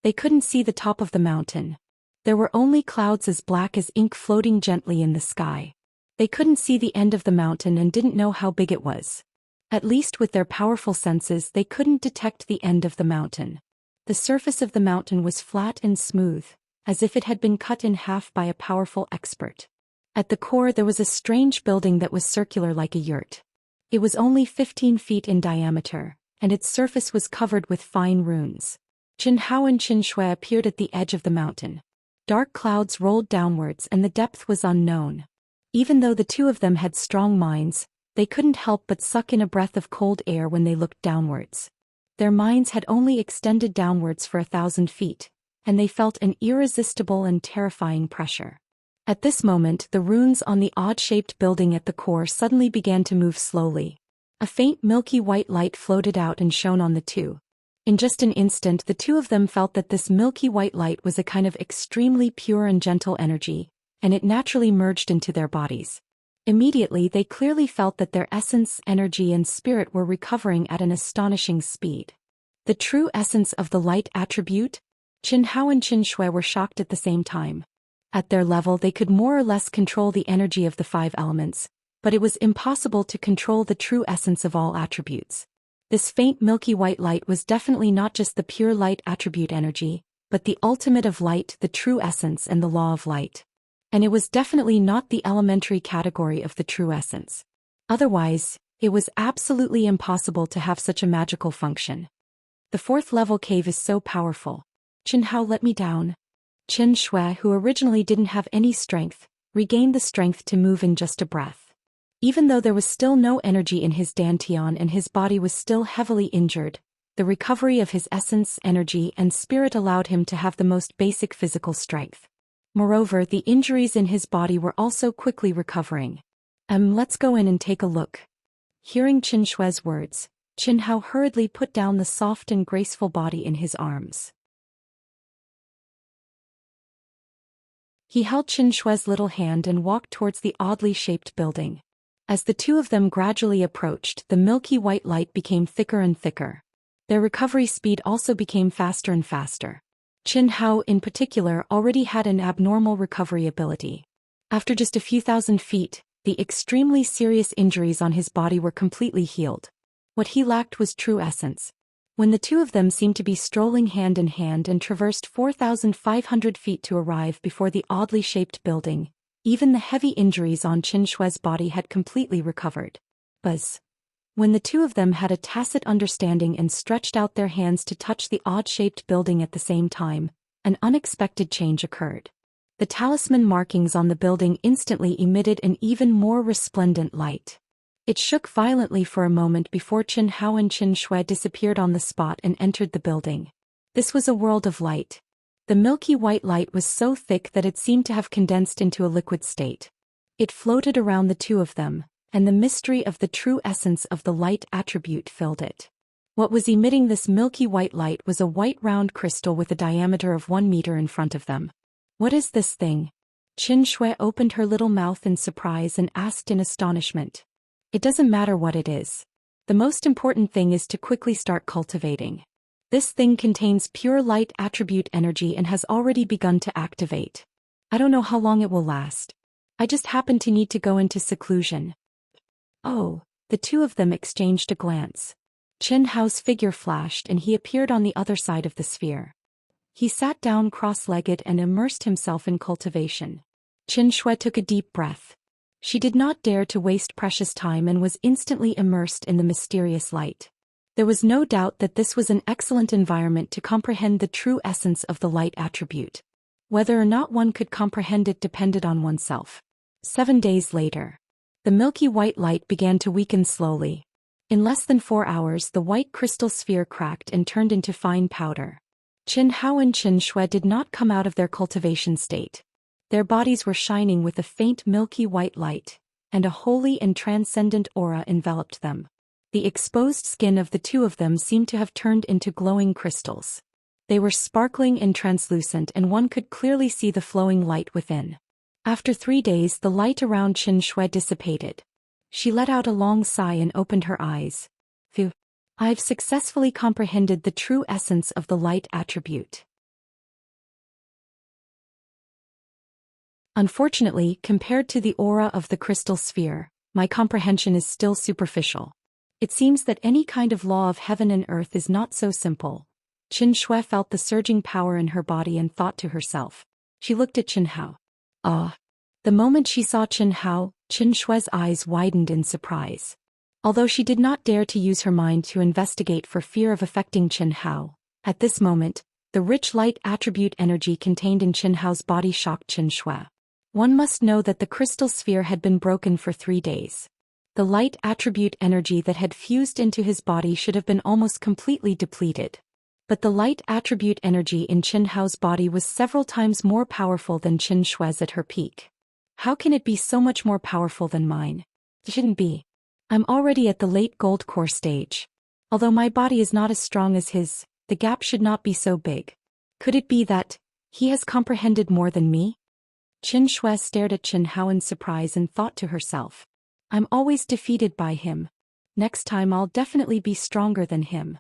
They couldn't see the top of the mountain. There were only clouds as black as ink floating gently in the sky. They couldn't see the end of the mountain and didn't know how big it was. At least with their powerful senses they couldn't detect the end of the mountain. The surface of the mountain was flat and smooth, as if it had been cut in half by a powerful expert. At the core there was a strange building that was circular like a yurt. It was only 15 feet in diameter, and its surface was covered with fine runes. Qianhao and Qianxia appeared at the edge of the mountain. Dark clouds rolled downwards and the depth was unknown. Even though the two of them had strong minds, they couldn't help but suck in a breath of cold air when they looked downwards. Their minds had only extended downwards for 1,000 feet, and they felt an irresistible and terrifying pressure. At this moment, the runes on the odd-shaped building at the core suddenly began to move slowly. A faint milky white light floated out and shone on the two. In just an instant, the two of them felt that this milky white light was a kind of extremely pure and gentle energy, and it naturally merged into their bodies. Immediately they clearly felt that their essence, energy and spirit were recovering at an astonishing speed. The true essence of the light attribute? Qin Hao and Qin Shui were shocked at the same time. At their level they could more or less control the energy of the 5 elements, but it was impossible to control the true essence of all attributes. This faint milky white light was definitely not just the pure light attribute energy, but the ultimate of light, the true essence and the law of light. And it was definitely not the elementary category of the true essence. Otherwise, it was absolutely impossible to have such a magical function. The 4th level cave is so powerful. Qin Hao let me down. Qin Shui, who originally didn't have any strength, regained the strength to move in just a breath. Even though there was still no energy in his dantian and his body was still heavily injured, the recovery of his essence, energy and spirit allowed him to have the most basic physical strength. Moreover, the injuries in his body were also quickly recovering. Let's go in and take a look. Hearing Qin Shui's words, Qin Hao hurriedly put down the soft and graceful body in his arms. He held Qin Shui's little hand and walked towards the oddly shaped building. As the two of them gradually approached, the milky white light became thicker and thicker. Their recovery speed also became faster and faster. Qin Hao, in particular, already had an abnormal recovery ability. After just a few thousand feet, the extremely serious injuries on his body were completely healed. What he lacked was true essence. When the two of them seemed to be strolling hand in hand and traversed 4,500 feet to arrive before the oddly shaped building, even the heavy injuries on Qin Shui's body had completely recovered. Buzz. When the two of them had a tacit understanding and stretched out their hands to touch the odd-shaped building at the same time, an unexpected change occurred. The talisman markings on the building instantly emitted an even more resplendent light. It shook violently for a moment before Qin Hao and Qin Shui disappeared on the spot and entered the building. This was a world of light. The milky white light was so thick that it seemed to have condensed into a liquid state. It floated around the two of them, and the mystery of the true essence of the light attribute filled it. What was emitting this milky white light was a white round crystal with a diameter of 1 meter in front of them. What is this thing? Qin Shui opened her little mouth in surprise and asked in astonishment. It doesn't matter what it is. The most important thing is to quickly start cultivating. This thing contains pure light attribute energy and has already begun to activate. I don't know how long it will last. I just happen to need to go into seclusion. Oh, the two of them exchanged a glance. Qin Hao's figure flashed and he appeared on the other side of the sphere. He sat down cross-legged and immersed himself in cultivation. Qin Shui took a deep breath. She did not dare to waste precious time and was instantly immersed in the mysterious light. There was no doubt that this was an excellent environment to comprehend the true essence of the light attribute. Whether or not one could comprehend it depended on oneself. 7 days later. The milky white light began to weaken slowly. In less than 4 hours the white crystal sphere cracked and turned into fine powder. Qin Hao and Qin Shui did not come out of their cultivation state. Their bodies were shining with a faint milky white light, and a holy and transcendent aura enveloped them. The exposed skin of the two of them seemed to have turned into glowing crystals. They were sparkling and translucent and one could clearly see the flowing light within. After 3 days the light around Qin Shui dissipated. She let out a long sigh and opened her eyes. Phew. I've successfully comprehended the true essence of the light attribute. Unfortunately, compared to the aura of the crystal sphere, my comprehension is still superficial. It seems that any kind of law of heaven and earth is not so simple. Qin Shui felt the surging power in her body and thought to herself. She looked at Qin Hao. The moment she saw Qin Hao, Qin Shui's eyes widened in surprise. Although she did not dare to use her mind to investigate for fear of affecting Qin Hao, at this moment, the rich light attribute energy contained in Qin Hao's body shocked Qin Shui. One must know that the crystal sphere had been broken for 3 days. The light attribute energy that had fused into his body should have been almost completely depleted. But the light attribute energy in Qin Hao's body was several times more powerful than Qin Shui's at her peak. How can it be so much more powerful than mine? It shouldn't be. I'm already at the late gold core stage. Although my body is not as strong as his, the gap should not be so big. Could it be that he has comprehended more than me? Qin Shui stared at Qin Hao in surprise and thought to herself. I'm always defeated by him. Next time I'll definitely be stronger than him.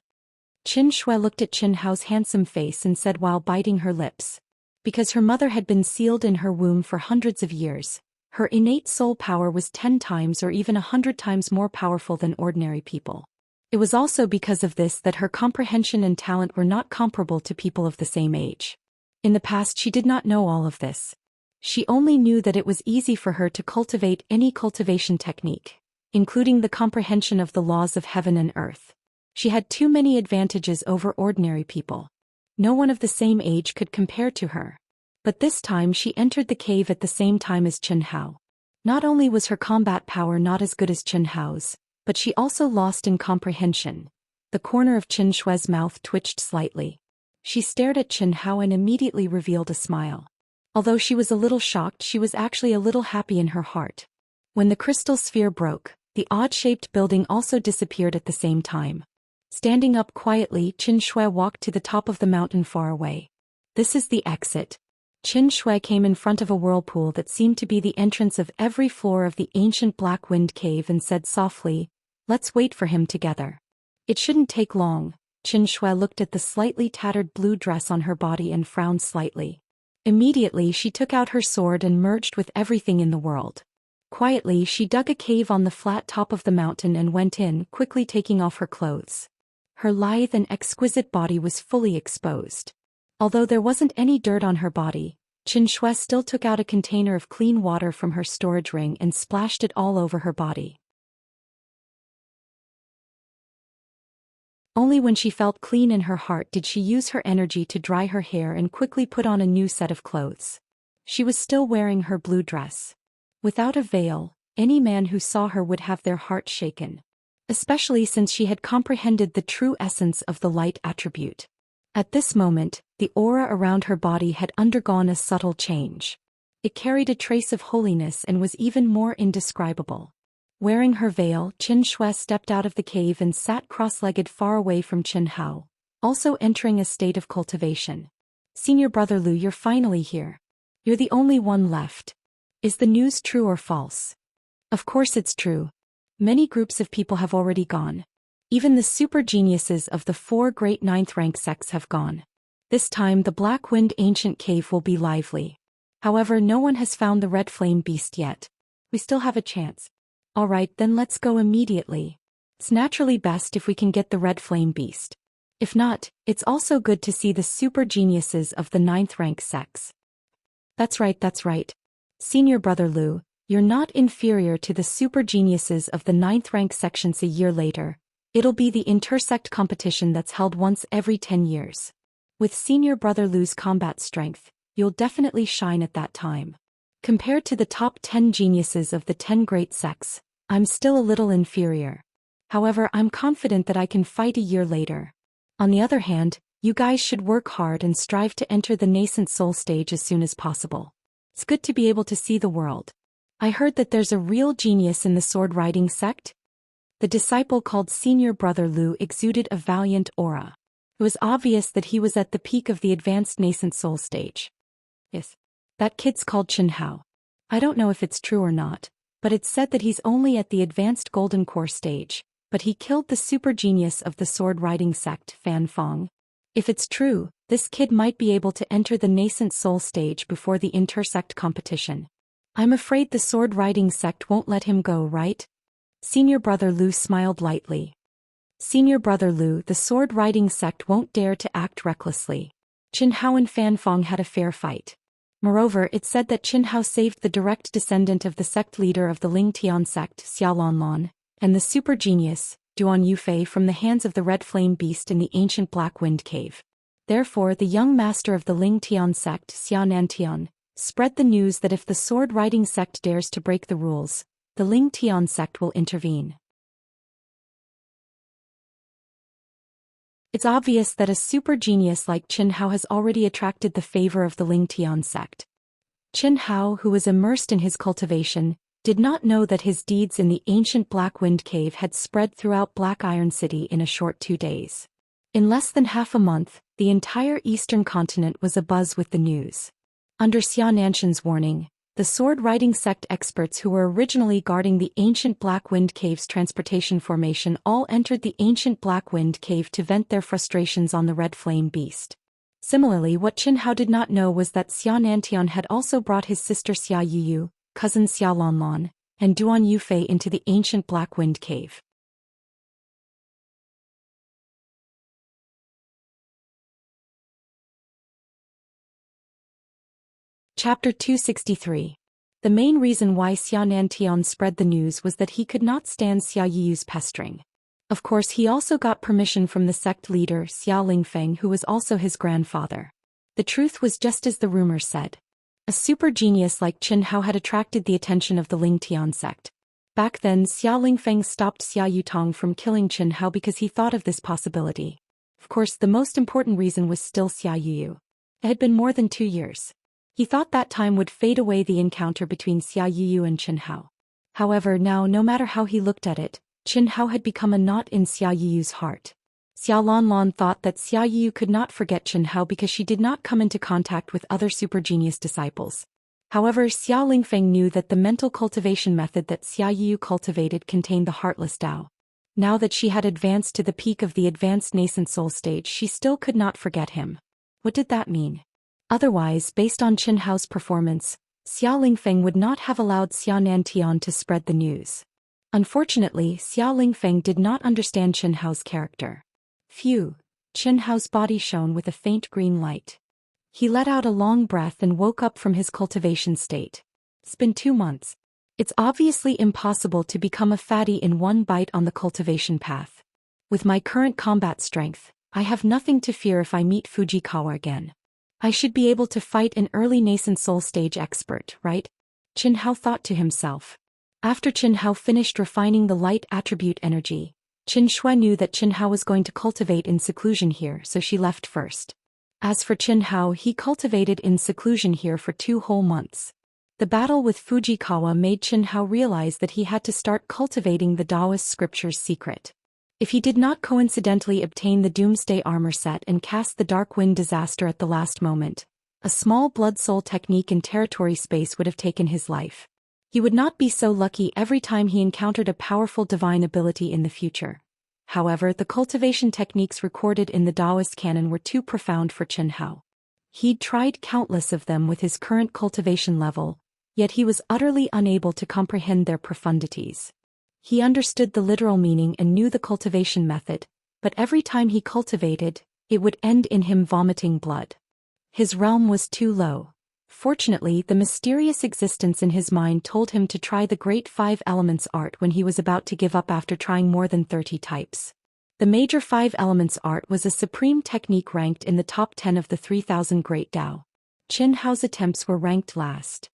Qin Shui looked at Qin Hao's handsome face and said while biting her lips. Because her mother had been sealed in her womb for hundreds of years, her innate soul power was 10 times or even 100 times more powerful than ordinary people. It was also because of this that her comprehension and talent were not comparable to people of the same age. In the past she did not know all of this. She only knew that it was easy for her to cultivate any cultivation technique, including the comprehension of the laws of heaven and earth. She had too many advantages over ordinary people. No one of the same age could compare to her. But this time she entered the cave at the same time as Qin Hao. Not only was her combat power not as good as Qin Hao's, but she also lost in comprehension. The corner of Qin Shui's mouth twitched slightly. She stared at Qin Hao and immediately revealed a smile. Although she was a little shocked, she was actually a little happy in her heart. When the crystal sphere broke, the odd-shaped building also disappeared at the same time. Standing up quietly, Qin Shui walked to the top of the mountain far away. This is the exit. Qin Shui came in front of a whirlpool that seemed to be the entrance of every floor of the ancient Black Wind Cave and said softly, "Let's wait for him together." It shouldn't take long. Qin Shui looked at the slightly tattered blue dress on her body and frowned slightly. Immediately she took out her sword and merged with everything in the world. Quietly she dug a cave on the flat top of the mountain and went in, quickly taking off her clothes. Her lithe and exquisite body was fully exposed. Although there wasn't any dirt on her body, Qin Shui still took out a container of clean water from her storage ring and splashed it all over her body. Only when she felt clean in her heart did she use her energy to dry her hair and quickly put on a new set of clothes. She was still wearing her blue dress. Without a veil, any man who saw her would have their heart shaken. Especially since she had comprehended the true essence of the light attribute. At this moment, the aura around her body had undergone a subtle change. It carried a trace of holiness and was even more indescribable. Wearing her veil, Qin Shui stepped out of the cave and sat cross-legged far away from Qin Hao, also entering a state of cultivation. "Senior Brother Lu, you're finally here. You're the only one left. Is the news true or false?" "Of course it's true. Many groups of people have already gone. Even the super geniuses of the 4 great 9th rank sects have gone. This time the Black Wind Ancient Cave will be lively. However, no one has found the Red Flame Beast yet. We still have a chance. Alright, then let's go immediately. It's naturally best if we can get the Red Flame Beast. If not, it's also good to see the super geniuses of the 9th rank sects." That's right. Senior Brother Lu, you're not inferior to the super geniuses of the 9th rank sections. A year later, it'll be the intersect competition that's held once every 10 years. With Senior Brother Lu's combat strength, you'll definitely shine at that time. Compared to the top 10 geniuses of the 10 great sects, I'm still a little inferior. However, I'm confident that I can fight a year later. On the other hand, you guys should work hard and strive to enter the nascent soul stage as soon as possible. It's good to be able to see the world. I heard that there's a real genius in the sword riding sect. The disciple called Senior Brother Lu exuded a valiant aura. It was obvious that he was at the peak of the advanced nascent soul stage. Yes. That kid's called Qin Hao. I don't know if it's true or not, but it's said that he's only at the advanced golden core stage, but he killed the super genius of the sword riding sect, Fan Fong. If it's true, this kid might be able to enter the nascent soul stage before the intersect competition. I'm afraid the sword riding sect won't let him go, right? Senior Brother Lu smiled lightly. Senior Brother Lu, the sword riding sect won't dare to act recklessly. Qin Hao and Fan Fong had a fair fight. Moreover, it said that Qin Hao saved the direct descendant of the sect leader of the Ling Tian sect, Xiaolonlon, and the super genius, Duan Yufei, from the hands of the Red Flame Beast in the ancient Black Wind Cave. Therefore, the young master of the Ling Tian sect, Xianxia, spread the news that if the sword riding sect dares to break the rules, the Ling Tian sect will intervene. It's obvious that a super genius like Qin Hao has already attracted the favor of the Ling Tian sect. Qin Hao, who was immersed in his cultivation, did not know that his deeds in the ancient Black Wind Cave had spread throughout Black Iron City in a short 2 days. In less than half a month, the entire eastern continent was abuzz with the news. Under Xianxian's warning, The sword-riding sect experts who were originally guarding the ancient Black Wind Cave's transportation formation all entered the ancient Black Wind Cave to vent their frustrations on the Red Flame Beast. Similarly, what Qin Hao did not know was that Xianxia had also brought his sister Xia Yuyu, cousin Xia Lanlan, and Duan Yufei into the ancient Black Wind Cave. Chapter 263. The main reason why Xianxia spread the news was that he could not stand Xia Yuyu's pestering. Of course, he also got permission from the sect leader Xia Lingfeng, who was also his grandfather. The truth was just as the rumors said. A super genius like Qin Hao had attracted the attention of the Lingtian sect. Back then, Xia Lingfeng stopped Xia Yutong from killing Qin Hao because he thought of this possibility. Of course, the most important reason was still Xia Yuyu. It had been more than 2 years. He thought that time would fade away the encounter between Xia Yuyu and Qin Hao. However, now no matter how he looked at it, Qin Hao had become a knot in Xia Yuyu's heart. Xia Lanlan thought that Xia Yuyu could not forget Qin Hao because she did not come into contact with other super genius disciples. However, Xia Lingfeng knew that the mental cultivation method that Xia Yuyu cultivated contained the heartless Tao. Now that she had advanced to the peak of the advanced nascent soul stage, she still could not forget him. What did that mean? Otherwise, based on Qin Hao's performance, Xia Lingfeng would not have allowed Xianxia to spread the news. Unfortunately, Xia Lingfeng did not understand Qin Hao's character. Phew! Qin Hao's body shone with a faint green light. He let out a long breath and woke up from his cultivation state. It's been 2 months. It's obviously impossible to become a fatty in one bite on the cultivation path. With my current combat strength, I have nothing to fear if I meet Fujikawa again. I should be able to fight an early nascent soul stage expert, right? Qin Hao thought to himself. After Qin Hao finished refining the light attribute energy, Qin Shui knew that Qin Hao was going to cultivate in seclusion here, so she left first. As for Qin Hao, he cultivated in seclusion here for 2 whole months. The battle with Fujikawa made Qin Hao realize that he had to start cultivating the Taoist scripture's secret. If he did not coincidentally obtain the Doomsday armor set and cast the Dark Wind disaster at the last moment, a small blood soul technique in territory space would have taken his life. He would not be so lucky every time he encountered a powerful divine ability in the future. However, the cultivation techniques recorded in the Taoist canon were too profound for Qin Hao. He'd tried countless of them with his current cultivation level, yet he was utterly unable to comprehend their profundities. He understood the literal meaning and knew the cultivation method, but every time he cultivated, it would end in him vomiting blood. His realm was too low. Fortunately, the mysterious existence in his mind told him to try the Great 5 Elements art when he was about to give up after trying more than 30 types. The Major 5 Elements art was a supreme technique ranked in the top 10 of the 3000 Great Tao. Qin Hao's attempts were ranked last.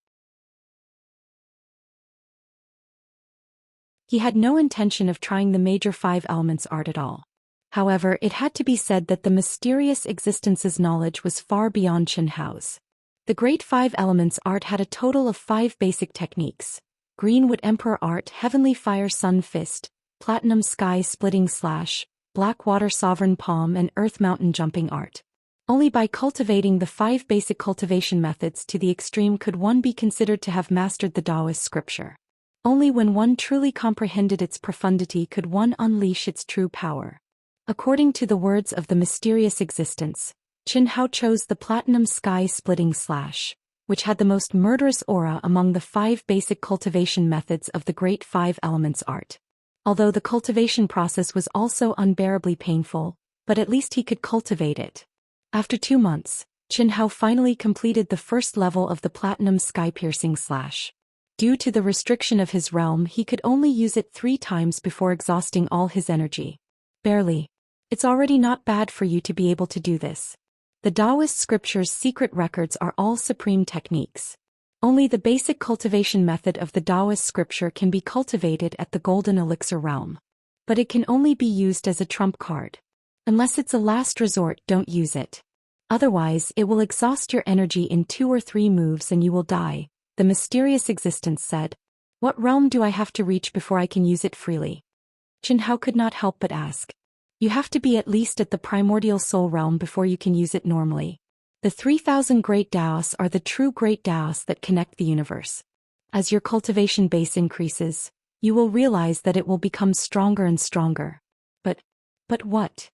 He had no intention of trying the Major 5 Elements art at all. However, it had to be said that the mysterious existence's knowledge was far beyond Qin Hao's. The Great 5 Elements art had a total of 5 basic techniques: Greenwood Emperor art, Heavenly Fire Sun Fist, Platinum Sky Splitting Slash, Black Water Sovereign Palm, and Earth Mountain Jumping art. Only by cultivating the 5 basic cultivation methods to the extreme could one be considered to have mastered the Taoist scripture. Only when one truly comprehended its profundity could one unleash its true power. According to the words of the mysterious existence, Qin Hao chose the Platinum Sky Splitting Slash, which had the most murderous aura among the 5 basic cultivation methods of the Great 5 Elements art. Although the cultivation process was also unbearably painful, but at least he could cultivate it. After 2 months, Qin Hao finally completed the first level of the Platinum Sky Piercing Slash. Due to the restriction of his realm, he could only use it 3 times before exhausting all his energy. Barely. It's already not bad for you to be able to do this. The Taoist scripture's secret records are all supreme techniques. Only the basic cultivation method of the Taoist scripture can be cultivated at the Golden Elixir realm. But it can only be used as a trump card. Unless it's a last resort, don't use it. Otherwise, it will exhaust your energy in 2 or 3 moves and you will die, the mysterious existence said. What realm do I have to reach before I can use it freely? Qin Hao could not help but ask. You have to be at least at the primordial soul realm before you can use it normally. The 3,000 great Taos are the true great Taos that connect the universe. As your cultivation base increases, you will realize that it will become stronger and stronger. But what?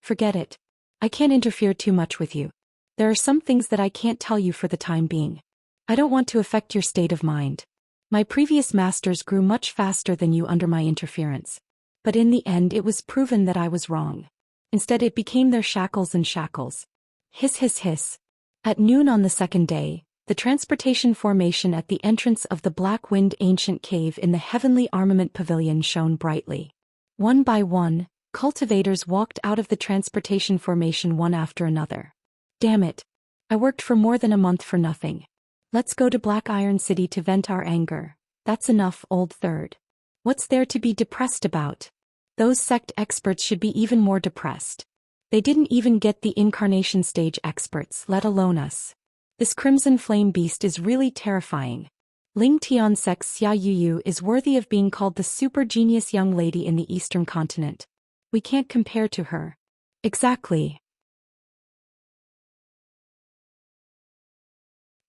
Forget it. I can't interfere too much with you. There are some things that I can't tell you for the time being. I don't want to affect your state of mind. My previous masters grew much faster than you under my interference. But in the end it was proven that I was wrong. Instead it became their shackles and shackles. Hiss hiss hiss. At noon on the second day, the transportation formation at the entrance of the Black Wind ancient cave in the Heavenly Armament Pavilion shone brightly. One by one, cultivators walked out of the transportation formation one after another. Damn it. I worked for more than a month for nothing. Let's go to Black Iron City to vent our anger. That's enough, old third. What's there to be depressed about? Those sect experts should be even more depressed. They didn't even get the incarnation stage experts, let alone us. This crimson flame beast is really terrifying. Ling Tian Sec's Xia Yuyu is worthy of being called the super genius young lady in the Eastern continent. We can't compare to her. Exactly.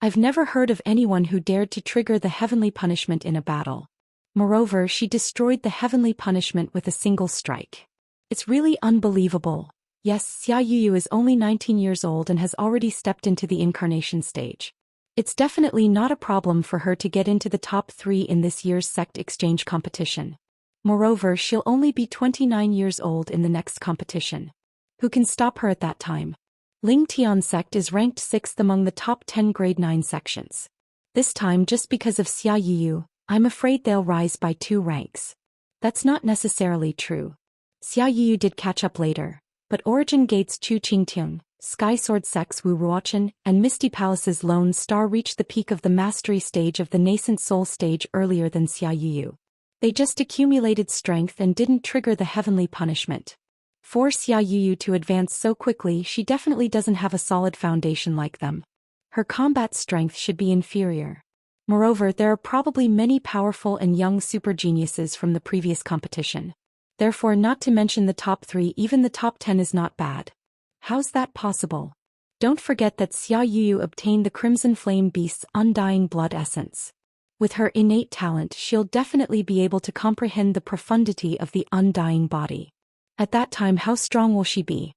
I've never heard of anyone who dared to trigger the heavenly punishment in a battle. Moreover, she destroyed the heavenly punishment with a single strike. It's really unbelievable. Yes, Xia Yuyu is only 19 years old and has already stepped into the incarnation stage. It's definitely not a problem for her to get into the top 3 in this year's sect exchange competition. Moreover, she'll only be 29 years old in the next competition. Who can stop her at that time? Ling Tian sect is ranked 6th among the top 10 grade 9 sections. This time just because of Xia Yuyu, I'm afraid they'll rise by 2 ranks. That's not necessarily true. Xia Yuyu did catch up later, but Origin Gate's Chu Qingtian, Sky Sword Sect's Wu Ruochen, and Misty Palace's Lone Star reached the peak of the mastery stage of the nascent soul stage earlier than Xia Yuyu. They just accumulated strength and didn't trigger the heavenly punishment. For Xia Yuyu to advance so quickly, she definitely doesn't have a solid foundation like them. Her combat strength should be inferior. Moreover, there are probably many powerful and young super geniuses from the previous competition. Therefore, not to mention the top 3, even the top 10 is not bad. How's that possible? Don't forget that Xia Yuyu obtained the Crimson Flame Beast's undying blood essence. With her innate talent, she'll definitely be able to comprehend the profundity of the undying body. At that time, how strong will she be?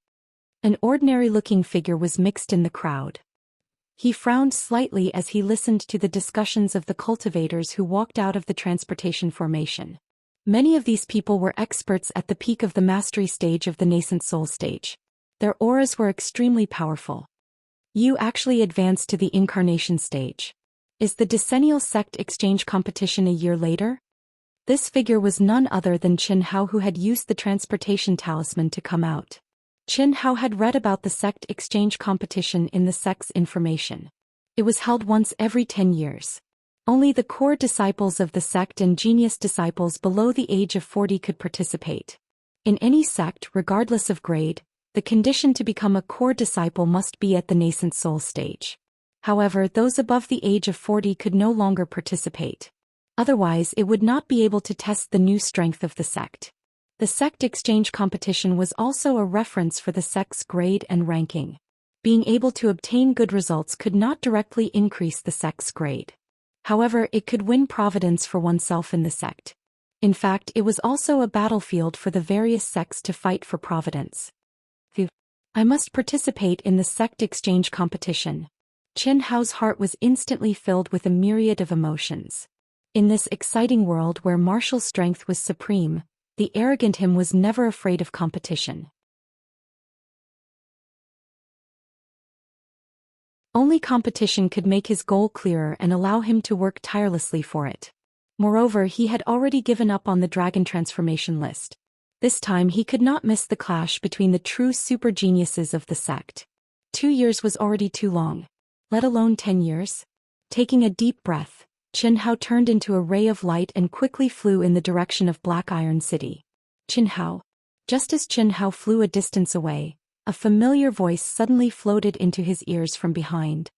An ordinary-looking figure was mixed in the crowd. He frowned slightly as he listened to the discussions of the cultivators who walked out of the transportation formation. Many of these people were experts at the peak of the mastery stage of the nascent soul stage. Their auras were extremely powerful. You actually advanced to the incarnation stage. Is the decennial sect exchange competition a year later? This figure was none other than Qin Hao, who had used the transportation talisman to come out. Qin Hao had read about the sect exchange competition in the sect's information. It was held once every 10 years. Only the core disciples of the sect and genius disciples below the age of 40 could participate. In any sect, regardless of grade, the condition to become a core disciple must be at the nascent soul stage. However, those above the age of 40 could no longer participate. Otherwise, it would not be able to test the new strength of the sect. The sect exchange competition was also a reference for the sect's grade and ranking. Being able to obtain good results could not directly increase the sect's grade. However, it could win providence for oneself in the sect. In fact, it was also a battlefield for the various sects to fight for providence. I must participate in the sect exchange competition. Qin Hao's heart was instantly filled with a myriad of emotions. In this exciting world where martial strength was supreme, the arrogant him was never afraid of competition. Only competition could make his goal clearer and allow him to work tirelessly for it. Moreover, he had already given up on the dragon transformation list. This time he could not miss the clash between the true super geniuses of the sect. 2 years was already too long. Let alone 10 years? Taking a deep breath, Qin Hao turned into a ray of light and quickly flew in the direction of Black Iron City. Qin Hao. Just as Qin Hao flew a distance away, a familiar voice suddenly floated into his ears from behind.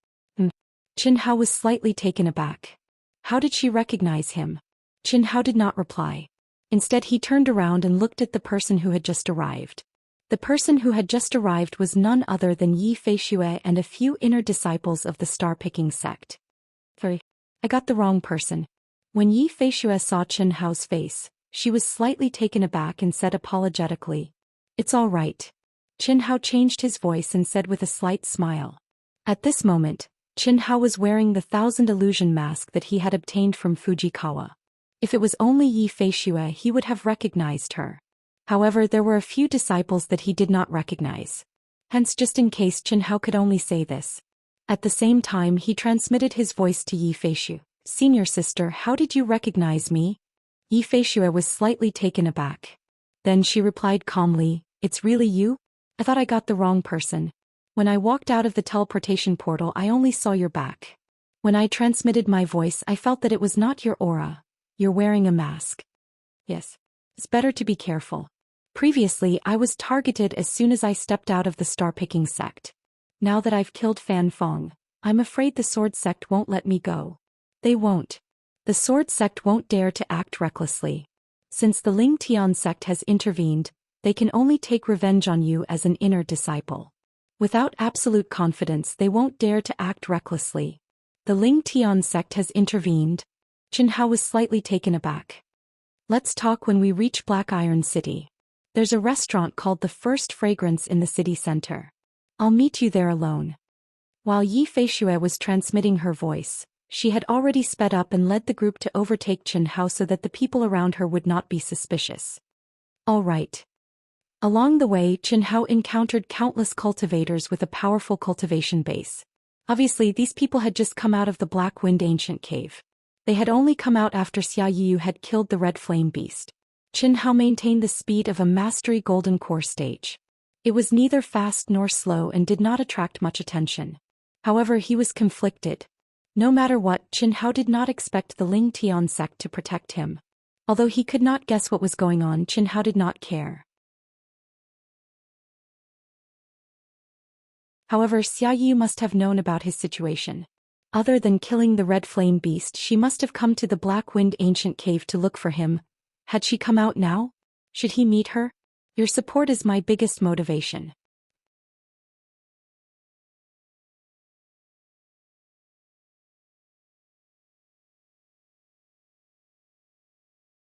Qin Hao was slightly taken aback. How did she recognize him? Qin Hao did not reply. Instead, he turned around and looked at the person who had just arrived. The person who had just arrived was none other than Yi Feixue and a few inner disciples of the star-picking sect. Sorry, I got the wrong person. When Yi Feixue saw Chen Hao's face, she was slightly taken aback and said apologetically, "It's all right." Chen Hao changed his voice and said with a slight smile. At this moment, Chen Hao was wearing the 1,000 illusion mask that he had obtained from Fujikawa. If it was only Yi Feixue, he would have recognized her. However, there were a few disciples that he did not recognize. Hence, just in case, Chen Hao could only say this. At the same time, he transmitted his voice to Yi Feixue. "Senior sister, how did you recognize me?" Yi Feixue was slightly taken aback. Then she replied calmly, "It's really you? I thought I got the wrong person. When I walked out of the teleportation portal, I only saw your back. When I transmitted my voice, I felt that it was not your aura. You're wearing a mask. Yes. It's better to be careful. Previously, I was targeted as soon as I stepped out of the star-picking sect. Now that I've killed Fan Feng, I'm afraid the sword sect won't let me go." "They won't. The sword sect won't dare to act recklessly. Since the Ling Tian sect has intervened, they can only take revenge on you as an inner disciple. Without absolute confidence, they won't dare to act recklessly. The Ling Tian sect has intervened." Chen Hao was slightly taken aback. "Let's talk when we reach Black Iron City. There's a restaurant called the First Fragrance in the city center. I'll meet you there alone." While Yi Feixue was transmitting her voice, she had already sped up and led the group to overtake Chen Hao so that the people around her would not be suspicious. All right. Along the way, Chen Hao encountered countless cultivators with a powerful cultivation base. Obviously, these people had just come out of the Black Wind Ancient Cave. They had only come out after Xia Yu had killed the Red Flame Beast. Chen Hao maintained the speed of a Mastery Golden Core stage. It was neither fast nor slow and did not attract much attention. However, he was conflicted. No matter what, Chen Hao did not expect the Ling Tian sect to protect him. Although he could not guess what was going on, Chen Hao did not care. However, Xia Yu must have known about his situation. Other than killing the Red Flame Beast, she must have come to the Black Wind Ancient Cave to look for him. Had she come out now? Should he meet her? Your support is my biggest motivation.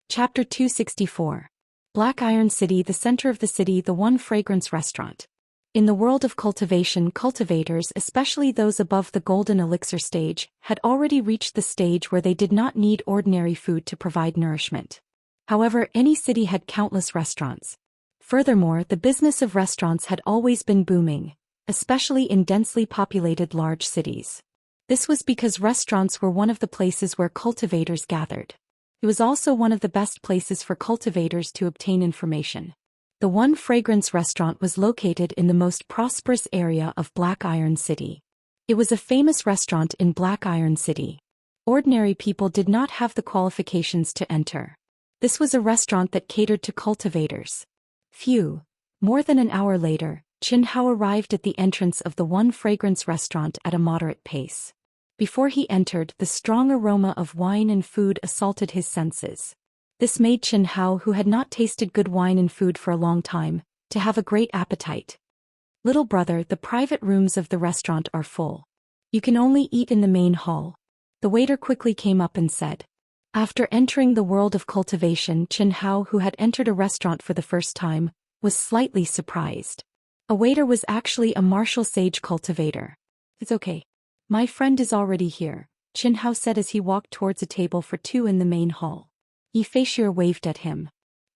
Chapter 264. Black Iron City, the center of the city, the One Fragrance restaurant. In the world of cultivation, cultivators, especially those above the golden elixir stage, had already reached the stage where they did not need ordinary food to provide nourishment. However, any city had countless restaurants. Furthermore, the business of restaurants had always been booming, especially in densely populated large cities. This was because restaurants were one of the places where cultivators gathered. It was also one of the best places for cultivators to obtain information. The One Fragrance restaurant was located in the most prosperous area of Black Iron City. It was a famous restaurant in Black Iron City. Ordinary people did not have the qualifications to enter. This was a restaurant that catered to cultivators. More than an hour later, Chen Hao arrived at the entrance of the One Fragrance restaurant at a moderate pace. Before he entered, the strong aroma of wine and food assaulted his senses. This made Chen Hao, who had not tasted good wine and food for a long time, to have a great appetite. "Little brother, the private rooms of the restaurant are full. You can only eat in the main hall." The waiter quickly came up and said. After entering the world of cultivation, Chen Hao, who had entered a restaurant for the first time, was slightly surprised. A waiter was actually a martial sage cultivator. "It's okay. My friend is already here," Chen Hao said as he walked towards a table for two in the main hall. Yi Feixue waved at him.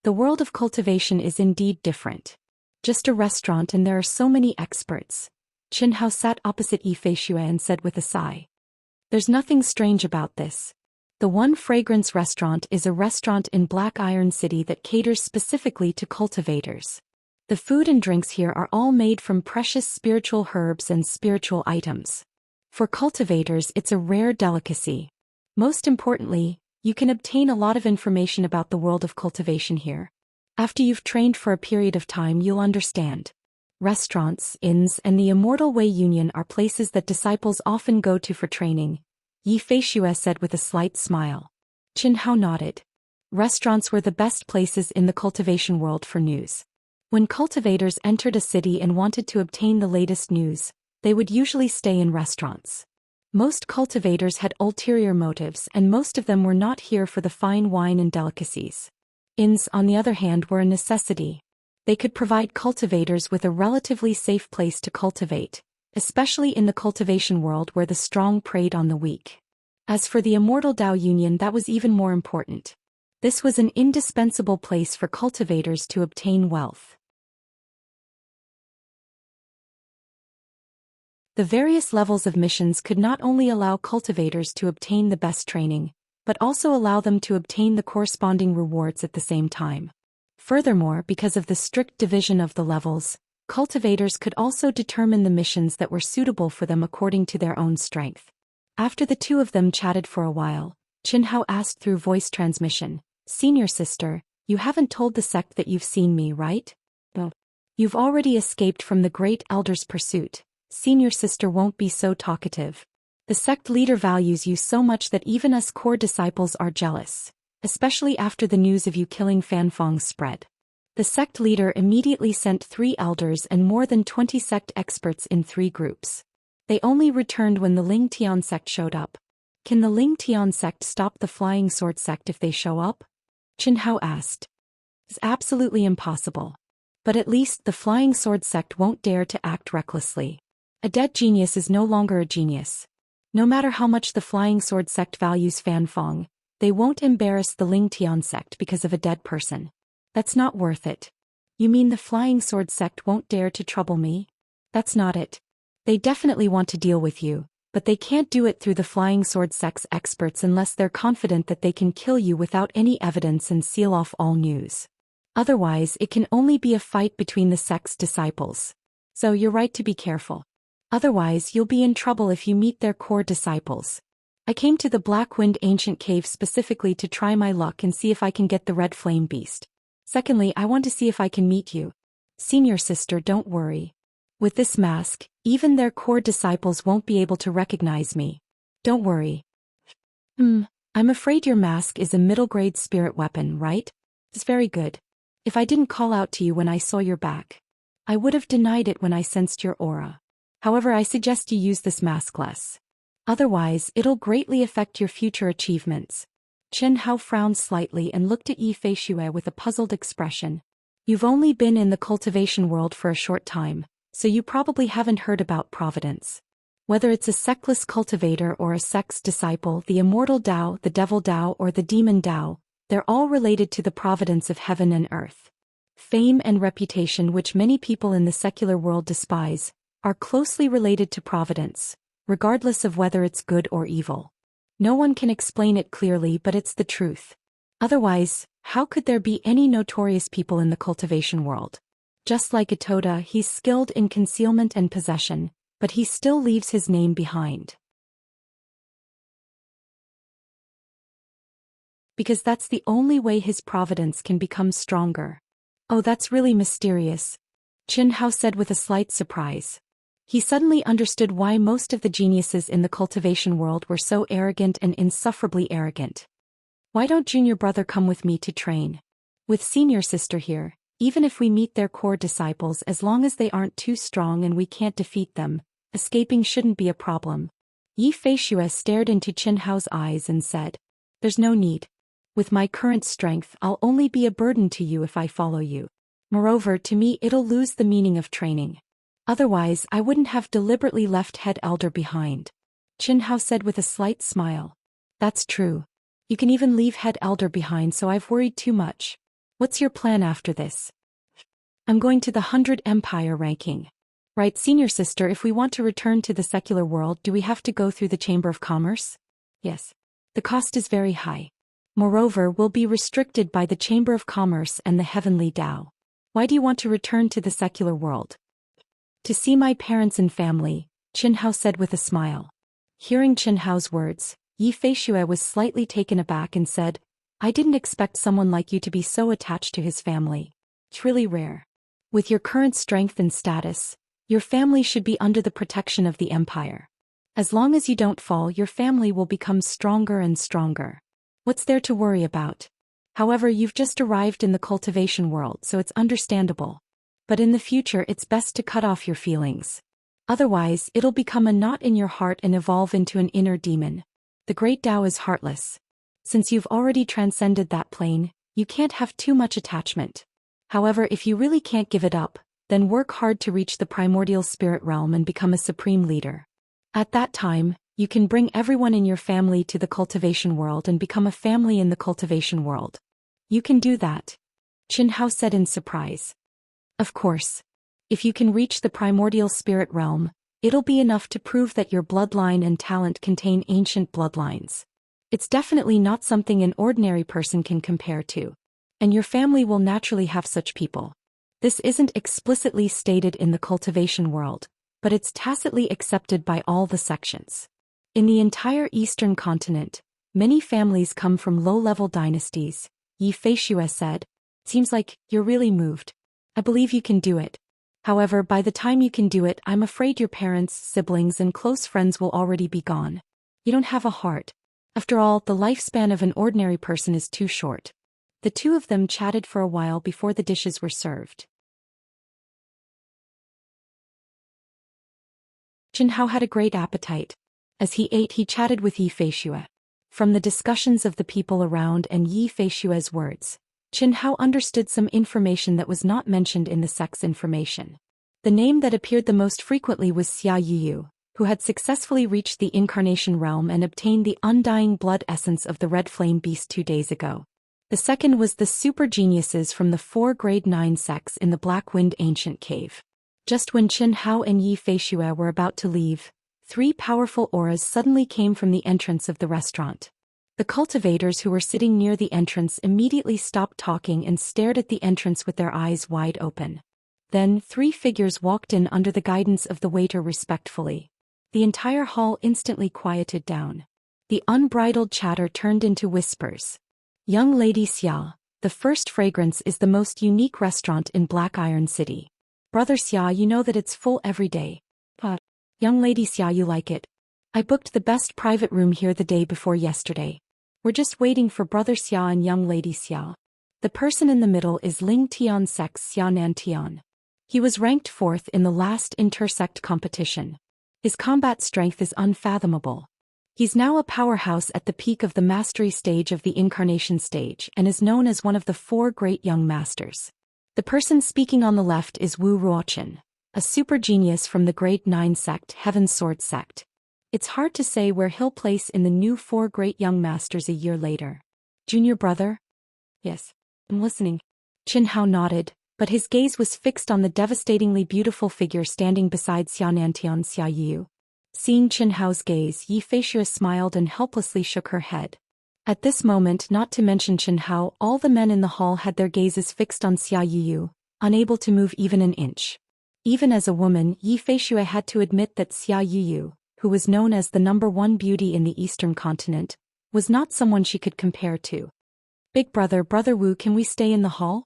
The world of cultivation is indeed different. Just a restaurant and there are so many experts. Chen Hao sat opposite Yi Feixue and said with a sigh. "There's nothing strange about this. The One Fragrance restaurant is a restaurant in Black Iron City that caters specifically to cultivators. The food and drinks here are all made from precious spiritual herbs and spiritual items. For cultivators, it's a rare delicacy. Most importantly, you can obtain a lot of information about the world of cultivation here. After you've trained for a period of time, you'll understand. Restaurants, inns, and the Immortal Way Union are places that disciples often go to for training," Yi Feixue said with a slight smile. Chen Hao nodded. Restaurants were the best places in the cultivation world for news. When cultivators entered a city and wanted to obtain the latest news, they would usually stay in restaurants. Most cultivators had ulterior motives, and most of them were not here for the fine wine and delicacies. Inns, on the other hand, were a necessity. They could provide cultivators with a relatively safe place to cultivate, especially in the cultivation world where the strong preyed on the weak. As for the immortal Dao Union, that was even more important. This was an indispensable place for cultivators to obtain wealth. The various levels of missions could not only allow cultivators to obtain the best training, but also allow them to obtain the corresponding rewards at the same time. Furthermore, because of the strict division of the levels, cultivators could also determine the missions that were suitable for them according to their own strength. After the two of them chatted for a while, Qinhao asked through voice transmission, "Senior sister, you haven't told the sect that you've seen me, right?" "No. You've already escaped from the great elder's pursuit. Senior sister won't be so talkative. The sect leader values you so much that even us core disciples are jealous, especially after the news of you killing Fanfong spread." The sect leader immediately sent 3 elders and more than 20 sect experts in 3 groups. They only returned when the Ling Tian sect showed up. "Can the Ling Tian sect stop the Flying Sword sect if they show up?" Qinhao asked. "It's absolutely impossible. But at least the Flying Sword sect won't dare to act recklessly. A dead genius is no longer a genius. No matter how much the Flying Sword sect values Fanfong, they won't embarrass the Ling Tian sect because of a dead person. That's not worth it." "You mean the Flying Sword sect won't dare to trouble me?" "That's not it. They definitely want to deal with you, but they can't do it through the Flying Sword sect's experts unless they're confident that they can kill you without any evidence and seal off all news. Otherwise, it can only be a fight between the sect's disciples. So you're right to be careful. Otherwise, you'll be in trouble if you meet their core disciples. I came to the Black Wind Ancient Cave specifically to try my luck and see if I can get the Red Flame Beast. Secondly, I want to see if I can meet you. Senior sister, don't worry. With this mask, even their core disciples won't be able to recognize me. Don't worry." I'm afraid your mask is a middle-grade spirit weapon, right?" "It's very good. If I didn't call out to you when I saw your back, I would have denied it when I sensed your aura. However, I suggest you use this mask less. Otherwise, it'll greatly affect your future achievements." Qinhao frowned slightly and looked at Yi Feishui with a puzzled expression. "You've only been in the cultivation world for a short time, so you probably haven't heard about providence. Whether it's a sectless cultivator or a sect's disciple, the immortal Dao, the devil Dao, or the demon Dao, they're all related to the providence of heaven and earth. Fame and reputation, which many people in the secular world despise, are closely related to providence, regardless of whether it's good or evil. No one can explain it clearly, but it's the truth. Otherwise, how could there be any notorious people in the cultivation world? Just like Itoda, he's skilled in concealment and possession, but he still leaves his name behind. Because that's the only way his providence can become stronger." "Oh, that's really mysterious," Qinhao said with a slight surprise. He suddenly understood why most of the geniuses in the cultivation world were so arrogant and insufferably arrogant. "Why don't junior brother come with me to train? With senior sister here, even if we meet their core disciples, as long as they aren't too strong and we can't defeat them, escaping shouldn't be a problem." Yi Feishui stared into Qinhao's eyes and said, "There's no need. With my current strength, I'll only be a burden to you if I follow you. Moreover, to me it'll lose the meaning of training. Otherwise, I wouldn't have deliberately left head elder behind." Qinhao said with a slight smile. "That's true. You can even leave head elder behind, so I've worried too much. What's your plan after this?" "I'm going to the 100 Empire ranking." "Right, senior sister, if we want to return to the secular world, do we have to go through the Chamber of Commerce?" "Yes. The cost is very high. Moreover, we'll be restricted by the Chamber of Commerce and the Heavenly Dao. Why do you want to return to the secular world?" "To see my parents and family," Qinhao said with a smile. Hearing Qinhao's words, Yi Feishui was slightly taken aback and said, "I didn't expect someone like you to be so attached to his family. It's really rare. With your current strength and status, your family should be under the protection of the Empire. As long as you don't fall, your family will become stronger and stronger. What's there to worry about? However, you've just arrived in the cultivation world, so it's understandable. But in the future it's best to cut off your feelings. Otherwise, it'll become a knot in your heart and evolve into an inner demon. The Great Tao is heartless. Since you've already transcended that plane, you can't have too much attachment. However, if you really can't give it up, then work hard to reach the primordial spirit realm and become a supreme leader. At that time, you can bring everyone in your family to the cultivation world and become a family in the cultivation world. You can do that, Qin Hao said in surprise. Of course. If you can reach the primordial spirit realm, it'll be enough to prove that your bloodline and talent contain ancient bloodlines. It's definitely not something an ordinary person can compare to. And your family will naturally have such people. This isn't explicitly stated in the cultivation world, but it's tacitly accepted by all the sections. In the entire eastern continent, many families come from low-level dynasties, Yi Feishue said. Seems like you're really moved. I believe you can do it. However, by the time you can do it, I'm afraid your parents, siblings, and close friends will already be gone. You don't have a heart. After all, the lifespan of an ordinary person is too short. The two of them chatted for a while before the dishes were served. Qin Hao had a great appetite. As he ate, he chatted with Yi Feishue. From the discussions of the people around and Yi Feishue's words, Qin Hao understood some information that was not mentioned in the sex information. The name that appeared the most frequently was Xia Yiyu, who had successfully reached the incarnation realm and obtained the undying blood essence of the red flame beast 2 days ago. The second was the super geniuses from the 4 grade 9 sects in the Black Wind ancient cave. Just when Qin Hao and Yi Feishue were about to leave, 3 powerful auras suddenly came from the entrance of the restaurant. The cultivators who were sitting near the entrance immediately stopped talking and stared at the entrance with their eyes wide open. Then 3 figures walked in under the guidance of the waiter respectfully. The entire hall instantly quieted down. The unbridled chatter turned into whispers. Young Lady Xia, the first fragrance is the most unique restaurant in Black Iron City. Brother Xia, you know that it's full every day. But, Young Lady Xia, you like it. I booked the best private room here the day before yesterday. We're just waiting for Brother Xia and Young Lady Xia. The person in the middle is Ling Tian Sec's Xianxia. He was ranked 4th in the last intersect competition. His combat strength is unfathomable. He's now a powerhouse at the peak of the mastery stage of the incarnation stage and is known as one of the 4 great young masters. The person speaking on the left is Wu Ruochen, a super genius from the grade 9 sect, Heaven's Sword sect. It's hard to say where he'll place in the new 4 great young masters a year later. Junior brother? Yes, I'm listening. Qin Hao nodded, but his gaze was fixed on the devastatingly beautiful figure standing beside Xianxia Xia Yiyu. Seeing Qin Hao's gaze, Yi Feishue smiled and helplessly shook her head. At this moment, not to mention Qin Hao, all the men in the hall had their gazes fixed on Xia Yiyu, unable to move even an inch. Even as a woman, Yi Feishue had to admit that Xia Yiyu, who was known as the #1 beauty in the eastern continent, was not someone she could compare to. Big brother, Brother Wu, can we stay in the hall?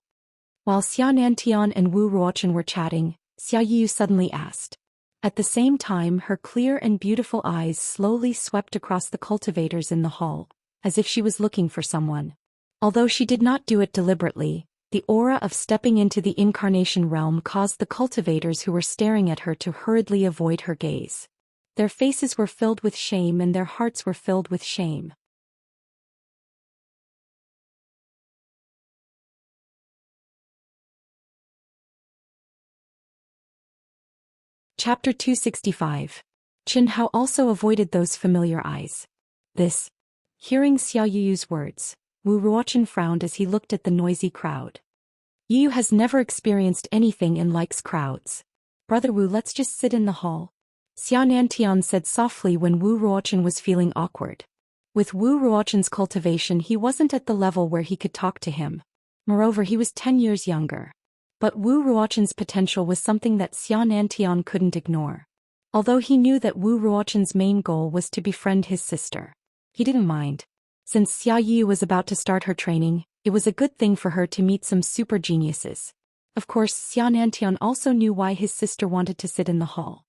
While Xianxia and Wu Ruochen were chatting, Xia Yiyu suddenly asked. At the same time, her clear and beautiful eyes slowly swept across the cultivators in the hall, as if she was looking for someone. Although she did not do it deliberately, the aura of stepping into the incarnation realm caused the cultivators who were staring at her to hurriedly avoid her gaze. Their faces were filled with shame and their hearts were filled with shame. Chapter 265. Qin Hao also avoided those familiar eyes. Hearing Xia Yuyu's words, Wu Ruochen frowned as he looked at the noisy crowd. Yiyu has never experienced anything and likes crowds. Brother Wu, let's just sit in the hall. Xianxia said softly when Wu Ruochen was feeling awkward. With Wu Ruochen's cultivation, he wasn't at the level where he could talk to him. Moreover, he was 10 years younger. But Wu Ruochen's potential was something that Xianxia couldn't ignore. Although he knew that Wu Ruochen's main goal was to befriend his sister, he didn't mind. Since Xia Yiyu was about to start her training, it was a good thing for her to meet some super geniuses. Of course, Xianxia also knew why his sister wanted to sit in the hall.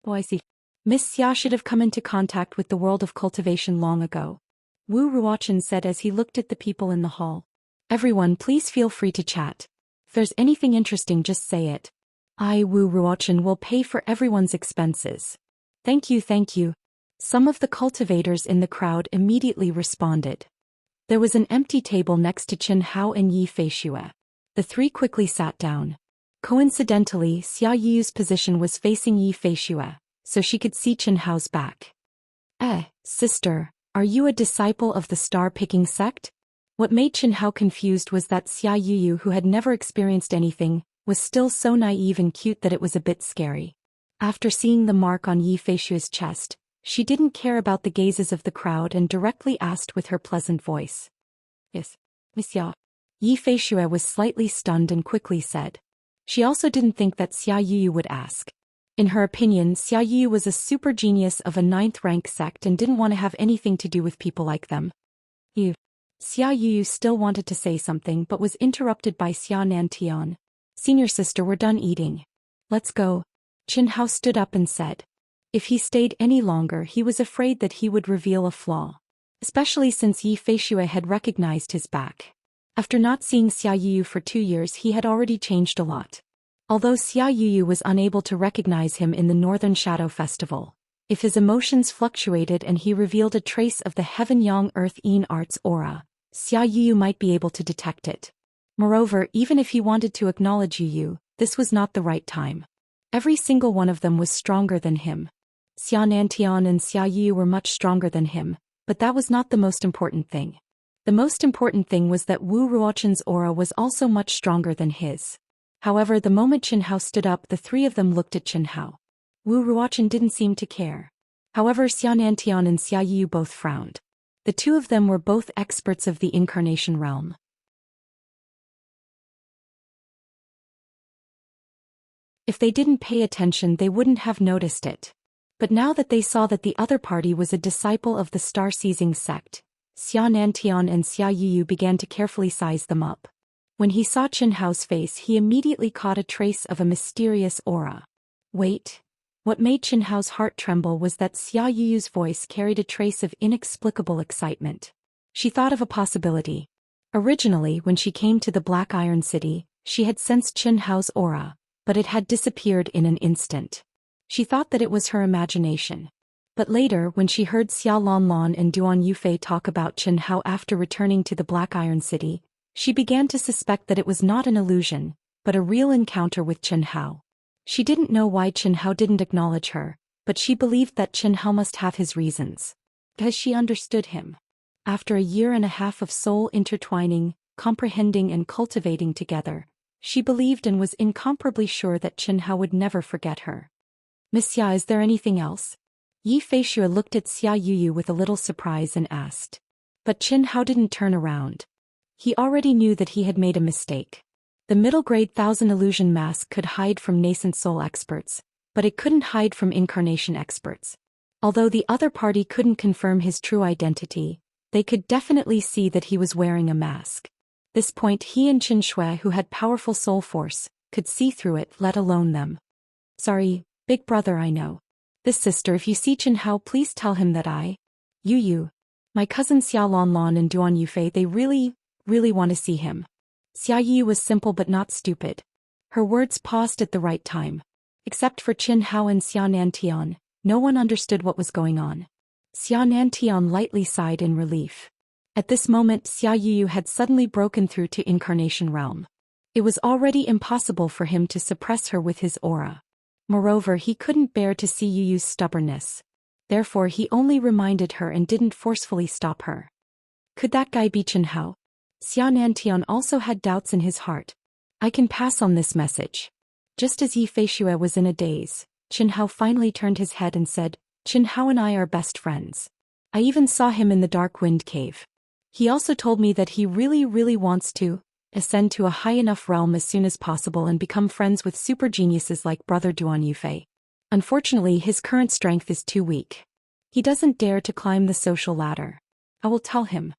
Oh, I see. Miss Xia should have come into contact with the world of cultivation long ago, Wu Ruochen said as he looked at the people in the hall. Everyone, please feel free to chat. If there's anything interesting, just say it. I, Wu Ruochen, will pay for everyone's expenses. Thank you, thank you. Some of the cultivators in the crowd immediately responded. There was an empty table next to Chen Hao and Yi Feixue. The three quickly sat down. Coincidentally, Xia Yu's position was facing Yi Feixue, so she could see Chen Hao's back. Sister, are you a disciple of the star-picking sect? What made Chen Hao confused was that Xia Yu, who had never experienced anything, was still so naive and cute that it was a bit scary. After seeing the mark on Yi Feixue's chest, she didn't care about the gazes of the crowd and directly asked with her pleasant voice. Yes, Monsieur. Yi Feixue was slightly stunned and quickly said. She also didn't think that Xia Yu would ask. In her opinion, Xia Yu was a super genius of a 9th-rank sect and didn't want to have anything to do with people like them. Xia Yu still wanted to say something but was interrupted by Xianxia. Senior sister, we're done eating. Let's go. Chen Hao stood up and said. If he stayed any longer, he was afraid that he would reveal a flaw. Especially since Yi Feixue had recognized his back. After not seeing Xia Yu for 2 years, he had already changed a lot. Although Xia Yu was unable to recognize him in the Northern Shadow Festival, if his emotions fluctuated and he revealed a trace of the Heaven Yang Earth Yin Arts aura, Xia Yu might be able to detect it. Moreover, even if he wanted to acknowledge Yu, this was not the right time. Every single one of them was stronger than him. Xianxia and Xia Yu were much stronger than him, but that was not the most important thing. The most important thing was that Wu Ruochen's aura was also much stronger than his. However, the moment Chen Hao stood up, the three of them looked at Chen Hao. Wu Ruochen didn't seem to care. However, Xianxia and Xia Yu both frowned. The two of them were both experts of the incarnation realm. If they didn't pay attention, they wouldn't have noticed it. But now that they saw that the other party was a disciple of the star-seizing sect, Xianxia and Xia Yu began to carefully size them up. When he saw Chen Hao's face, he immediately caught a trace of a mysterious aura. Wait. What made Chen Hao's heart tremble was that Xia Yu's voice carried a trace of inexplicable excitement. She thought of a possibility. Originally, when she came to the Black Iron City, she had sensed Chen Hao's aura, but it had disappeared in an instant. She thought that it was her imagination. But later, when she heard Xia Lanlan and Duan Yufei talk about Chen Hao after returning to the Black Iron City, she began to suspect that it was not an illusion, but a real encounter with Chen Hao. She didn't know why Chen Hao didn't acknowledge her, but she believed that Chen Hao must have his reasons. Because she understood him. After a 1.5 years of soul intertwining, comprehending and cultivating together, she believed and was incomparably sure that Chen Hao would never forget her. Miss Xia, is there anything else? Yi Feixue looked at Xia Yu with a little surprise and asked. But Chen Hao didn't turn around. He already knew that he had made a mistake. The middle-grade 1000 illusion mask could hide from nascent soul experts, but it couldn't hide from incarnation experts. Although the other party couldn't confirm his true identity, they could definitely see that he was wearing a mask. This point he and Qin Shui, who had powerful soul force, could see through it, let alone them. Sorry, big brother, I know. This sister, if you see Chen Hao, please tell him that Yu, my cousin Xia Lanlan and Duan Yufei, they really want to see him. Xia Yu was simple but not stupid. Her words paused at the right time. Except for Chen Hao and Xianxia, no one understood what was going on. Xianxia lightly sighed in relief. At this moment, Xia Yu had suddenly broken through to incarnation realm. It was already impossible for him to suppress her with his aura. Moreover, he couldn't bear to see Yu's stubbornness. Therefore, he only reminded her and didn't forcefully stop her. Could that guy be Chen Hao? Xianxia also had doubts in his heart. I can pass on this message. Just as Yi Feixue was in a daze, Chen Hao finally turned his head and said, Chen Hao and I are best friends. I even saw him in the Dark Wind Cave. He also told me that he really wants to ascend to a high enough realm as soon as possible and become friends with super geniuses like brother Duan Yufei. Unfortunately, his current strength is too weak. He doesn't dare to climb the social ladder. I will tell him.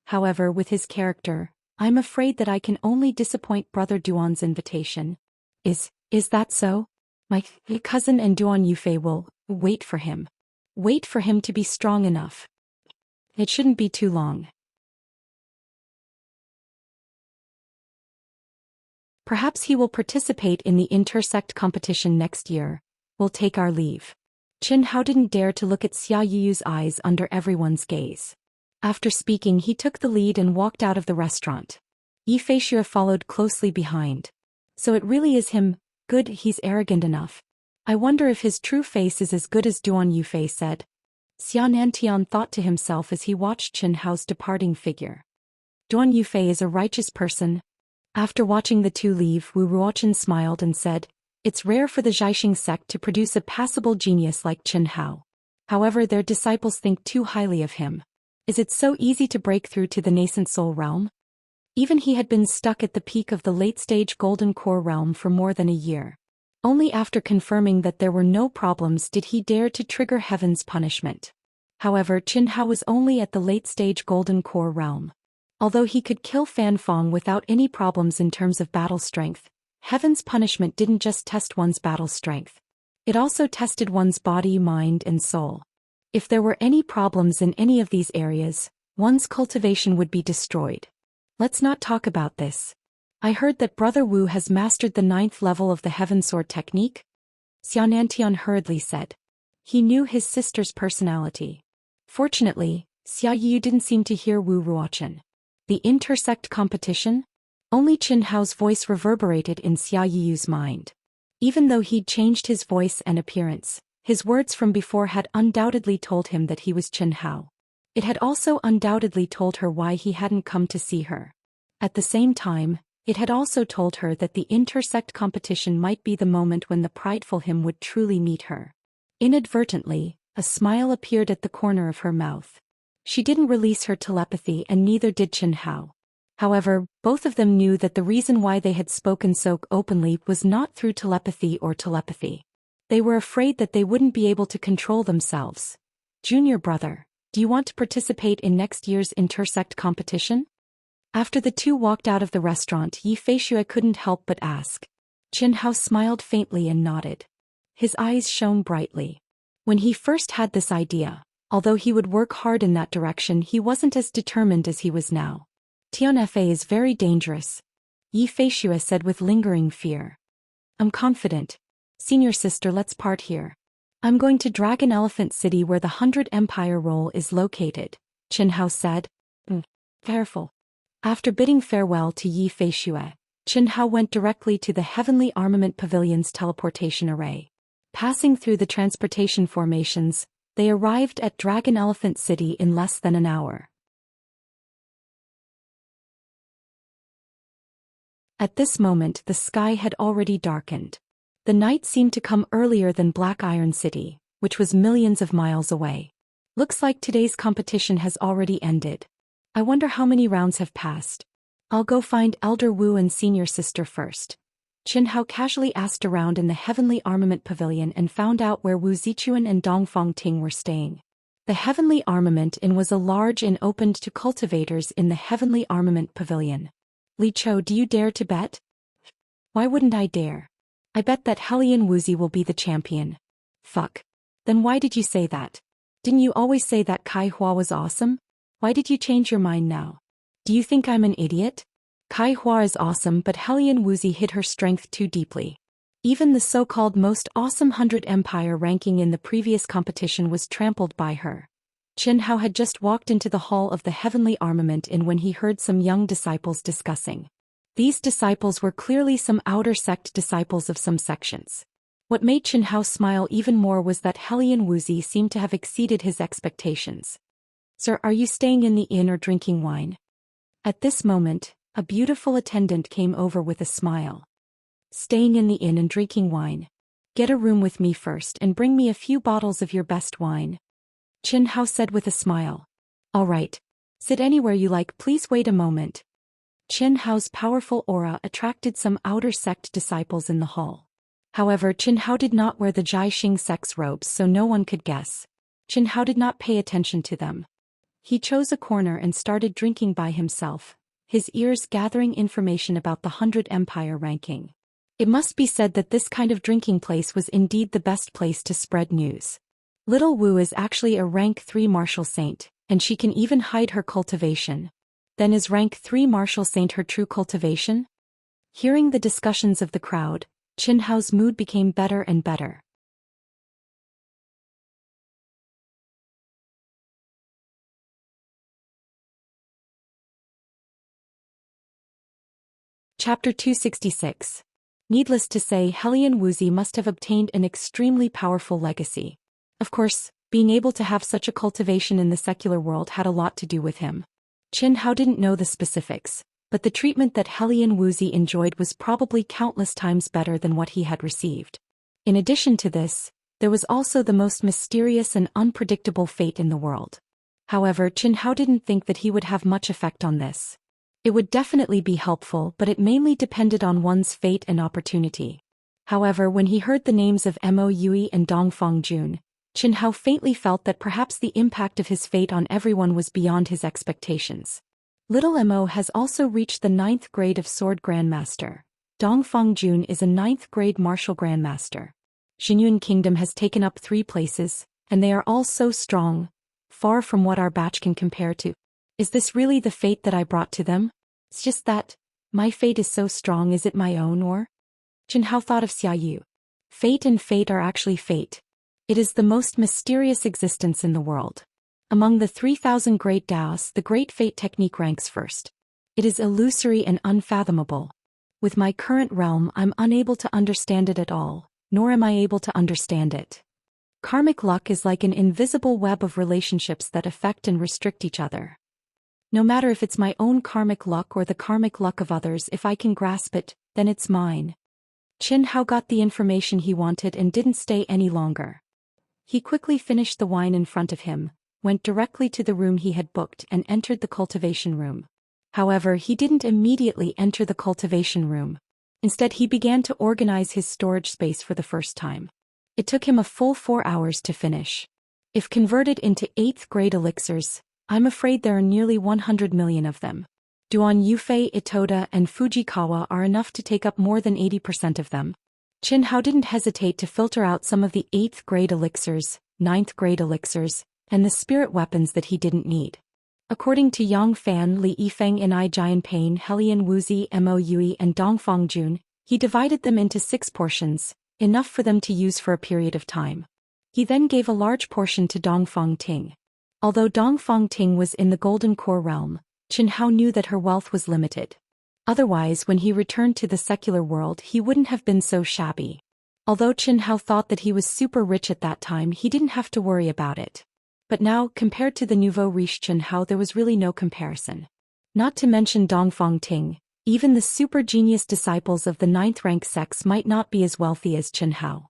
However, with his character, I'm afraid that I can only disappoint brother Duan's invitation. Is that so? My cousin and Duan Yufei will wait for him. Wait for him to be strong enough. It shouldn't be too long. Perhaps he will participate in the intersect competition next year. We'll take our leave. Chen Hao didn't dare to look at Xia Yu's eyes under everyone's gaze. After speaking, he took the lead and walked out of the restaurant. Yifei followed closely behind. So it really is him. Good, he's arrogant enough. I wonder if his true face is as good as Duan Yufei said. Xianxia thought to himself as he watched Chen Hao's departing figure. Duan Yufei is a righteous person. After watching the two leave, Wu Ruochen smiled and said, it's rare for the Xianxia sect to produce a passable genius like Chen Hao. However, their disciples think too highly of him. Is it so easy to break through to the nascent soul realm? Even he had been stuck at the peak of the late-stage golden core realm for more than a year. Only after confirming that there were no problems did he dare to trigger heaven's punishment. However, Chen Hao was only at the late-stage golden core realm. Although he could kill Fan Fong without any problems in terms of battle strength, heaven's punishment didn't just test one's battle strength. It also tested one's body, mind, and soul. If there were any problems in any of these areas, one's cultivation would be destroyed. Let's not talk about this. I heard that Brother Wu has mastered the 9th level of the Heaven Sword technique? Xianantian hurriedly said. He knew his sister's personality. Fortunately, Xia Yu didn't seem to hear Wu Ruochen. The intersect competition? Only Chen Hao's voice reverberated in Xia Yu's mind. Even though he'd changed his voice and appearance, his words from before had undoubtedly told him that he was Chen Hao. It had also undoubtedly told her why he hadn't come to see her. At the same time, it had also told her that the intersect competition might be the moment when the prideful him would truly meet her. Inadvertently, a smile appeared at the corner of her mouth. She didn't release her telepathy and neither did Chen Hao. However, both of them knew that the reason why they had spoken so openly was not through telepathy or telepathy. They were afraid that they wouldn't be able to control themselves. Junior brother, do you want to participate in next year's intersect competition? After the two walked out of the restaurant, Yifei couldn't help but ask. Chen Hao smiled faintly and nodded. His eyes shone brightly. When he first had this idea, although he would work hard in that direction, he wasn't as determined as he was now. Tianfa is very dangerous, Yifei said with lingering fear. I'm confident. Senior sister, let's part here. I'm going to Dragon Elephant City where the 100 Empire role is located, Chen Hao said. Careful. After bidding farewell to Yifei, Chen Hao went directly to the Heavenly Armament Pavilion's teleportation array. Passing through the transportation formations, they arrived at Dragon Elephant City in less than an hour. At this moment, the sky had already darkened. The night seemed to come earlier than Black Iron City, which was millions of miles away. Looks like today's competition has already ended. I wonder how many rounds have passed. I'll go find Elder Wu and Senior Sister first. Chen Hao casually asked around in the Heavenly Armament Pavilion and found out where Wu Zichuan and Dongfang Ting were staying. The Heavenly Armament Inn was a large inn opened to cultivators in the Heavenly Armament Pavilion. Li Chou, do you dare to bet? Why wouldn't I dare? I bet that Hellion Wuzi will be the champion. Fuck. Then why did you say that? Didn't you always say that Kai Hua was awesome? Why did you change your mind now? Do you think I'm an idiot? Kai Hua is awesome, but Hellion Wuzi hid her strength too deeply. Even the so-called most awesome 100 Empire ranking in the previous competition was trampled by her. Chen Hao had just walked into the hall of the Heavenly Armament Inn when he heard some young disciples discussing. These disciples were clearly some outer sect disciples of some sections. What made Chen Hao smile even more was that Hellion Wuzi seemed to have exceeded his expectations. Sir, are you staying in the inn or drinking wine? At this moment, a beautiful attendant came over with a smile. Staying in the inn and drinking wine. Get a room with me first and bring me a few bottles of your best wine. Chen Hao said with a smile. All right. Sit anywhere you like, please wait a moment. Chen Hao's powerful aura attracted some outer sect disciples in the hall. However, Chen Hao did not wear the Jiaxing sect's robes, so no one could guess. Chen Hao did not pay attention to them. He chose a corner and started drinking by himself, his ears gathering information about the 100 Empire ranking. It must be said that this kind of drinking place was indeed the best place to spread news. Little Wu is actually a rank 3 martial saint, and she can even hide her cultivation. Then is rank 3 martial saint her true cultivation? Hearing the discussions of the crowd, Qin Hao's mood became better and better. Chapter 266. Needless to say, Helian Wuxi must have obtained an extremely powerful legacy. Of course, being able to have such a cultivation in the secular world had a lot to do with him. Qin Hao didn't know the specifics, but the treatment that Helian Wuxi enjoyed was probably countless times better than what he had received. In addition to this, there was also the most mysterious and unpredictable fate in the world. However, Qin Hao didn't think that he would have much effect on this. It would definitely be helpful, but it mainly depended on one's fate and opportunity. However, when he heard the names of Mo Yui and Dongfang Jun, Qin Hao faintly felt that perhaps the impact of his fate on everyone was beyond his expectations. Little Mo has also reached the 9th grade of Sword Grandmaster. Dongfang Jun is a 9th grade Martial Grandmaster. Xinyuan Kingdom has taken up 3 places, and they are all so strong, far from what our batch can compare to. Is this really the fate that I brought to them? It's just that, my fate is so strong. Is it my own or? Qin Hao thought of Xia Yu. Fate and fate are actually fate. It is the most mysterious existence in the world. Among the 3,000 great Daos, the Great Fate technique ranks first. It is illusory and unfathomable. With my current realm, I'm unable to understand it at all, nor am I able to understand it. Karmic luck is like an invisible web of relationships that affect and restrict each other. No matter if it's my own karmic luck or the karmic luck of others, if I can grasp it, then it's mine. Qin Hao got the information he wanted and didn't stay any longer. He quickly finished the wine in front of him, went directly to the room he had booked and entered the cultivation room. However, he didn't immediately enter the cultivation room. Instead, he began to organize his storage space for the first time. It took him a full 4 hours to finish. If converted into 8th grade elixirs, I'm afraid there are nearly 100 million of them. Duan Yufei, Itoda, and Fujikawa are enough to take up more than 80% of them. Qin Hao didn't hesitate to filter out some of the 8th grade elixirs, 9th grade elixirs, and the spirit weapons that he didn't need. According to Yang Fan, Li Yifeng, and I Jian Pain, Helian Wuxi, Mo Yui, and Dongfang Jun, he divided them into 6 portions, enough for them to use for a period of time. He then gave a large portion to Dongfang Ting. Although Dongfang Ting was in the Golden Core realm, Qin Hao knew that her wealth was limited. Otherwise, when he returned to the secular world, he wouldn't have been so shabby. Although Qin Hao thought that he was super rich at that time, he didn't have to worry about it. But now, compared to the nouveau riche Qin Hao, there was really no comparison. Not to mention Dongfang Ting, even the super genius disciples of the 9th rank sects might not be as wealthy as Qin Hao.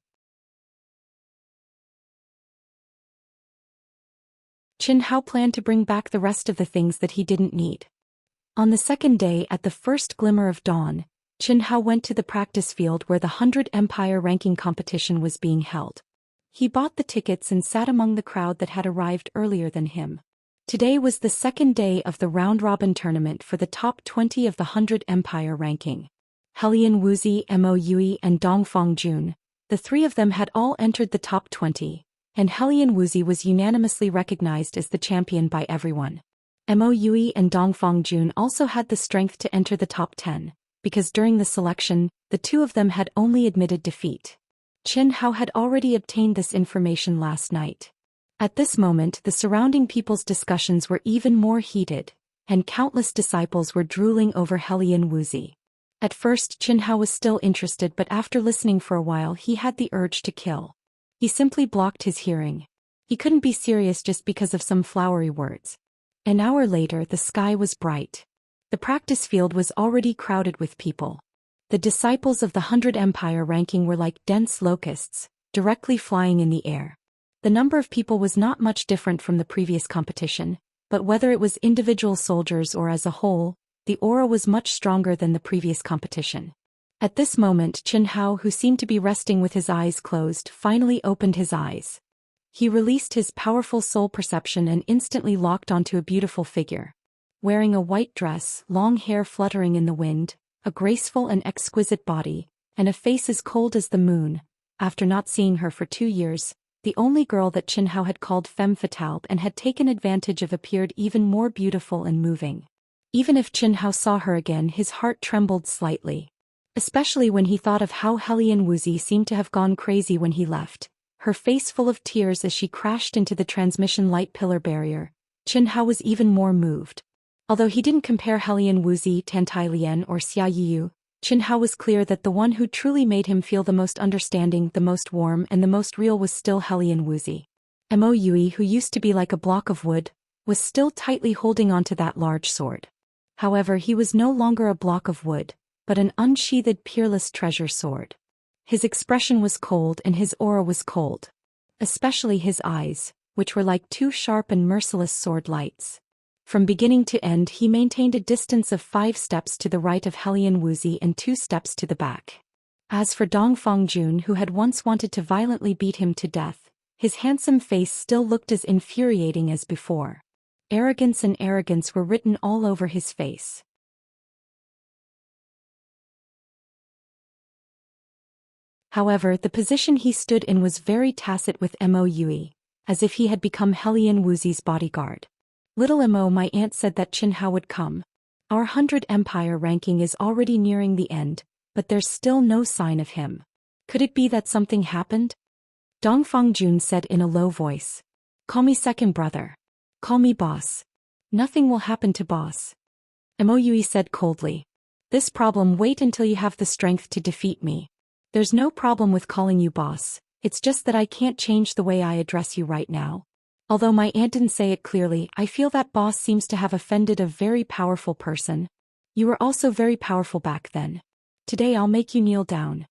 Qin Hao planned to bring back the rest of the things that he didn't need. On the second day, at the first glimmer of dawn, Qin Hao went to the practice field where the 100 Empire ranking competition was being held. He bought the tickets and sat among the crowd that had arrived earlier than him. Today was the second day of the round-robin tournament for the top 20 of the 100 Empire ranking. Helian Wuxi, Mo Yui, and Dongfang Jun, the 3 of them had all entered the top 20. And Helian Wuxi was unanimously recognized as the champion by everyone. Mo Yui and Dongfang Jun also had the strength to enter the top 10, because during the selection, the 2 of them had only admitted defeat. Qin Hao had already obtained this information last night. At this moment, the surrounding people's discussions were even more heated, and countless disciples were drooling over Helian Wuxi. At first, Qin Hao was still interested, but after listening for a while, he had the urge to kill. He simply blocked his hearing. He couldn't be serious just because of some flowery words. An hour later, the sky was bright. The practice field was already crowded with people. The disciples of the 100 Empire ranking were like dense locusts, directly flying in the air. The number of people was not much different from the previous competition, but whether it was individual soldiers or as a whole, the aura was much stronger than the previous competition. At this moment, Qin Hao, who seemed to be resting with his eyes closed, finally opened his eyes. He released his powerful soul perception and instantly locked onto a beautiful figure. Wearing a white dress, long hair fluttering in the wind, a graceful and exquisite body, and a face as cold as the moon, after not seeing her for 2 years, the only girl that Qin Hao had called femme fatale and had taken advantage of appeared even more beautiful and moving. Even if Qin Hao saw her again, his heart trembled slightly. especially when he thought of how Helian Wuxi seemed to have gone crazy when he left, her face full of tears as she crashed into the transmission light pillar barrier. Chen Hao was even more moved. Although he didn't compare Helian Wuxi, Tantai Lian or Xia Yiyu, Chen Hao was clear that the one who truly made him feel the most understanding, the most warm and the most real was still Helian Wuxi. Mo Yui, who used to be like a block of wood, was still tightly holding onto that large sword. However, he was no longer a block of wood, but an unsheathed peerless treasure sword. His expression was cold and his aura was cold. Especially his eyes, which were like two sharp and merciless sword lights. From beginning to end he maintained a distance of 5 steps to the right of Helian Wuxi and 2 steps to the back. As for Dongfang Jun, who had once wanted to violently beat him to death, his handsome face still looked as infuriating as before. Arrogance and arrogance were written all over his face. However, the position he stood in was very tacit with Mo Yui, as if he had become Helian Wuxi's bodyguard. Little Mo, my aunt said that Chen Hao would come. Our 100 Empire ranking is already nearing the end, but there's still no sign of him. Could it be that something happened? Dongfang Jun said in a low voice. Call me second brother. Call me boss. Nothing will happen to boss. Mo Yui said coldly. This problem, wait until you have the strength to defeat me. There's no problem with calling you boss, it's just that I can't change the way I address you right now. Although my aunt didn't say it clearly, I feel that boss seems to have offended a very powerful person. You were also very powerful back then. Today I'll make you kneel down.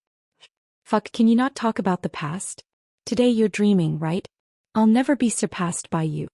Fuck, can you not talk about the past? Today you're dreaming, right? I'll never be surpassed by you.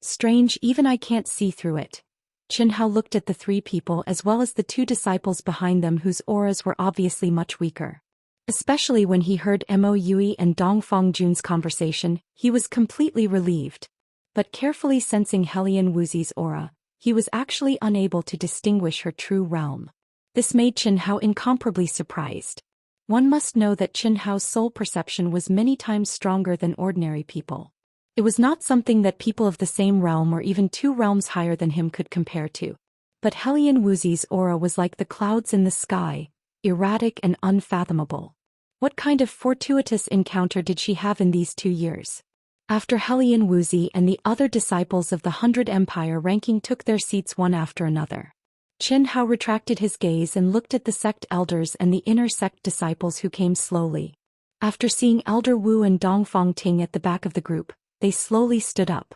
Strange, even I can't see through it. Chen Hao looked at the 3 people as well as the 2 disciples behind them whose auras were obviously much weaker. Especially when he heard Mo Yui and Dongfang Jun's conversation, he was completely relieved. But carefully sensing Helian Wuxi's aura, he was actually unable to distinguish her true realm. This made Chen Hao incomparably surprised. One must know that Chen Hao's soul perception was many times stronger than ordinary people. It was not something that people of the same realm or even 2 realms higher than him could compare to. But Helian Wuxi's aura was like the clouds in the sky, erratic and unfathomable. What kind of fortuitous encounter did she have in these 2 years? After Helian Wuxi and the other disciples of the 100 Empire ranking took their seats one after another, Chen Hao retracted his gaze and looked at the sect elders and the inner sect disciples who came slowly. After seeing Elder Wu and Dongfang Ting at the back of the group, they slowly stood up.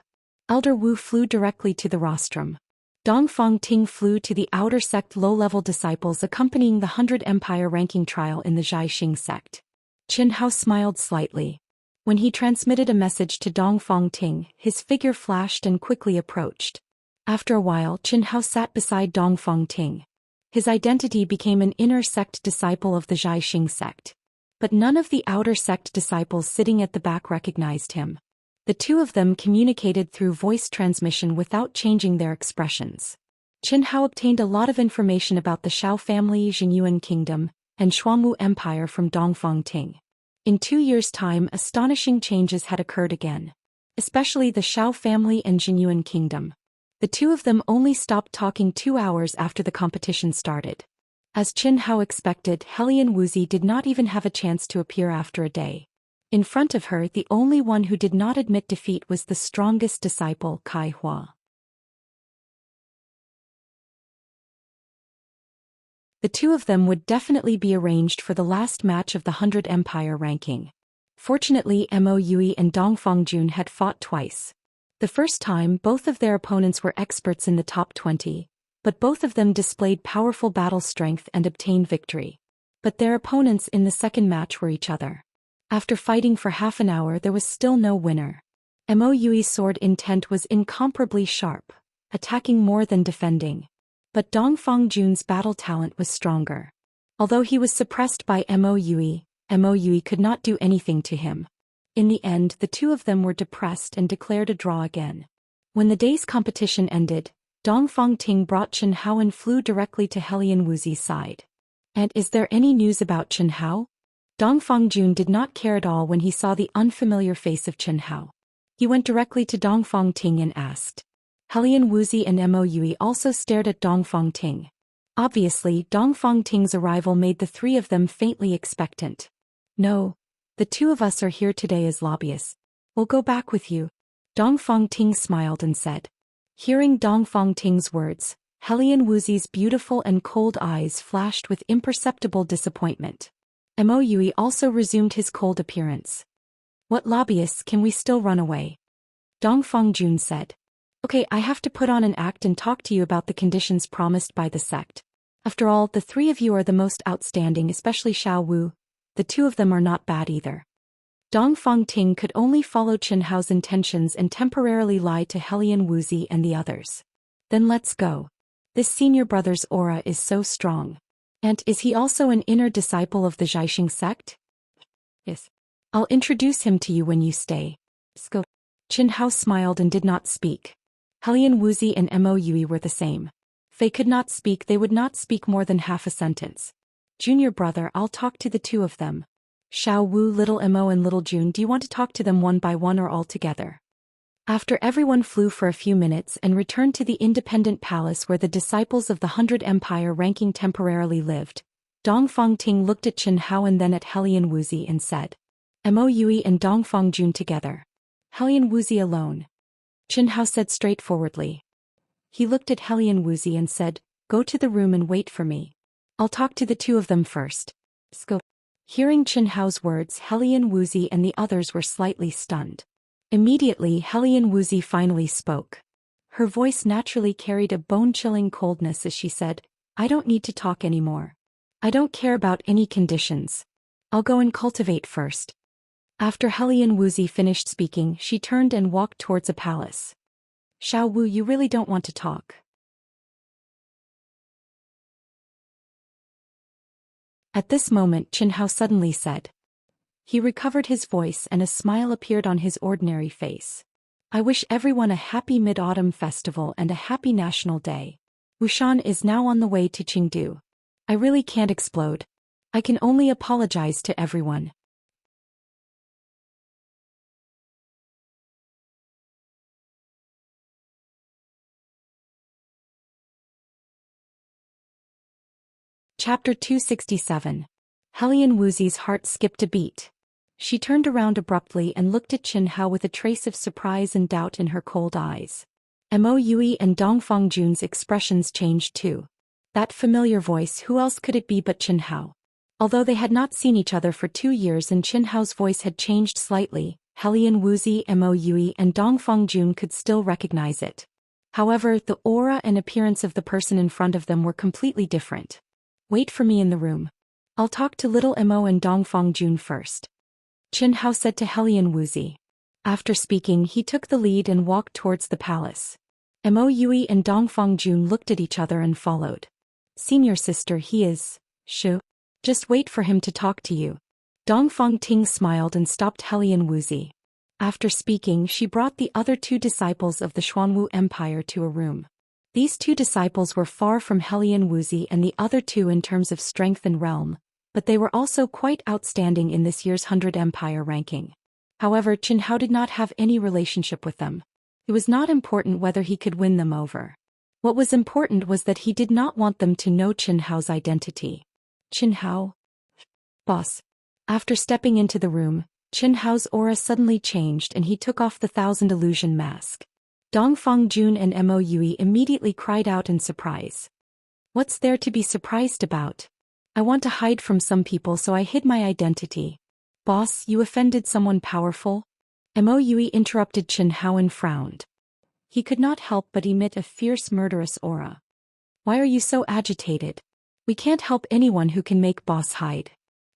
Elder Wu flew directly to the rostrum. Dongfang Ting flew to the outer sect low-level disciples accompanying the 100 Empire ranking trial in the Xianxia sect. Chen Hao smiled slightly. When he transmitted a message to Dongfang Ting, his figure flashed and quickly approached. After a while, Chen Hao sat beside Dongfang Ting. His identity became an inner sect disciple of the Xianxia sect. But none of the outer sect disciples sitting at the back recognized him. The 2 of them communicated through voice transmission without changing their expressions. Chen Hao obtained a lot of information about the Shao family, Jinyuan Kingdom, and Xuanwu Empire from Dongfang Ting. In 2 years' time, astonishing changes had occurred again. Especially the Shao family and Jinyuan Kingdom. The 2 of them only stopped talking 2 hours after the competition started. As Chen Hao expected, Helian Wuxi did not even have a chance to appear after a day. In front of her, the only one who did not admit defeat was the strongest disciple, Kai Hua. The 2 of them would definitely be arranged for the last match of the 100 Empire ranking. Fortunately, Mo Yui and Dongfang Jun had fought twice. The first time, both of their opponents were experts in the top 20, but both of them displayed powerful battle strength and obtained victory. But their opponents in the second match were each other. After fighting for half an hour, there was still no winner. Mo Yui's sword intent was incomparably sharp, attacking more than defending. But Dongfang Jun's battle talent was stronger. Although he was suppressed by Mo Yui could not do anything to him. In the end, the 2 of them were depressed and declared a draw again. When the day's competition ended, Dongfang Ting brought Chen Hao and flew directly to Helian Wuxi's side. And is there any news about Chen Hao? Dongfang Jun did not care at all when he saw the unfamiliar face of Chen Hao. He went directly to Dongfang Ting and asked. Helian Wuxi and Mo Yui also stared at Dongfang Ting. Obviously, Dongfang Ting's arrival made the three of them faintly expectant. No. The two of us are here today as lobbyists. We'll go back with you. Dongfang Ting smiled and said. Hearing Dongfang Ting's words, Helian Wuxi's beautiful and cold eyes flashed with imperceptible disappointment. Mo Yui also resumed his cold appearance. What lobbyists, can we still run away? Dongfang Jun said. Okay, I have to put on an act and talk to you about the conditions promised by the sect. After all, the three of you are the most outstanding, especially Xiao Wu. The two of them are not bad either. Dongfang Ting could only follow Chen Hao's intentions and temporarily lie to Helian Wuxi and the others. Then let's go. This senior brother's aura is so strong. And is he also an inner disciple of the Zhaixing sect? Yes. I'll introduce him to you when you stay. Go. Chen Hao smiled and did not speak. Helian Wuxi and Mo Yui were the same. If they could not speak, they would not speak more than half a sentence. Junior brother, I'll talk to the two of them. Xiao Wu, little Mo and little Jun, do you want to talk to them one by one or all together? After everyone flew for a few minutes and returned to the independent palace where the disciples of the 100 Empire ranking temporarily lived, Dongfang Ting looked at Chen Hao and then at Helian Wuxi and said. Mo Yui and Dongfang Jun together. Helian Wuxi alone. Chen Hao said straightforwardly. He looked at Helian Wuxi and said, go to the room and wait for me. I'll talk to the two of them first. Go. Hearing Chen Hao's words, Helian Wuxi and the others were slightly stunned. Immediately, Helian Wuxi finally spoke. Her voice naturally carried a bone-chilling coldness as she said, I don't need to talk anymore. I don't care about any conditions. I'll go and cultivate first. After Helian Wuxi finished speaking, she turned and walked towards a palace. Xiao Wu, you really don't want to talk. At this moment, Chen Hao suddenly said. He recovered his voice and a smile appeared on his ordinary face. I wish everyone a happy Mid-Autumn Festival and a happy National Day. Wuxian is now on the way to Chengdu. I really can't explode. I can only apologize to everyone. Chapter 267. Helian Wuxi's heart skipped a beat. She turned around abruptly and looked at Chen Hao with a trace of surprise and doubt in her cold eyes. Mo Yui and Dongfang Jun's expressions changed too. That familiar voice, who else could it be but Chen Hao? Although they had not seen each other for 2 years and Chen Hao's voice had changed slightly, Helian Wuxi, Mo Yui and Dongfang Jun could still recognize it. However, the aura and appearance of the person in front of them were completely different. Wait for me in the room. I'll talk to little Mo and Dongfang Jun first. Chen Hao said to Helian Wuxi. After speaking, he took the lead and walked towards the palace. Mo Yui and Dongfang Jun looked at each other and followed. Senior sister, he is. Shu. Just wait for him to talk to you. Dongfang Ting smiled and stopped Helian Wuxi. After speaking, she brought the other 2 disciples of the Xuanwu Empire to a room. These 2 disciples were far from Helian Wuxi and the other 2 in terms of strength and realm, but they were also quite outstanding in this year's 100 Empire ranking. However, Chen Hao did not have any relationship with them. It was not important whether he could win them over. What was important was that he did not want them to know Chen Hao's identity. Chen Hao? Boss. After stepping into the room, Chen Hao's aura suddenly changed and he took off the 1000 illusion mask. Dongfang Jun and Mo Yui immediately cried out in surprise. What's there to be surprised about? I want to hide from some people, so I hid my identity. Boss, you offended someone powerful? Mo Yui interrupted Chen Hao and frowned. He could not help but emit a fierce murderous aura. Why are you so agitated? We can't help anyone who can make boss hide.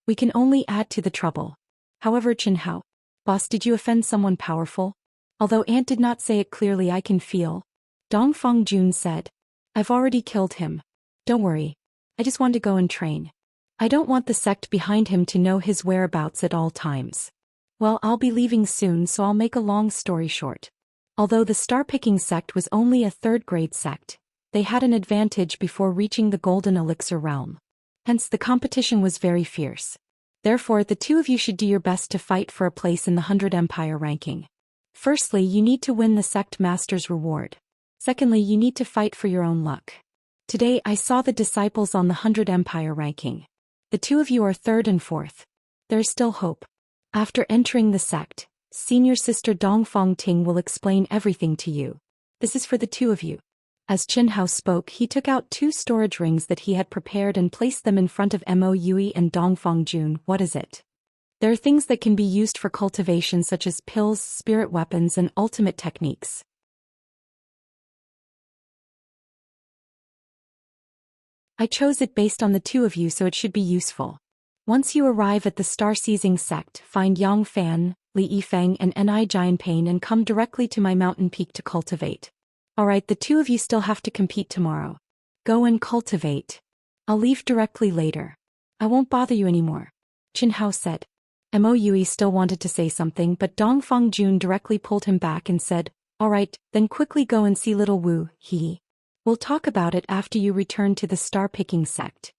We can only add to the trouble. However, Chen Hao, boss, did you offend someone powerful? Although Aunt did not say it clearly, I can feel. Dongfang Jun said. I've already killed him. Don't worry. I just want to go and train. I don't want the sect behind him to know his whereabouts at all times. Well, I'll be leaving soon, so I'll make a long story short. Although the star-picking sect was only a 3rd-grade sect, they had an advantage before reaching the Golden Elixir realm. Hence the competition was very fierce. Therefore, the 2 of you should do your best to fight for a place in the 100 Empire ranking. Firstly, you need to win the sect master's reward. Secondly, you need to fight for your own luck. Today I saw the disciples on the 100 Empire ranking. The two of you are third and fourth. There is still hope. After entering the sect, senior sister Dongfang Ting will explain everything to you. This is for the two of you. As Qin Hao spoke, he took out 2 storage rings that he had prepared and placed them in front of Mo Yui and Dongfang Jun. What is it? There are things that can be used for cultivation such as pills, spirit weapons and ultimate techniques. I chose it based on the two of you, so it should be useful. Once you arrive at the star-seizing sect, find Yang Fan, Li Yifeng and Ni Jianpain and come directly to my mountain peak to cultivate. Alright, the two of you still have to compete tomorrow. Go and cultivate. I'll leave directly later. I won't bother you anymore. Qin Hao said. Mo Yui still wanted to say something, but Dongfang Jun directly pulled him back and said, Alright, then quickly go and see little Wu, We'll talk about it after you return to the star-picking sect.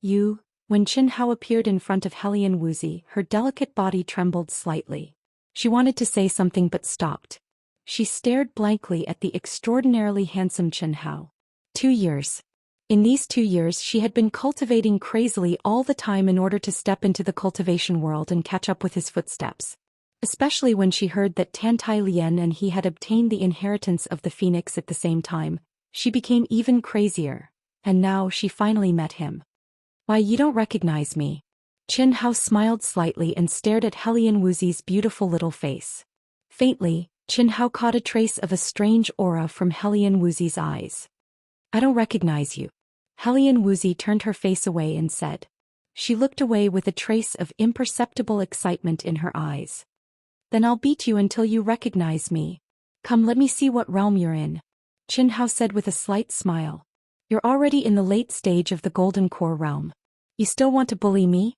When Qin Hao appeared in front of Helian Wuxia, her delicate body trembled slightly. She wanted to say something but stopped. She stared blankly at the extraordinarily handsome Qin Hao. 2 years. In these 2 years she had been cultivating crazily all the time in order to step into the cultivation world and catch up with his footsteps. Especially when she heard that Tan Tai Lien and he had obtained the inheritance of the phoenix at the same time, she became even crazier, and now she finally met him. Why, you don't recognize me? Qin Hao smiled slightly and stared at Helian Wuxia's beautiful little face. Faintly, Qin Hao caught a trace of a strange aura from Helian Wuxia's eyes. I don't recognize you. Helian Wuxia turned her face away and said. She looked away with a trace of imperceptible excitement in her eyes. Then I'll beat you until you recognize me. Come, let me see what realm you're in. Qin Hao said with a slight smile. You're already in the late stage of the Golden Core realm. You still want to bully me?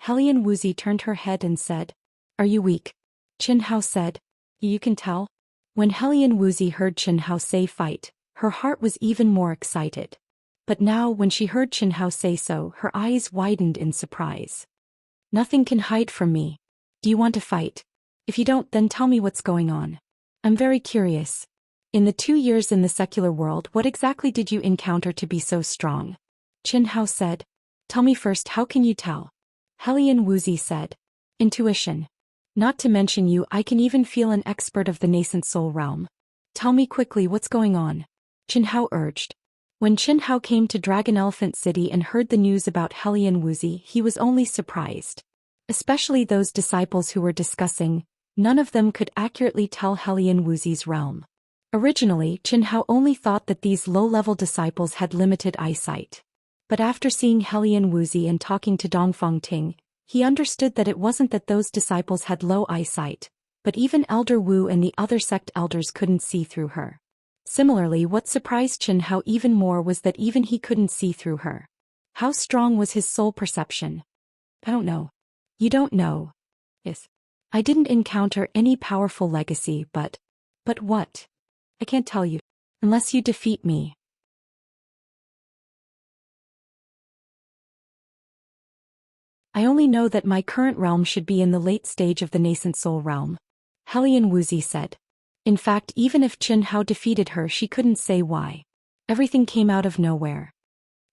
Helian Wuxia turned her head and said. Are you weak? Qin Hao said. You can tell. When Helian Wuxia heard Qin Hao say fight, her heart was even more excited. But now when she heard Qin Hao say so, her eyes widened in surprise. Nothing can hide from me. Do you want to fight? If you don't, then tell me what's going on. I'm very curious. In the 2 years in the secular world, what exactly did you encounter to be so strong? Qin Hao said. Tell me first, how can you tell? Helian Wuxia said. Intuition. Not to mention you, I can even feel an expert of the nascent soul realm. Tell me quickly what's going on. Qin Hao urged. When Qin Hao came to Dragon Elephant City and heard the news about Helian Wuxia, he was only surprised. Especially those disciples who were discussing, none of them could accurately tell Helian Wuxia's realm. Originally, Qin Hao only thought that these low-level disciples had limited eyesight. But after seeing Helian Wuxia and talking to Dongfang Ting, he understood that it wasn't that those disciples had low eyesight, but even Elder Wu and the other sect elders couldn't see through her. Similarly, what surprised Qin Hao even more was that even he couldn't see through her. How strong was his soul perception? I don't know. You don't know. Yes. I didn't encounter any powerful legacy, but what? I can't tell you. Unless you defeat me. I only know that my current realm should be in the late stage of the nascent soul realm. Helian Wuxia said. In fact, even if Qin Hao defeated her, she couldn't say why. Everything came out of nowhere.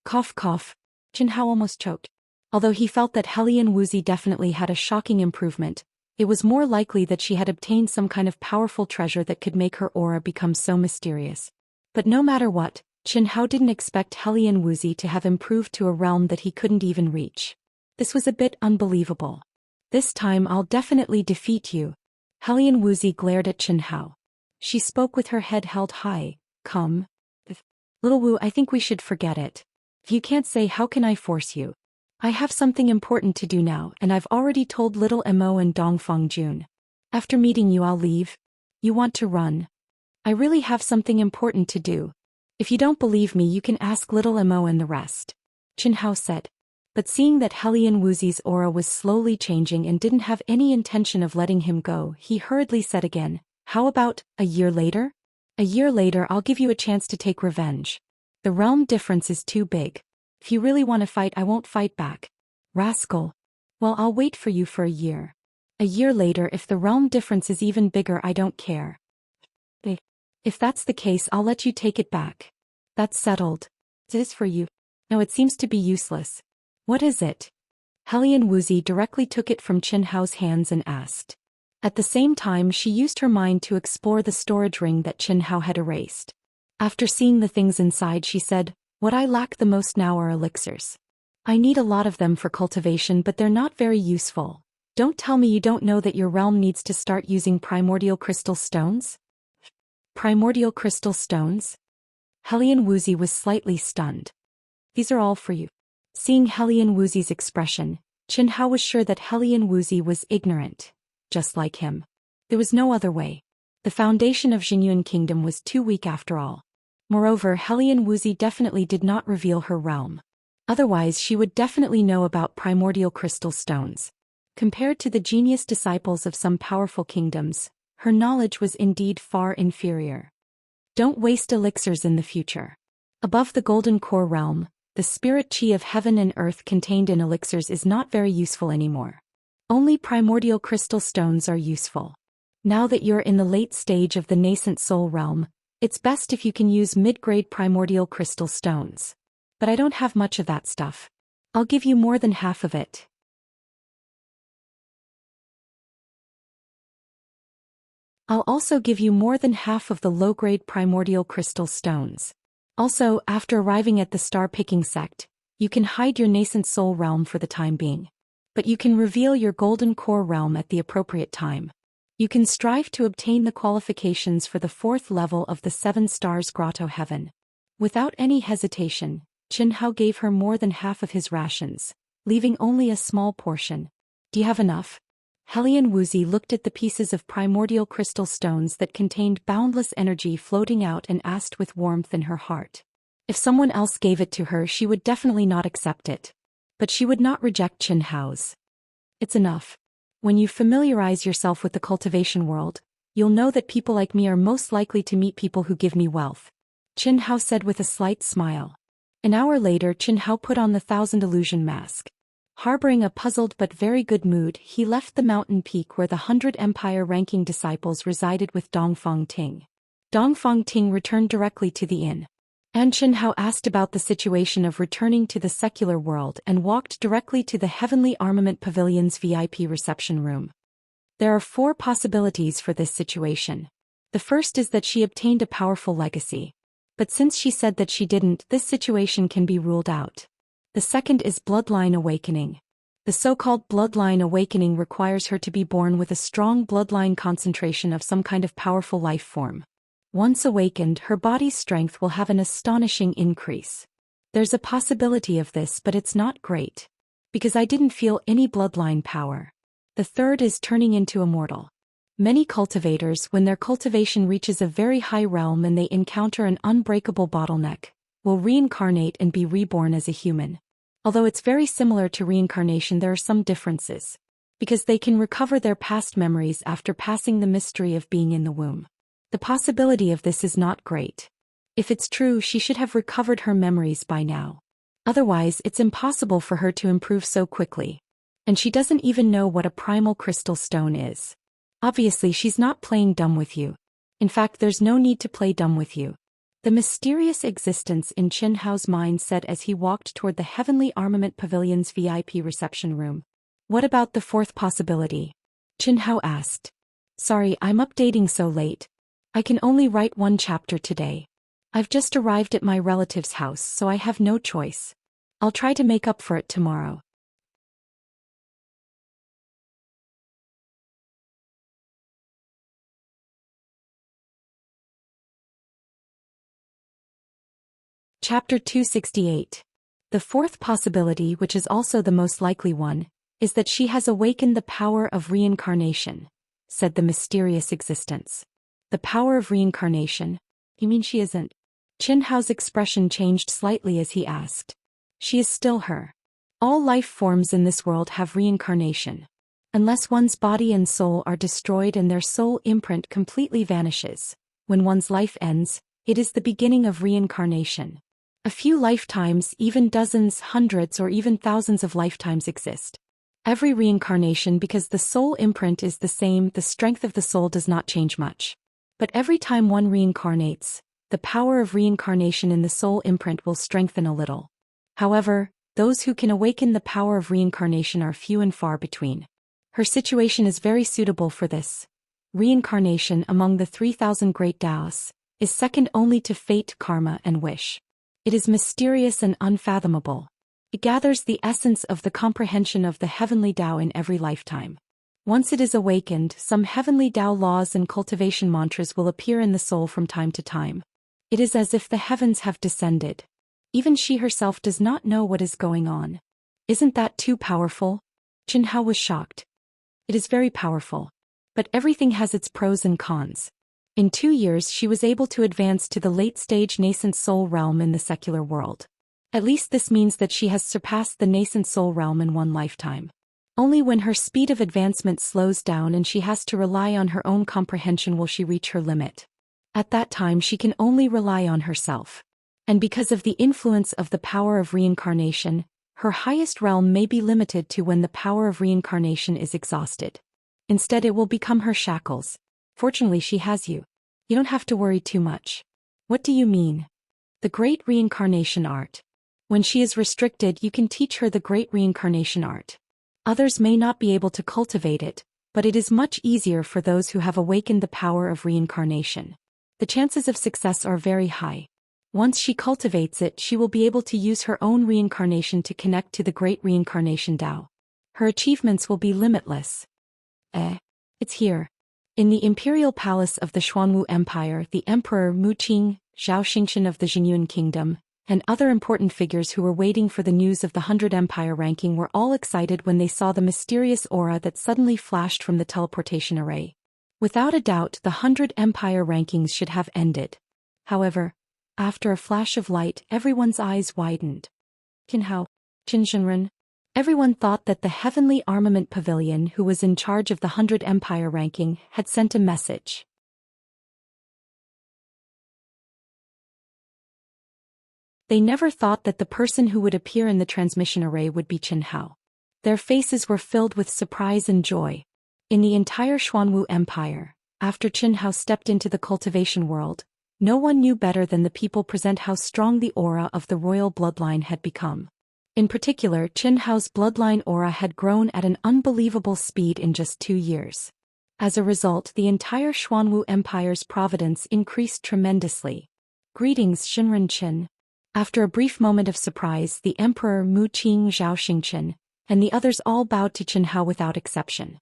Cough cough. Qin Hao almost choked. Although he felt that Helian Wuxia definitely had a shocking improvement, it was more likely that she had obtained some kind of powerful treasure that could make her aura become so mysterious. But no matter what, Qin Hao didn't expect Helian Wuxia to have improved to a realm that he couldn't even reach. This was a bit unbelievable. This time I'll definitely defeat you. Helian Wuxia glared at Qin Hao. She spoke with her head held high. Come. Little Wu, I think we should forget it. If you can't say, how can I force you? I have something important to do now, and I've already told little Mo and Dongfang Jun. After meeting you, I'll leave. You want to run? I really have something important to do. If you don't believe me, you can ask little Mo and the rest. Qin Hao said. But seeing that Helian Wuxia's aura was slowly changing and didn't have any intention of letting him go, he hurriedly said again, how about a year later? A year later I'll give you a chance to take revenge. The realm difference is too big. If you really want to fight, I won't fight back. Rascal. Well, I'll wait for you for a year. A year later, if the realm difference is even bigger, I don't care. If that's the case, I'll let you take it back. That's settled. It is for you. No, it seems to be useless. What is it? Helian Wuxi directly took it from Qin Hao's hands and asked. At the same time, she used her mind to explore the storage ring that Qin Hao had erased. After seeing the things inside, she said, "What I lack the most now are elixirs. I need a lot of them for cultivation, but they're not very useful. Don't tell me you don't know that your realm needs to start using primordial crystal stones?" Primordial crystal stones? Helian Wuxi was slightly stunned. "These are all for you." Seeing Helian Wuxi's expression, Qin Hao was sure that Helian Wuxi was ignorant, just like him. There was no other way. The foundation of Xinyuan Kingdom was too weak after all. Moreover, Helian Wuxi definitely did not reveal her realm. Otherwise, she would definitely know about primordial crystal stones. Compared to the genius disciples of some powerful kingdoms, her knowledge was indeed far inferior. Don't waste elixirs in the future. Above the Golden Core realm, the spirit chi of heaven and earth contained in elixirs is not very useful anymore. Only primordial crystal stones are useful. Now that you're in the late stage of the nascent soul realm, it's best if you can use mid-grade primordial crystal stones. But I don't have much of that stuff. I'll give you more than half of it. I'll also give you more than half of the low-grade primordial crystal stones. Also, after arriving at the star-picking sect, you can hide your nascent soul realm for the time being. But you can reveal your golden core realm at the appropriate time. You can strive to obtain the qualifications for the 4th level of the 7 Stars Grotto Heaven. Without any hesitation, Qin Hao gave her more than half of his rations, leaving only a small portion. Do you have enough? Helian Wuxi looked at the pieces of primordial crystal stones that contained boundless energy floating out and asked with warmth in her heart. If someone else gave it to her, she would definitely not accept it. But she would not reject Qin Hao's. It's enough. When you familiarize yourself with the cultivation world, you'll know that people like me are most likely to meet people who give me wealth. Qin Hao said with a slight smile. An hour later, Qin Hao put on the 1,000 illusion mask. Harboring a puzzled but very good mood, he left the mountain peak where the 100 Empire ranking disciples resided with Dongfang Ting. Dongfang Ting returned directly to the inn. And Qin Hao asked about the situation of returning to the secular world and walked directly to the Heavenly Armament Pavilion's VIP reception room. There are 4 possibilities for this situation. The first is that she obtained a powerful legacy. But since she said that she didn't, this situation can be ruled out. The second is bloodline awakening. The so-called bloodline awakening requires her to be born with a strong bloodline concentration of some kind of powerful life form. Once awakened, her body's strength will have an astonishing increase. There's a possibility of this, but it's not great. Because I didn't feel any bloodline power. The third is turning into immortal. Many cultivators, when their cultivation reaches a very high realm and they encounter an unbreakable bottleneck, will reincarnate and be reborn as a human. Although it's very similar to reincarnation, there are some differences. Because they can recover their past memories after passing the mystery of being in the womb. The possibility of this is not great. If it's true, she should have recovered her memories by now. Otherwise, it's impossible for her to improve so quickly. And she doesn't even know what a primal crystal stone is. Obviously, she's not playing dumb with you. In fact, there's no need to play dumb with you. The mysterious existence in Qin Hao's mind said as he walked toward the Heavenly Armament Pavilion's VIP reception room. What about the 4th possibility? Qin Hao asked. Sorry, I'm updating so late. I can only write 1 chapter today. I've just arrived at my relative's house, so I have no choice. I'll try to make up for it tomorrow. Chapter 268. The 4th possibility, which is also the most likely one, is that she has awakened the power of reincarnation, said the mysterious existence. The power of reincarnation? You mean she isn't? Qin Hao's expression changed slightly as he asked. She is still her. All life forms in this world have reincarnation. Unless one's body and soul are destroyed and their soul imprint completely vanishes, when one's life ends, it is the beginning of reincarnation. A few lifetimes, even dozens, hundreds, or even thousands of lifetimes exist. Every reincarnation, because the soul imprint is the same, the strength of the soul does not change much. But every time one reincarnates, the power of reincarnation in the soul imprint will strengthen a little. However, those who can awaken the power of reincarnation are few and far between. Her situation is very suitable for this. Reincarnation among the 3,000 great Taoists is second only to fate, karma, and wish. It is mysterious and unfathomable. It gathers the essence of the comprehension of the heavenly Tao in every lifetime. Once it is awakened, some heavenly Tao laws and cultivation mantras will appear in the soul from time to time. It is as if the heavens have descended. Even she herself does not know what is going on. Isn't that too powerful? Qin Hao was shocked. It is very powerful. But everything has its pros and cons. In 2 years she was able to advance to the late-stage nascent soul realm in the secular world. At least this means that she has surpassed the nascent soul realm in one lifetime. Only when her speed of advancement slows down and she has to rely on her own comprehension will she reach her limit. At that time she can only rely on herself. And because of the influence of the power of reincarnation, her highest realm may be limited to when the power of reincarnation is exhausted. Instead it will become her shackles. Fortunately she has you. You don't have to worry too much. What do you mean? The great reincarnation art. When she is restricted you can teach her the great reincarnation art. Others may not be able to cultivate it, but it is much easier for those who have awakened the power of reincarnation. The chances of success are very high. Once she cultivates it, she will be able to use her own reincarnation to connect to the great reincarnation Tao. Her achievements will be limitless. It's here. In the imperial palace of the Xuanwu Empire, the Emperor Muqing, Zhou Xian of the Jinyuan Kingdom, and other important figures who were waiting for the news of the 100 Empire ranking were all excited when they saw the mysterious aura that suddenly flashed from the teleportation array. Without a doubt, the 100 Empire rankings should have ended. However, after a flash of light, everyone's eyes widened. Qin Hao, Qin Shenren. Everyone thought that the Heavenly Armament Pavilion, who was in charge of the 100 Empire ranking, had sent a message. They never thought that the person who would appear in the transmission array would be Qin Hao. Their faces were filled with surprise and joy. In the entire Xuanwu Empire, after Qin Hao stepped into the cultivation world, no one knew better than the people present how strong the aura of the royal bloodline had become. In particular, Qin Hao's bloodline aura had grown at an unbelievable speed in just 2 years. As a result, the entire Xuanwu Empire's providence increased tremendously. Greetings, Shinran Qin. After a brief moment of surprise, the Emperor Muqing, Zhao Xian, and the others all bowed to Qin Hao without exception.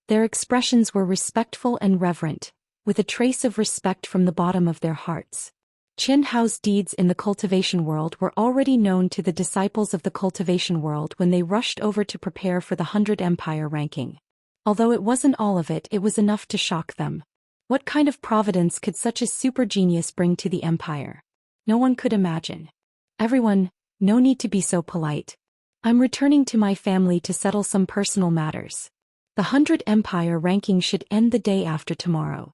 Their expressions were respectful and reverent, with a trace of respect from the bottom of their hearts. Qin Hao's deeds in the cultivation world were already known to the disciples of the cultivation world when they rushed over to prepare for the 100 Empire ranking. Although it wasn't all of it, it was enough to shock them. What kind of providence could such a super genius bring to the empire? No one could imagine. Everyone, no need to be so polite. I'm returning to my family to settle some personal matters. The 100 Empire ranking should end the day after tomorrow.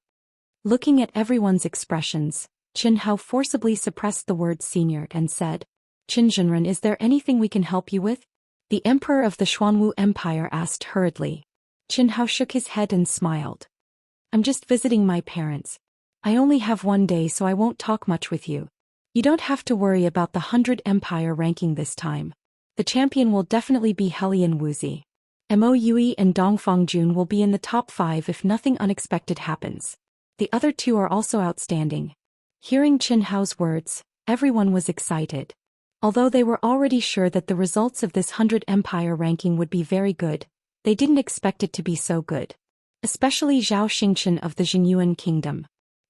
Looking at everyone's expressions, Qin Hao forcibly suppressed the word senior and said, Qin Zhenren, is there anything we can help you with? The Emperor of the Xuanwu Empire asked hurriedly. Qin Hao shook his head and smiled. I'm just visiting my parents. I only have 1 day, so I won't talk much with you. You don't have to worry about the 100 Empire ranking this time. The champion will definitely be Helian Wuzi. Mo Yui and Dongfang Jun will be in the top 5 if nothing unexpected happens. The other 2 are also outstanding. Hearing Qin Hao's words, everyone was excited. Although they were already sure that the results of this 100 Empire ranking would be very good, they didn't expect it to be so good. Especially Zhao Xian of the Jinyuan Kingdom.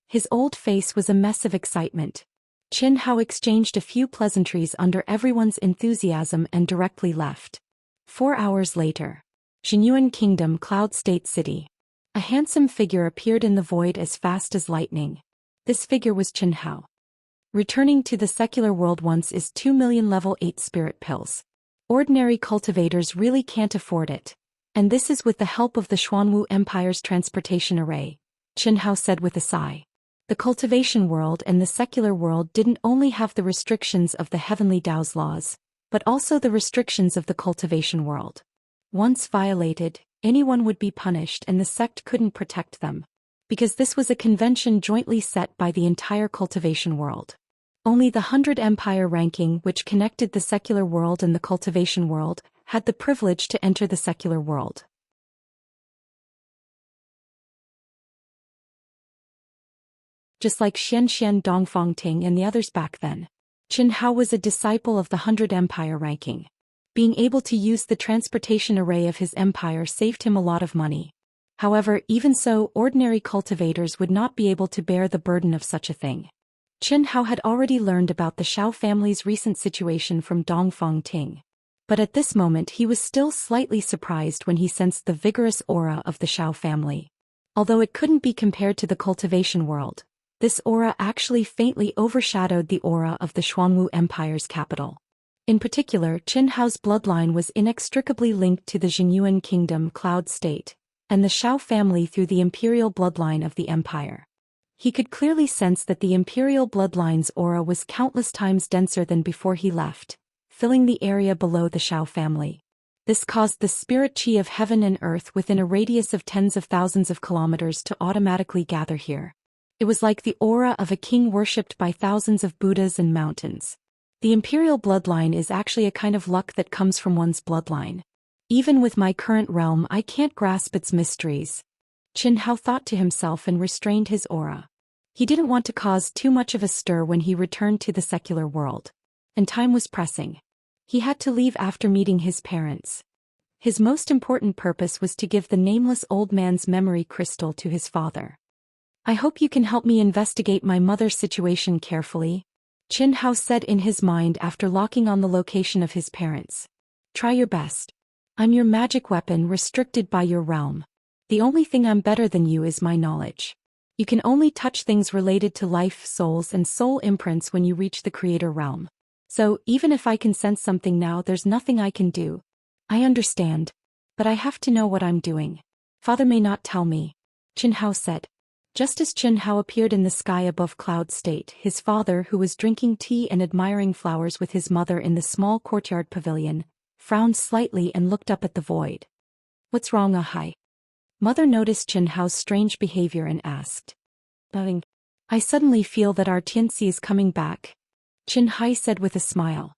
His old face was a mess of excitement. Qin Hao exchanged a few pleasantries under everyone's enthusiasm and directly left. 4 hours later. Jinyuan Kingdom, Cloud State City. A handsome figure appeared in the void as fast as lightning. This figure was Qin Hao. Returning to the secular world once is 2 million level 8 spirit pills. Ordinary cultivators really can't afford it. And this is with the help of the Xuanwu Empire's transportation array, Qin Hao said with a sigh. The cultivation world and the secular world didn't only have the restrictions of the heavenly Tao's laws, but also the restrictions of the cultivation world. Once violated, anyone would be punished and the sect couldn't protect them. because this was a convention jointly set by the entire cultivation world. Only the 100 Empire ranking, which connected the secular world and the cultivation world, had the privilege to enter the secular world. Just like Xianxia Dongfangting and the others back then, Qin Hao was a disciple of the 100 Empire ranking. Being able to use the transportation array of his empire saved him a lot of money. However, even so, ordinary cultivators would not be able to bear the burden of such a thing. Qin Hao had already learned about the Shao family's recent situation from Dongfangting. But at this moment he was still slightly surprised when he sensed the vigorous aura of the Shao family. Although it couldn't be compared to the cultivation world, this aura actually faintly overshadowed the aura of the Xuanwu Empire's capital. In particular, Qin Hao's bloodline was inextricably linked to the Jinyuan Kingdom Cloud State, and the Shao family through the imperial bloodline of the empire. He could clearly sense that the imperial bloodline's aura was countless times denser than before he left, filling the area below the Shao family. This caused the spirit qi of heaven and earth within a radius of tens of thousands of kilometers to automatically gather here. It was like the aura of a king worshipped by thousands of Buddhas and mountains. The imperial bloodline is actually a kind of luck that comes from one's bloodline. Even with my current realm, I can't grasp its mysteries. Qin Hao thought to himself and restrained his aura. He didn't want to cause too much of a stir when he returned to the secular world. And time was pressing. He had to leave after meeting his parents. His most important purpose was to give the nameless old man's memory crystal to his father. I hope you can help me investigate my mother's situation carefully, Qin Hao said in his mind after locking on the location of his parents. Try your best. I'm your magic weapon restricted by your realm. The only thing I'm better than you is my knowledge. You can only touch things related to life, souls and soul imprints when you reach the creator realm. So, even if I can sense something now, there's nothing I can do. I understand. But I have to know what I'm doing. Father may not tell me, Qin Hao said. Just as Qin Hao appeared in the sky above Cloud State, his father, who was drinking tea and admiring flowers with his mother in the small courtyard pavilion, frowned slightly and looked up at the void. What's wrong, Ahai? Mother noticed Qin Hao's strange behavior and asked. I suddenly feel that our Xianxia is coming back, Qin Hai said with a smile.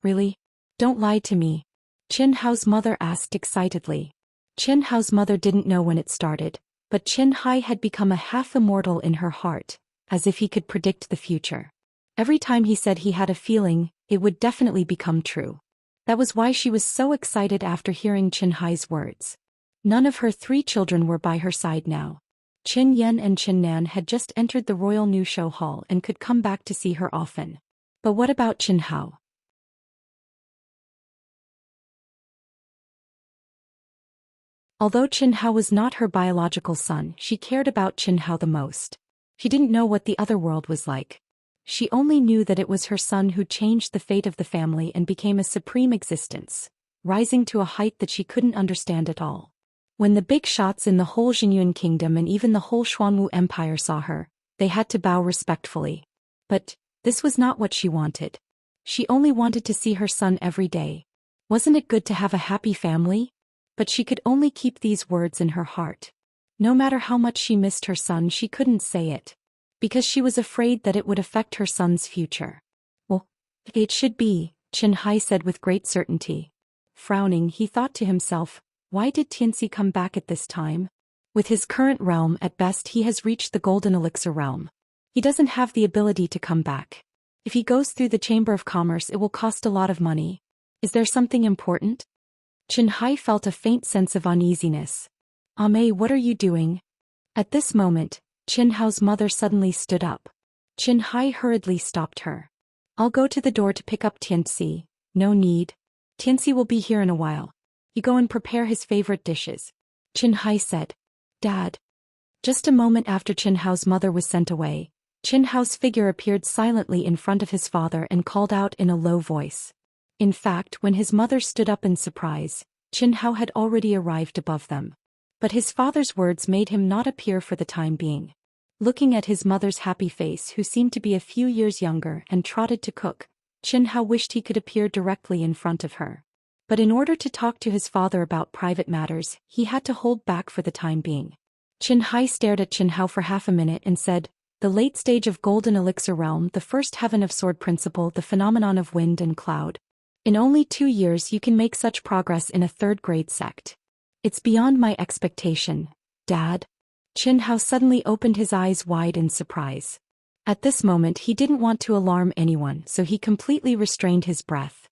Really? Don't lie to me, Qin Hao's mother asked excitedly. Qin Hao's mother didn't know when it started, but Qin Hai had become a half-immortal in her heart, as if he could predict the future. Every time he said he had a feeling, it would definitely become true. That was why she was so excited after hearing Qin Hai's words. None of her 3 children were by her side now. Qin Yan and Qin Nan had just entered the royal new show hall and could come back to see her often. But what about Qin Hao? Although Qin Hao was not her biological son, she cared about Qin Hao the most. She didn't know what the other world was like. She only knew that it was her son who changed the fate of the family and became a supreme existence, rising to a height that she couldn't understand at all. When the big shots in the whole Jinyuan kingdom and even the whole Xuanwu empire saw her, they had to bow respectfully. But this was not what she wanted. She only wanted to see her son every day. Wasn't it good to have a happy family? But she could only keep these words in her heart. No matter how much she missed her son, she couldn't say it. Because she was afraid that it would affect her son's future. Well, it should be, Qin Hai said with great certainty. Frowning, he thought to himself, why did Xianxia come back at this time? With his current realm, at best he has reached the golden elixir realm. He doesn't have the ability to come back. If he goes through the Chamber of Commerce, it will cost a lot of money. Is there something important? Qin Hai felt a faint sense of uneasiness. Ame, what are you doing? At this moment, Qin Hao's mother suddenly stood up. Qin Hai hurriedly stopped her. I'll go to the door to pick up Xianxia. No need. Xianxia will be here in a while. You go and prepare his favorite dishes, Qin Hai said. Dad. Just a moment after Qin Hao's mother was sent away, Qin Hao's figure appeared silently in front of his father and called out in a low voice. In fact, when his mother stood up in surprise, Qin Hao had already arrived above them. But his father's words made him not appear for the time being. Looking at his mother's happy face, who seemed to be a few years younger and trotted to cook, Qin Hao wished he could appear directly in front of her. But in order to talk to his father about private matters, he had to hold back for the time being. Qin Hai stared at Qin Hao for half a minute and said, "The late stage of Golden Elixir Realm, the first heaven of Sword Principle, the phenomenon of wind and cloud. In only 2 years you can make such progress in a third-grade sect. It's beyond my expectation, Dad." Qin Hao suddenly opened his eyes wide in surprise. At this moment he didn't want to alarm anyone, so he completely restrained his breath.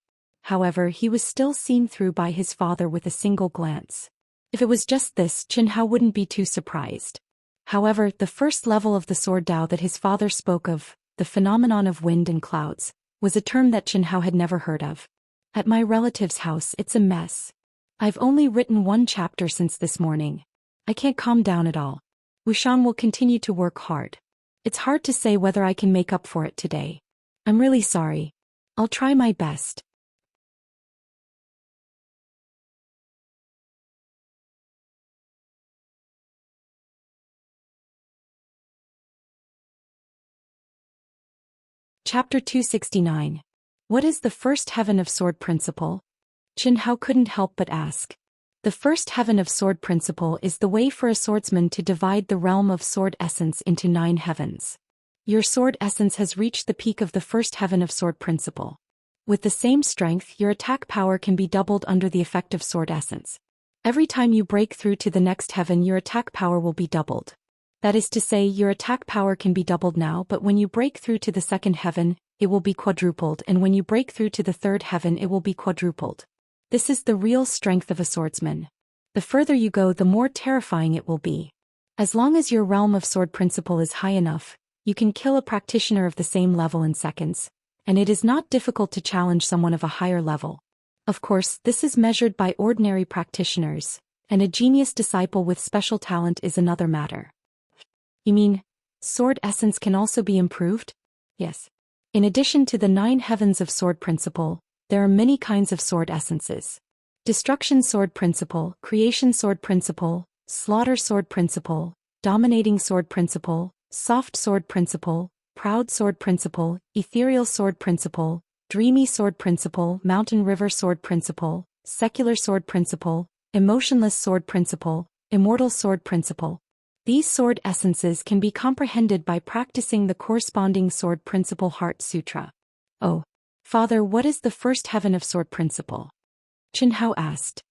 However, he was still seen through by his father with a single glance. If it was just this, Qin Hao wouldn't be too surprised. However, the first level of the sword Dao that his father spoke of, the phenomenon of wind and clouds, was a term that Qin Hao had never heard of. "At my relative's house it's a mess. I've only written 1 chapter since this morning. I can't calm down at all. Wuxian will continue to work hard. It's hard to say whether I can make up for it today. I'm really sorry. I'll try my best." Chapter 269. What is the first heaven of Sword Principle? Qin Hao couldn't help but ask. The first heaven of Sword Principle is the way for a swordsman to divide the realm of sword essence into 9 heavens. Your sword essence has reached the peak of the first heaven of Sword Principle. With the same strength, your attack power can be doubled under the effect of sword essence. Every time you break through to the next heaven, your attack power will be doubled. That is to say, your attack power can be doubled now, but when you break through to the second heaven, it will be quadrupled, and when you break through to the third heaven, it will be quadrupled. This is the real strength of a swordsman. The further you go, the more terrifying it will be. As long as your realm of Sword Principle is high enough, you can kill a practitioner of the same level in seconds, and it is not difficult to challenge someone of a higher level. Of course, this is measured by ordinary practitioners, and a genius disciple with special talent is another matter. You mean, sword essence can also be improved? Yes. In addition to the 9 heavens of Sword Principle, there are many kinds of sword essences. Destruction Sword Principle, Creation Sword Principle, Slaughter Sword Principle, Dominating Sword Principle, Soft Sword Principle, Proud Sword Principle, Ethereal Sword Principle, Dreamy Sword Principle, Mountain River Sword Principle, Secular Sword Principle, Emotionless Sword Principle, Immortal Sword Principle. These sword essences can be comprehended by practicing the corresponding Sword Principle Heart Sutra. "Oh, Father, what is the first heaven of Sword Principle?" Qin Hao asked.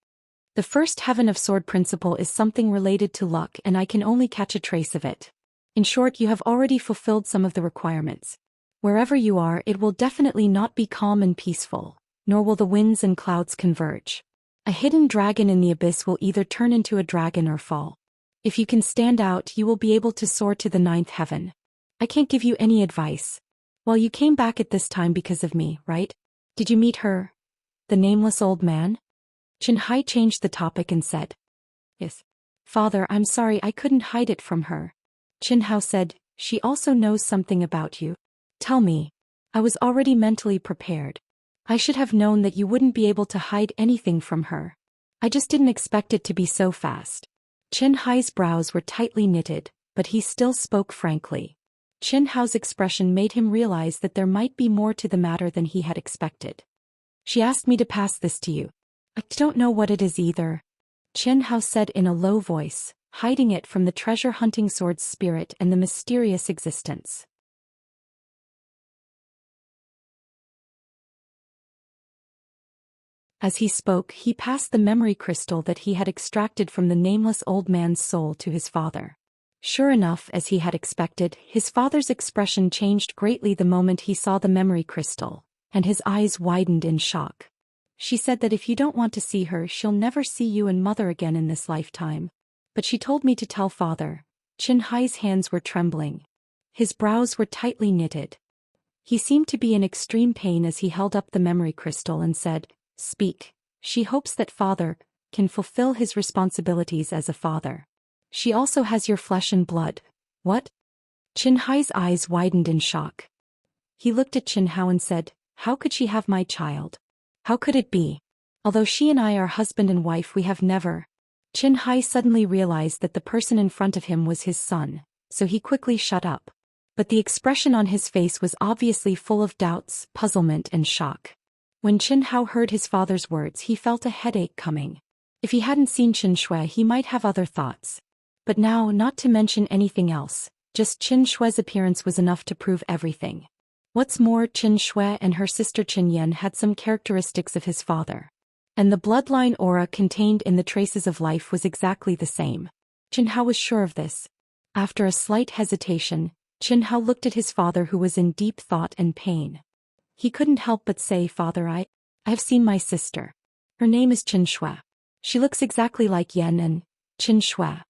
"The first heaven of Sword Principle is something related to luck, and I can only catch a trace of it. In short, you have already fulfilled some of the requirements. Wherever you are, it will definitely not be calm and peaceful, nor will the winds and clouds converge. A hidden dragon in the abyss will either turn into a dragon or fall. If you can stand out, you will be able to soar to the 9th heaven. I can't give you any advice. Well, you came back at this time because of me, right? Did you meet her? The nameless old man?" Qin Hai changed the topic and said, "Yes. Father, I'm sorry, I couldn't hide it from her." Qin Hao said, "She also knows something about you. Tell me." "I was already mentally prepared. I should have known that you wouldn't be able to hide anything from her. I just didn't expect it to be so fast." Qin Hai's brows were tightly knitted, but he still spoke frankly. Qin Hao's expression made him realize that there might be more to the matter than he had expected. "She asked me to pass this to you. I don't know what it is either," Qin Hao said in a low voice, hiding it from the treasure-hunting sword's spirit and the mysterious existence. As he spoke, he passed the memory crystal that he had extracted from the nameless old man's soul to his father. Sure enough, as he had expected, his father's expression changed greatly the moment he saw the memory crystal, and his eyes widened in shock. "She said that if you don't want to see her, she'll never see you and mother again in this lifetime. But she told me to tell father." Qin Hai's hands were trembling. His brows were tightly knitted. He seemed to be in extreme pain as he held up the memory crystal and said, "Speak. She hopes that father can fulfill his responsibilities as a father. She also has your flesh and blood." "What?" Qin Hai's eyes widened in shock. He looked at Qin Hao and said, "How could she have my child? How could it be? Although she and I are husband and wife, we have never." Qin Hai suddenly realized that the person in front of him was his son, so he quickly shut up. But the expression on his face was obviously full of doubts, puzzlement, and shock. When Qin Hao heard his father's words, he felt a headache coming. If he hadn't seen Qin Shui, he might have other thoughts. But now, not to mention anything else, just Qin Shui's appearance was enough to prove everything. What's more, Qin Shui and her sister Qin Yan had some characteristics of his father. And the bloodline aura contained in the traces of life was exactly the same. Qin Hao was sure of this. After a slight hesitation, Qin Hao looked at his father, who was in deep thought and pain. He couldn't help but say, "Father, I have seen my sister. Her name is Qin Shui. She looks exactly like Yan and Qin Shui.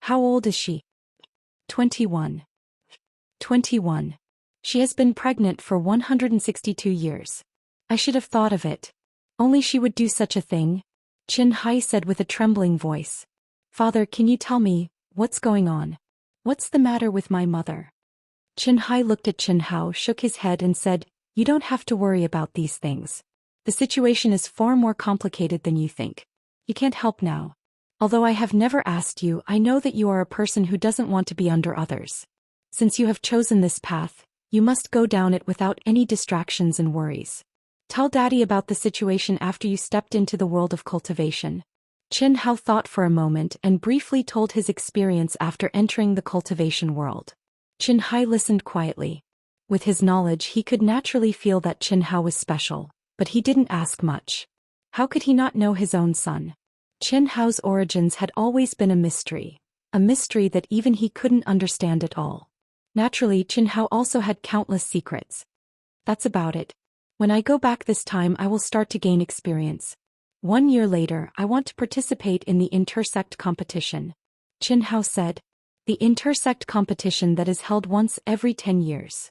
How old is she?" 21. 21. She has been pregnant for 162 years. I should have thought of it. Only she would do such a thing. Qin Hai said with a trembling voice. "Father, can you tell me, what's going on? What's the matter with my mother?" Qin Hai looked at Qin Hao, shook his head and said, "You don't have to worry about these things. The situation is far more complicated than you think. You can't help now. Although I have never asked you, I know that you are a person who doesn't want to be under others. Since you have chosen this path, you must go down it without any distractions and worries. Tell Daddy about the situation after you stepped into the world of cultivation." Qin Hao thought for a moment and briefly told his experience after entering the cultivation world. Qin Hai listened quietly. With his knowledge, he could naturally feel that Qin Hao was special, but he didn't ask much. How could he not know his own son? Qin Hao's origins had always been a mystery that even he couldn't understand at all. Naturally, Qin Hao also had countless secrets. "That's about it. When I go back this time, I will start to gain experience. 1 year later, I want to participate in the intersect competition," Qin Hao said. "The intersect competition that is held once every 10 years.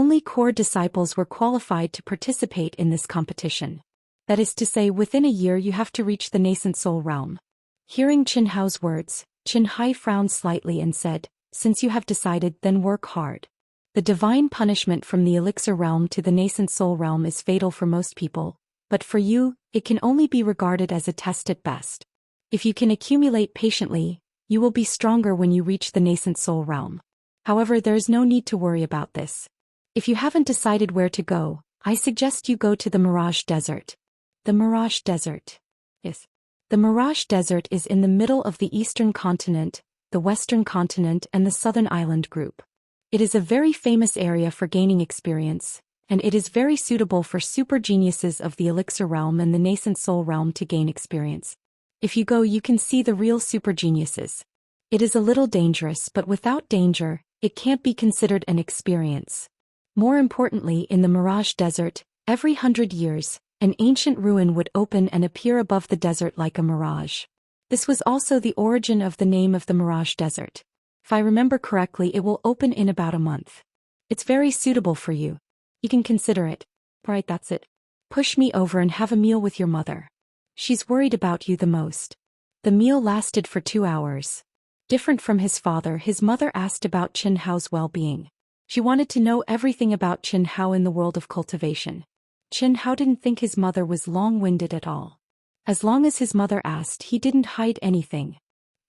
Only core disciples were qualified to participate in this competition. That is to say, within a year you have to reach the nascent soul realm." Hearing Qin Hao's words, Qin Hai frowned slightly and said, "Since you have decided, then work hard. The divine punishment from the elixir realm to the nascent soul realm is fatal for most people, but for you, it can only be regarded as a test at best. If you can accumulate patiently, you will be stronger when you reach the nascent soul realm. However, there is no need to worry about this. If you haven't decided where to go, I suggest you go to the Mirage Desert." The Mirage Desert. Yes. The Mirage Desert is in the middle of the eastern continent, the western continent and the southern island group. It is a very famous area for gaining experience, and it is very suitable for super geniuses of the elixir realm and the nascent soul realm to gain experience. If you go, you can see the real super geniuses. It is a little dangerous, but without danger, it can't be considered an experience. More importantly, in the Mirage Desert, every 100 years, an ancient ruin would open and appear above the desert like a mirage. This was also the origin of the name of the Mirage Desert. If I remember correctly, it will open in about a month. It's very suitable for you. You can consider it. Right, that's it. Push me over and have a meal with your mother. She's worried about you the most. The meal lasted for 2 hours. Different from his father, his mother asked about Qin Hao's well-being. She wanted to know everything about Qin Hao in the world of cultivation. Qin Hao didn't think his mother was long-winded at all. As long as his mother asked, he didn't hide anything.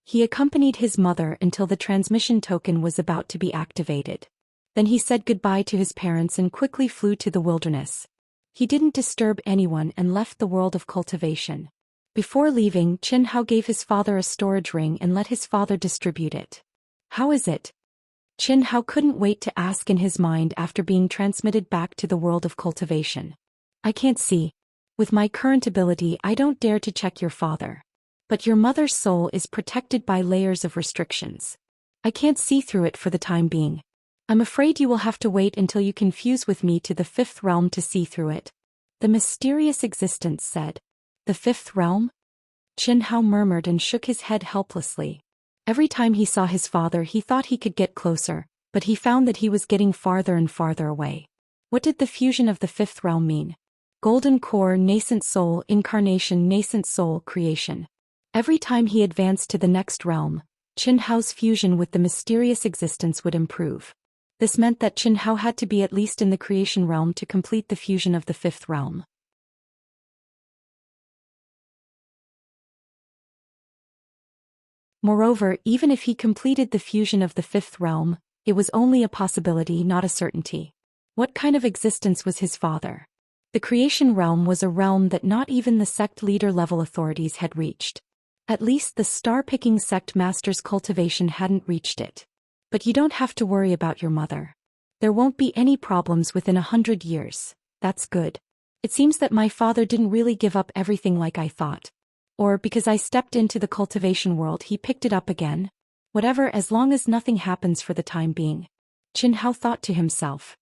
He accompanied his mother until the transmission token was about to be activated. Then he said goodbye to his parents and quickly flew to the wilderness. He didn't disturb anyone and left the world of cultivation. Before leaving, Qin Hao gave his father a storage ring and let his father distribute it. "How is it?" Qin Hao couldn't wait to ask in his mind after being transmitted back to the world of cultivation. "I can't see. With my current ability, I don't dare to check your father. But your mother's soul is protected by layers of restrictions. I can't see through it for the time being. I'm afraid you will have to wait until you can fuse with me to the 5th realm to see through it," the mysterious existence said. "The 5th realm?" Qin Hao murmured and shook his head helplessly. Every time he saw his father, he thought he could get closer, but he found that he was getting farther and farther away. What did the fusion of the 5th realm mean? Golden core, nascent soul, incarnation, nascent soul, creation. Every time he advanced to the next realm, Qin Hao's fusion with the mysterious existence would improve. This meant that Qin Hao had to be at least in the creation realm to complete the fusion of the 5th realm. Moreover, even if he completed the fusion of the 5th realm, it was only a possibility, not a certainty. What kind of existence was his father? The creation realm was a realm that not even the sect leader-level authorities had reached. At least the star-picking sect master's cultivation hadn't reached it. But you don't have to worry about your mother. There won't be any problems within 100 years. That's good. It seems that my father didn't really give up everything like I thought. Or because I stepped into the cultivation world he picked it up again. Whatever, as long as nothing happens for the time being. Qin Hao thought to himself.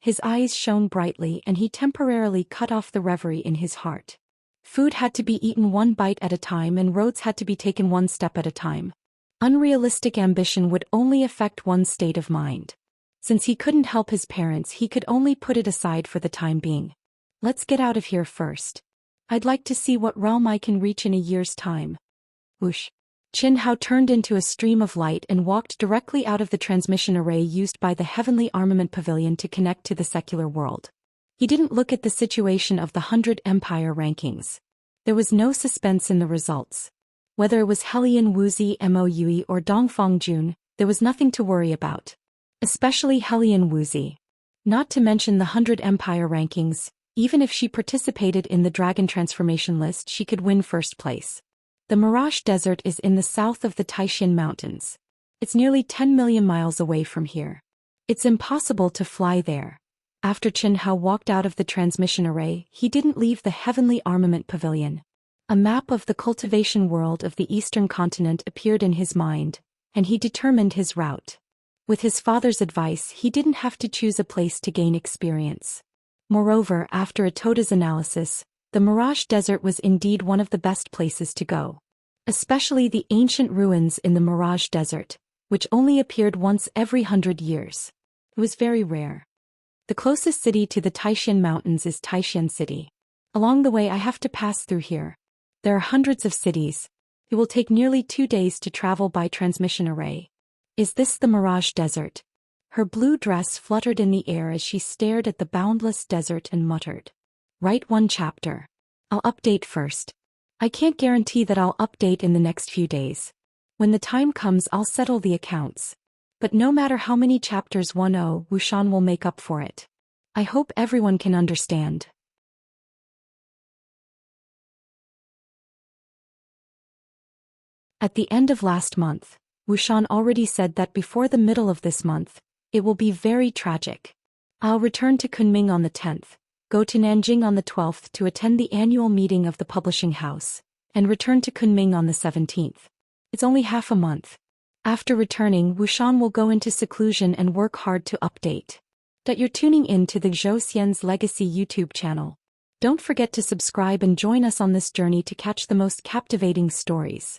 His eyes shone brightly and he temporarily cut off the reverie in his heart. Food had to be eaten one bite at a time and roads had to be taken one step at a time. Unrealistic ambition would only affect one's state of mind. Since he couldn't help his parents, he could only put it aside for the time being. Let's get out of here first. I'd like to see what realm I can reach in a year's time. Whoosh. Qin Hao turned into a stream of light and walked directly out of the transmission array used by the Heavenly Armament Pavilion to connect to the secular world. He didn't look at the situation of the 100 Empire rankings. There was no suspense in the results. Whether it was Helian Wuxi Moue or Dongfang Jun, there was nothing to worry about. Especially Helian Wuxi. Not to mention the 100 Empire rankings, even if she participated in the Dragon Transformation list she could win first place. The Mirage Desert is in the south of the Xianxia Mountains. It's nearly 10 million miles away from here. It's impossible to fly there. After Qin Hao walked out of the transmission array, he didn't leave the Heavenly Armament Pavilion. A map of the cultivation world of the eastern continent appeared in his mind, and he determined his route. With his father's advice, he didn't have to choose a place to gain experience. Moreover, after Atoda's analysis, the Mirage Desert was indeed one of the best places to go. Especially the ancient ruins in the Mirage Desert, which only appeared once every 100 years. It was very rare. The closest city to the Xianxia Mountains is Xian City. Along the way I have to pass through here. There are hundreds of cities. It will take nearly 2 days to travel by transmission array. Is this the Mirage Desert? Her blue dress fluttered in the air as she stared at the boundless desert and muttered. Write one chapter. I'll update first. I can't guarantee that I'll update in the next few days. When the time comes I'll settle the accounts. But no matter how many chapters 10, Wuxian will make up for it. I hope everyone can understand. At the end of last month, Wuxian already said that before the middle of this month, it will be very tragic. I'll return to Kunming on the 10th, go to Nanjing on the 12th to attend the annual meeting of the publishing house, and return to Kunming on the 17th. It's only half a month. After returning, Wuxian will go into seclusion and work hard to update. That you're tuning in to the Zhou Xian's Legacy YouTube channel. Don't forget to subscribe and join us on this journey to catch the most captivating stories.